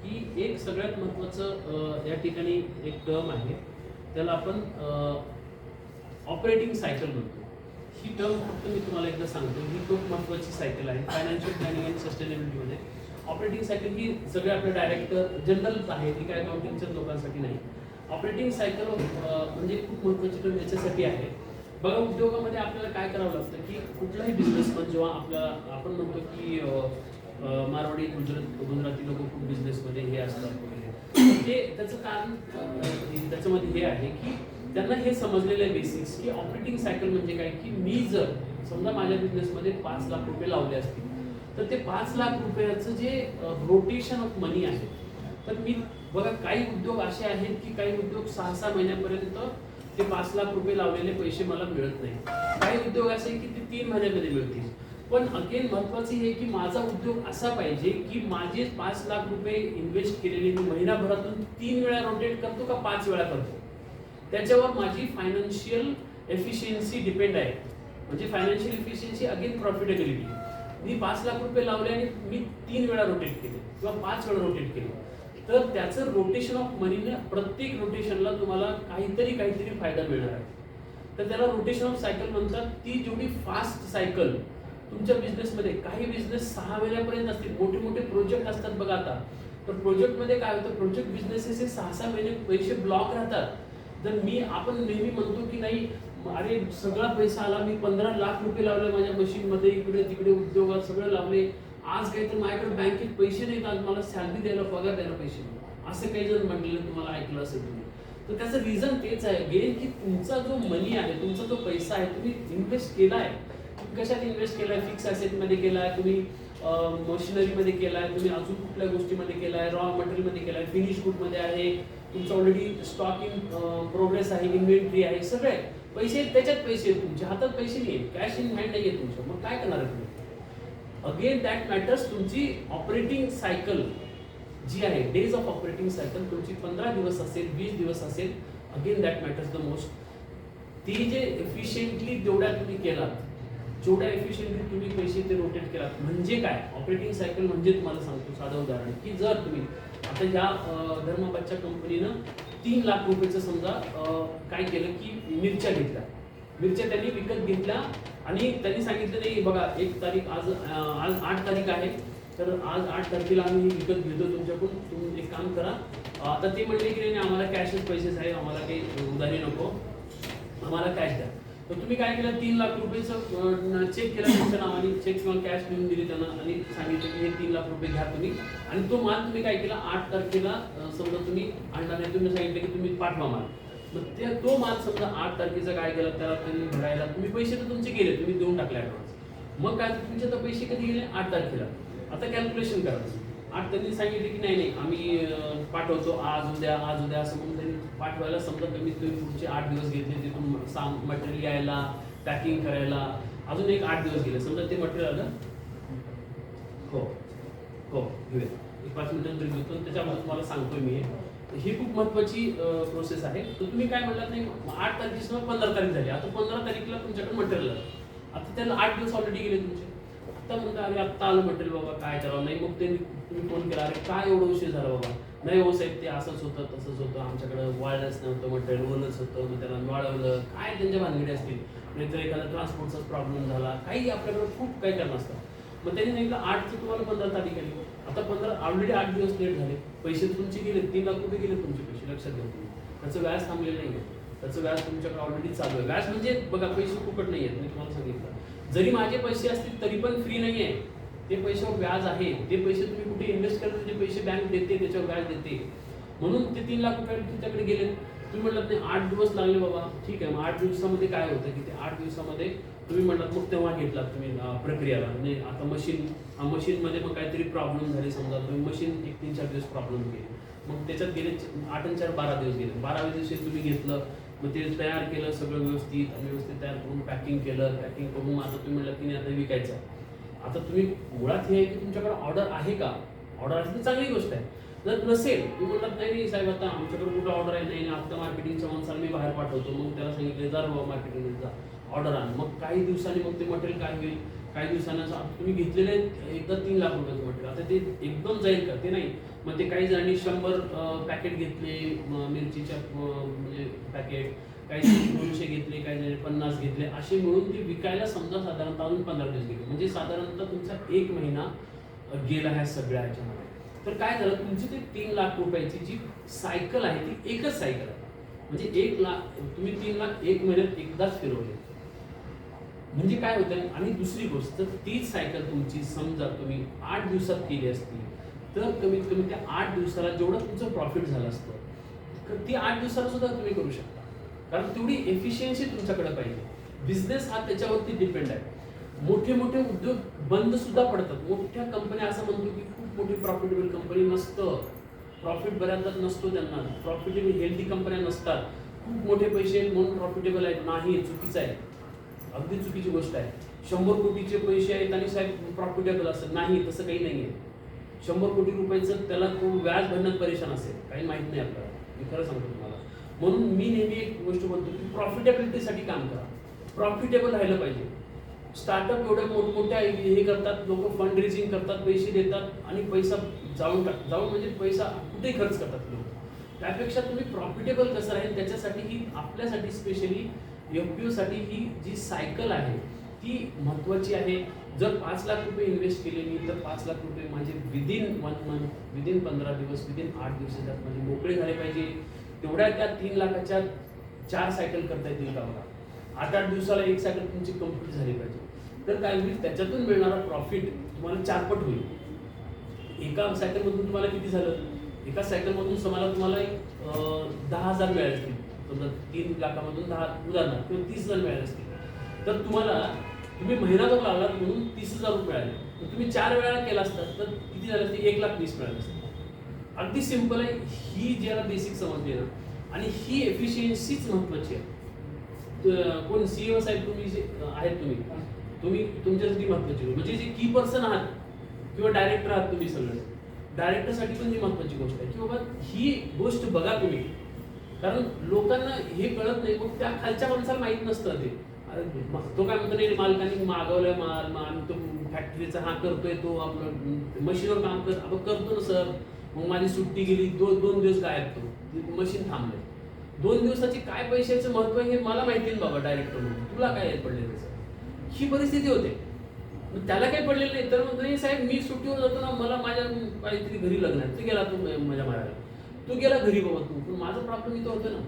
की एक सगळ्यात महत्त्वाचं या ठिकाणी एक टर्म आहे, त्याला आपण ऑपरेटिंग सायकल म्हणतो. ही टर्म फक्त मी तुम्हाला एकदा सांगतो, ही खूप महत्त्वाची सायकल आहे फायनान्शियल प्लॅनिंग अँड सस्टेनेबिलिटीमध्ये. ऑपरेटिंग सायकल ही सगळे आपले डायरेक्टर जनरल आहे, ती काय अकाउंटिंगच्या लोकांसाठी नाही. ऑपरेटिंग सायकल म्हणजे खूप महत्त्वाची टर्म याच्यासाठी आहे. बघा, उद्योगामध्ये आपल्याला काय करावं लागतं की कुठलाही बिझनेसमन जेव्हा आपण म्हणतो की मारवाडी गुजराती लोक खूप बिझनेसमध्ये हे असतात वगैरे, ते त्याचं कारण त्याच्यामध्ये हे आहे की त्यांना हे समजलेलं आहे बेसिक्स की ऑपरेटिंग सायकल म्हणजे काय, की मी जर समजा माझ्या बिझनेसमध्ये 5 लाख रुपये लावले असतील तर ते 5 लाख रुपयाचं जे रोटेशन ऑफ मनी आहे, तर मी बघा काही उद्योग असे आहेत की काही उद्योग 6-6 महिन्यापर्यंत ते 5 लाख रुपये लावलेले पैसे मला मिळत नाही. काही उद्योग असे की ते 3 महिन्यामध्ये मिळतील. पण अगेन महत्वाचं हे की माझा उद्योग असा पाहिजे की माझे 5 लाख रुपये इन्व्हेस्ट केलेले मी महिनाभरातून 3 वेळा रोटेट करतो का 5 वेळा करतो, त्याच्यावर माझी फायनान्शियल एफिशियन्सी डिपेंड आहे. म्हणजे फायनान्शियल एफिशियन्सी अगेन प्रॉफिटेबिलिटी. मी 5 लाख रुपये लावले आणि मी 3 वेळा रोटेट केले किंवा 5 वेळा रोटेट केले, तर त्याचं रोटेशन ऑफ मनीने प्रत्येक रोटेशनला तुम्हाला काहीतरी फायदा मिळणार आहे. तर त्याला रोटेशन ऑफ सायकल म्हणतात. ती जेवढी फास्ट सायकल तुमच्या बिझनेसमध्ये, काही बिझनेस 6 महिन्यापर्यंत असतील, मोठे प्रोजेक्ट असतात बघा आता, तर प्रोजेक्टमध्ये काय होतं, प्रोजेक्ट बिझनेसेस हे 6-6 महिने पैसे ब्लॉक राहतात. तर आपण नेहमी म्हणतो की नाही अरे सगळा पैसा आला, मी 15 लाख रुपये लावले माझ्या मशीनमध्ये, इकडे तिकडे उद्योगात सगळं लावले, आज काही तर माझ्याकडे बँकेत पैसे नाहीत, आज मला सॅलरी द्यायला पगार द्यायला पैसे नाही, असं काही जण म्हटलेलं तुम्हाला ऐकलं असेल तुम्ही. तर त्याचं रिझन तेच आहे गेन की तुमचा जो मनी आहे, तुमचा जो पैसा आहे, तुम्ही इन्व्हेस्ट केला आहे. कशात इन्व्हेस्ट केला आहे, फिक्स ॲसेटमध्ये केला आहे तुम्ही, मशिनरीमध्ये केला आहे तुम्ही, अजून कुठल्या गोष्टीमध्ये केला आहे, रॉ मटेरियलमध्ये केला आहे, फिनिश गुडमध्ये आहे, तुमचं ऑलरेडी स्टॉक इन प्रोग्रेस आहे, इन्व्हेंटरी आहे, सगळे पैसे त्याच्यात पैसे आहेत, तुमच्या हातात पैसे नाही आहेत, कॅश इन हँड नाही आहे तुमचं, मग काय करणार आहे तुम्ही. Again that matters. तुमची ऑपरेटिंग सायकल जी आहे, डेज ऑफ ऑपरेटिंग सायकल तुमची 15 दिवस असेल, 20 दिवस असेल, again that matters the most. ती जे एफिशियंटली जेवढ्या तुम्ही केलात, जेवढ्या एफिशियंटली तुम्ही पैसे ते रोटेट केलात, म्हणजे काय ऑपरेटिंग सायकल म्हणजे तुम्हाला सांगतो साधं उदाहरण की जर तुम्ही आता ह्या धर्माबादच्या कंपनीनं 3 लाख रुपयेचं समजा काय केलं की मिरच्या घेतल्या, मिरच्या त्यांनी विकत घेतल्या आणि त्यांनी सांगितलं नाही बघा 1 तारीख आज 8 तारीख आहे, तर आज 8 तारखेला आम्ही विकत घेतो तुमच्याकडून, तुम्ही एक काम करा. आता ते म्हणले की नाही आम्हाला कॅशच पैसेच आहे, आम्हाला काही उधारी नको, आम्हाला कॅश द्या. तर तुम्ही काय केलं, 3 लाख रुपयेचं चेक केला तुमच्या नावाने, चेक किंवा कॅश लिहून दिली त्यांना आणि सांगितलं की हे 3 लाख रुपये घ्या तुम्ही, आणि तो माल तुम्ही काय केला 8 तारखेला समजा तुम्ही आणला नाही, तुम्ही सांगितलं की तुम्ही पाठवा माल. मग तो माल समजा 8 तारखेचा काय केला, त्याला त्यांनी भरायला तुम्ही पैसे तर तुमचे गेले, तुम्ही देऊन टाकले ॲडव्हान्स. मग काय तुमचे तर पैसे कधी गेले 8 तारखेला. आता कॅल्क्युलेशन करा, 8 त्यांनी सांगितले की नाही आम्ही पाठवतो आज उद्या असं म्हणून त्यांनी पाठवायला समजा कमीत कमी पुढचे 8 दिवस घेतले, तिथून मटेरियल यायला, पॅकिंग करायला अजून एक 8 दिवस गेले. समजा ते मटेरियल आलं, हो घेऊया, एक 5 मिनिटांनी घेतो, त्याच्यामध्ये तुम्हाला सांगतोय मी. ही खूप महत्त्वाची प्रोसेस आहे. तर तुम्ही काय म्हणलात नाही 8 तारखेसमोर 15 तारीख झाली, आता 15 तारखेला तुमच्याकडे मटेरियल आलं, आता त्याला 8 दिवस ऑलरेडी गेले तुमचे. आता म्हणता अरे आत्ता आलं मटेरियल बाबा काय करावं, नाही मग त्यांनी तुम्ही फोन केला अरे काय एवढं उशीर झाला बाबा, नाही हो साहेब ते असंच होतं तसंच होतं, आमच्याकडं वाळलंच नव्हतं मटेरियल, ओलंच होतं, मग त्याला वाळवलं, काय त्यांच्या भानगडी असतील, नाहीतर एखादा ट्रान्सपोर्टचाच प्रॉब्लेम झाला, काही आपल्याकडं खूप काही कारण असतं. मग त्यांनी सांगितलं 8ची तुम्हाला 15 तारीख आली, आता 15 ऑलरेडी 8 दिवस लेट झाले, पैसे तुमचे गेले, 3 लाख रुपये गेले तुमचे पैसे, लक्षात घ्या तुम्ही. त्याचं व्याज थांबलेलं नाही आहे, त्याचं व्याज तुमच्याकडे ऑलरेडी चालू आहे. व्याज म्हणजे बघा पैसे फुकट नाही आहेत, मी तुम्हाला सांगितलं. जरी माझे पैसे असतील तरी पण फ्री नाही आहे, ते पैशावर व्याज आहे. ते पैसे तुम्ही कुठे इन्व्हेस्ट करता, जे पैसे बँक देते त्याच्यावर व्याज देते, म्हणून ते 3 लाख रुपये तुमच्याकडे गेले. तुम्ही म्हणलात नाही 8 दिवस लागले बाबा, ठीक आहे, मग 8 दिवसामध्ये काय होतं की ते 8 दिवसामध्ये तुम्ही म्हणलात मग तेव्हा घेतलात तुम्ही प्रक्रियाला, म्हणजे आता मशीनमध्ये मग काहीतरी प्रॉब्लेम झाले, समजा तुम्ही मशीन 1-3-4 दिवस प्रॉब्लेम केले, मग त्याच्यात गेले 8 आणि 4 12 दिवस गेले. 12व्या दिवशी तुम्ही घेतलं, मग ते तयार केलं सगळं व्यवस्थित तयार करून पॅकिंग केलं, पॅकिंग करून आता तुम्ही म्हणलात की नाही आता विकायचं. आता तुम्ही मुळात हे आहे की तुमच्याकडे ऑर्डर आहे का, ऑर्डर असेल तर चांगली गोष्ट आहे, जर नसेल तुम्ही म्हणतात नाही साहेब आता आमच्याकडे कुठं ऑर्डर आहे, नाही आफ्टर मार्केटिंगच्या माणसाला मी बाहेर पाठवतो, मग त्याला सांगितलं जा बाबा मार्केटिंगचा ऑर्डर आण, मग काही दिवसांनी मग ते मटेरियल काय होईल, काही दिवसांना तुम्ही घेतलेले एकदा 3 लाख रुपयाचं मटेरियल, आता ते एकदम जाईल का, ते नाही. मग ते काही जणांनी 100 पॅकेट घेतले मिरचीच्या म्हणजे पॅकेट, काही जणांनी 200 घेतले, काही जणांनी 50 घेतले, असे मिळून ते विकायला समजा साधारणतः अजून 15 दिवस गेले, म्हणजे साधारणतः तुमचा 1 महिना गेला ह्या सगळ्या ह्याच्यामध्ये. तर काय झालं, तुमची ते 3 लाख रुपयाची जी सायकल आहे ती एकच सायकल आहे, म्हणजे 1 लाख तुम्ही 3 लाख 1 महिन्यात एकदाच फिरवले. म्हणजे काय होतं. आणि दुसरी गोष्ट, तीच सायकल तुमची समजा तुम्ही 8 दिवसात केली असती तर कमीत कमी त्या 8 दिवसाला जेवढं तुमचं प्रॉफिट झालं असतं ती 8 दिवसाला सुद्धा तुम्ही करू शकता, कारण तेवढी एफिशियन्सी तुमच्याकडे पाहिजे. बिझनेस हा त्याच्यावरती डिपेंड आहे. मोठे मोठे उद्योग बंद सुद्धा पडतात. मोठ्या कंपन्या असं म्हणतो की खूप मोठी प्रॉफिटेबल कंपनी नसतं, प्रॉफिट बऱ्याचदा नसतो त्यांना, प्रॉफिटेबल हेल्दी कंपन्या नसतात, खूप मोठे पैसे म्हणून प्रॉफिटेबल आहेत, नाही, चुकीचं आहे, अगदी चुकीची गोष्ट आहे. 100 कोटीचे पैसे आहेत आणि साहेब प्रॉफिटेबल असतं, नाही, तसं काही नाही आहे. 100 कोटी रुपयाचं त्याला तो व्याज भरण्यात परेशान असेल, काही माहीत नाही आपल्याला, मी खरं सांगतो तुम्हाला. म्हणून मी नेहमी एक गोष्ट म्हणतो की प्रॉफिटेबिलिटीसाठी काम करा, प्रॉफिटेबल राहिलं पाहिजे. स्टार्टअप एवढे मोठमोठ्या हे करतात, लोक फंड रेजिंग करतात, पैसे देतात आणि पैसा जाऊन म्हणजे पैसा कुठेही खर्च करतात लोक. त्यापेक्षा तुम्ही प्रॉफिटेबल कसं राहील त्याच्यासाठी ही आपल्यासाठी स्पेशली FPO साठी ही जी सायकल आहे ती महत्त्वाची आहे. जर 5 लाख रुपये इन्व्हेस्ट केले मी तर 5 लाख रुपये माझे विदिन 1 मंथ, विदिन 15 दिवस, विदिन 8 दिवसात माझे मोकळे झाले पाहिजे. तेवढ्या त्या 3 लाखाच्या 4 सायकल करता येतील का बघा. 8-8 दिवसाला 1 सायकल तुमची कंप्लीट झाली पाहिजे. तर काय होईल, त्याच्यातून मिळणारा प्रॉफिट तुम्हाला 4 पट होईल. एका सायकलमधून तुम्हाला किती झालं, एका सायकलमधून तुम्हाला 10,000 मिळाले असतील, समजा 3 लाखामधून 10 उदाहरणार्थ किंवा 30,000 मिळाले असतील, तर तुम्ही महिनाभर लागलात म्हणून 30,000 रुपये मिळाले. तर तुम्ही 4 वेळा केला असतात तर किती झाले असते, 1,20,000 मिळाले असते. अगदी सिंपल आहे. ही ज्याला बेसिक समजली ना, आणि ही एफिशियन्सीच महत्वाची आहे. कोण CEO साहेब तुम्ही जे आहेत तुम्ही तुमच्यासाठी महत्वाची, म्हणजे जे की पर्सन आहात किंवा डायरेक्टर आहात तुम्ही सगळे, डायरेक्टरसाठी पण ही महत्वाची गोष्ट आहे की बाबा ही गोष्ट बघा तुम्ही, कारण लोकांना हे कळत नाही. मग त्या खालच्या माणसाला माहीत नसतं ते, तो काय म्हणतो नाही मालकाने मागवलाय माल, तो फॅक्टरीचा हा करतोय, तो आपलं मशीनवर काम करतो ना सर, मग माझी सुट्टी गेली, 2 दिवस गायब, तो मशीन थांबले. 2 दिवसाची काय पैशाचं महत्व हे मला माहिती आहे बाबा डायरेक्टर म्हणून, तुला काय पडले त्याचं, ही परिस्थिती होते. त्याला काही पडलेलं नाही तर म्हणतो नाही साहेब मी सुट्टीवर जातो ना, मला माझ्या काहीतरी घरी लग्न आहे, तू गेला, तू माझ्या मारायला, तू गेला घरी बाबा, तू पण माझं प्रॉब्लेम इथं होतं ना.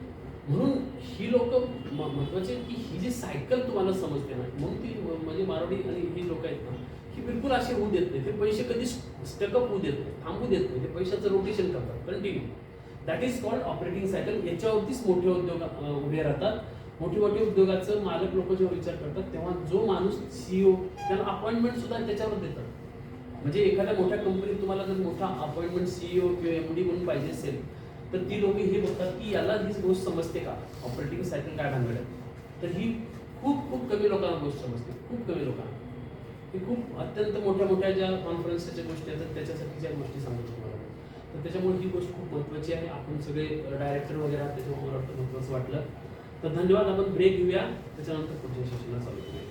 म्हणून ही लोक महत्वाचे की ही जी सायकल तुम्हाला समजते ना, म्हणून ती म्हणजे मारवाडी आणि ही लोक आहेत ना, ही बिलकुल असे होऊ देत नाही. ते पैसे कधी स्टकअप होऊ देत नाही, थांबू देत नाही, ते पैशाचं रोटेशन करतात continue. That is called operating cycle. याच्यावरतीच मोठे उद्योग उभे राहतात. मोठे उद्योगाचं मालक लोक जेव्हा विचार करतात तेव्हा जो माणूस CEO त्याला अपॉइंटमेंट सुद्धा त्याच्यावर देतात. म्हणजे एखाद्या मोठ्या कंपनीत तुम्हाला जर मोठा अपॉइंटमेंट CEO किंवा MD म्हणून पाहिजे असेल तर ती लोक हे बघतात की याला ही गोष्ट समजते का, ऑपरेटिंग सायकल काय भानगड आहे. तर ही खूप कमी लोकांना गोष्ट समजते, खूप कमी लोकांना. ही खूप अत्यंत मोठ्या ज्या कॉन्फरन्सच्या गोष्टी आहेत त्याच्यासाठी ज्या गोष्टी सांगतो तुम्हाला, तर त्याच्यामुळे ही गोष्ट खूप महत्त्वाची आहे. आपण सगळे डायरेक्टर वगैरे त्याच्यामुळे मला वाटतं महत्त्वाचं वाटलं. तर धन्यवाद. आपण ब्रेक घेऊया, त्याच्यानंतर पुढच्या सेशनला चालू करूया.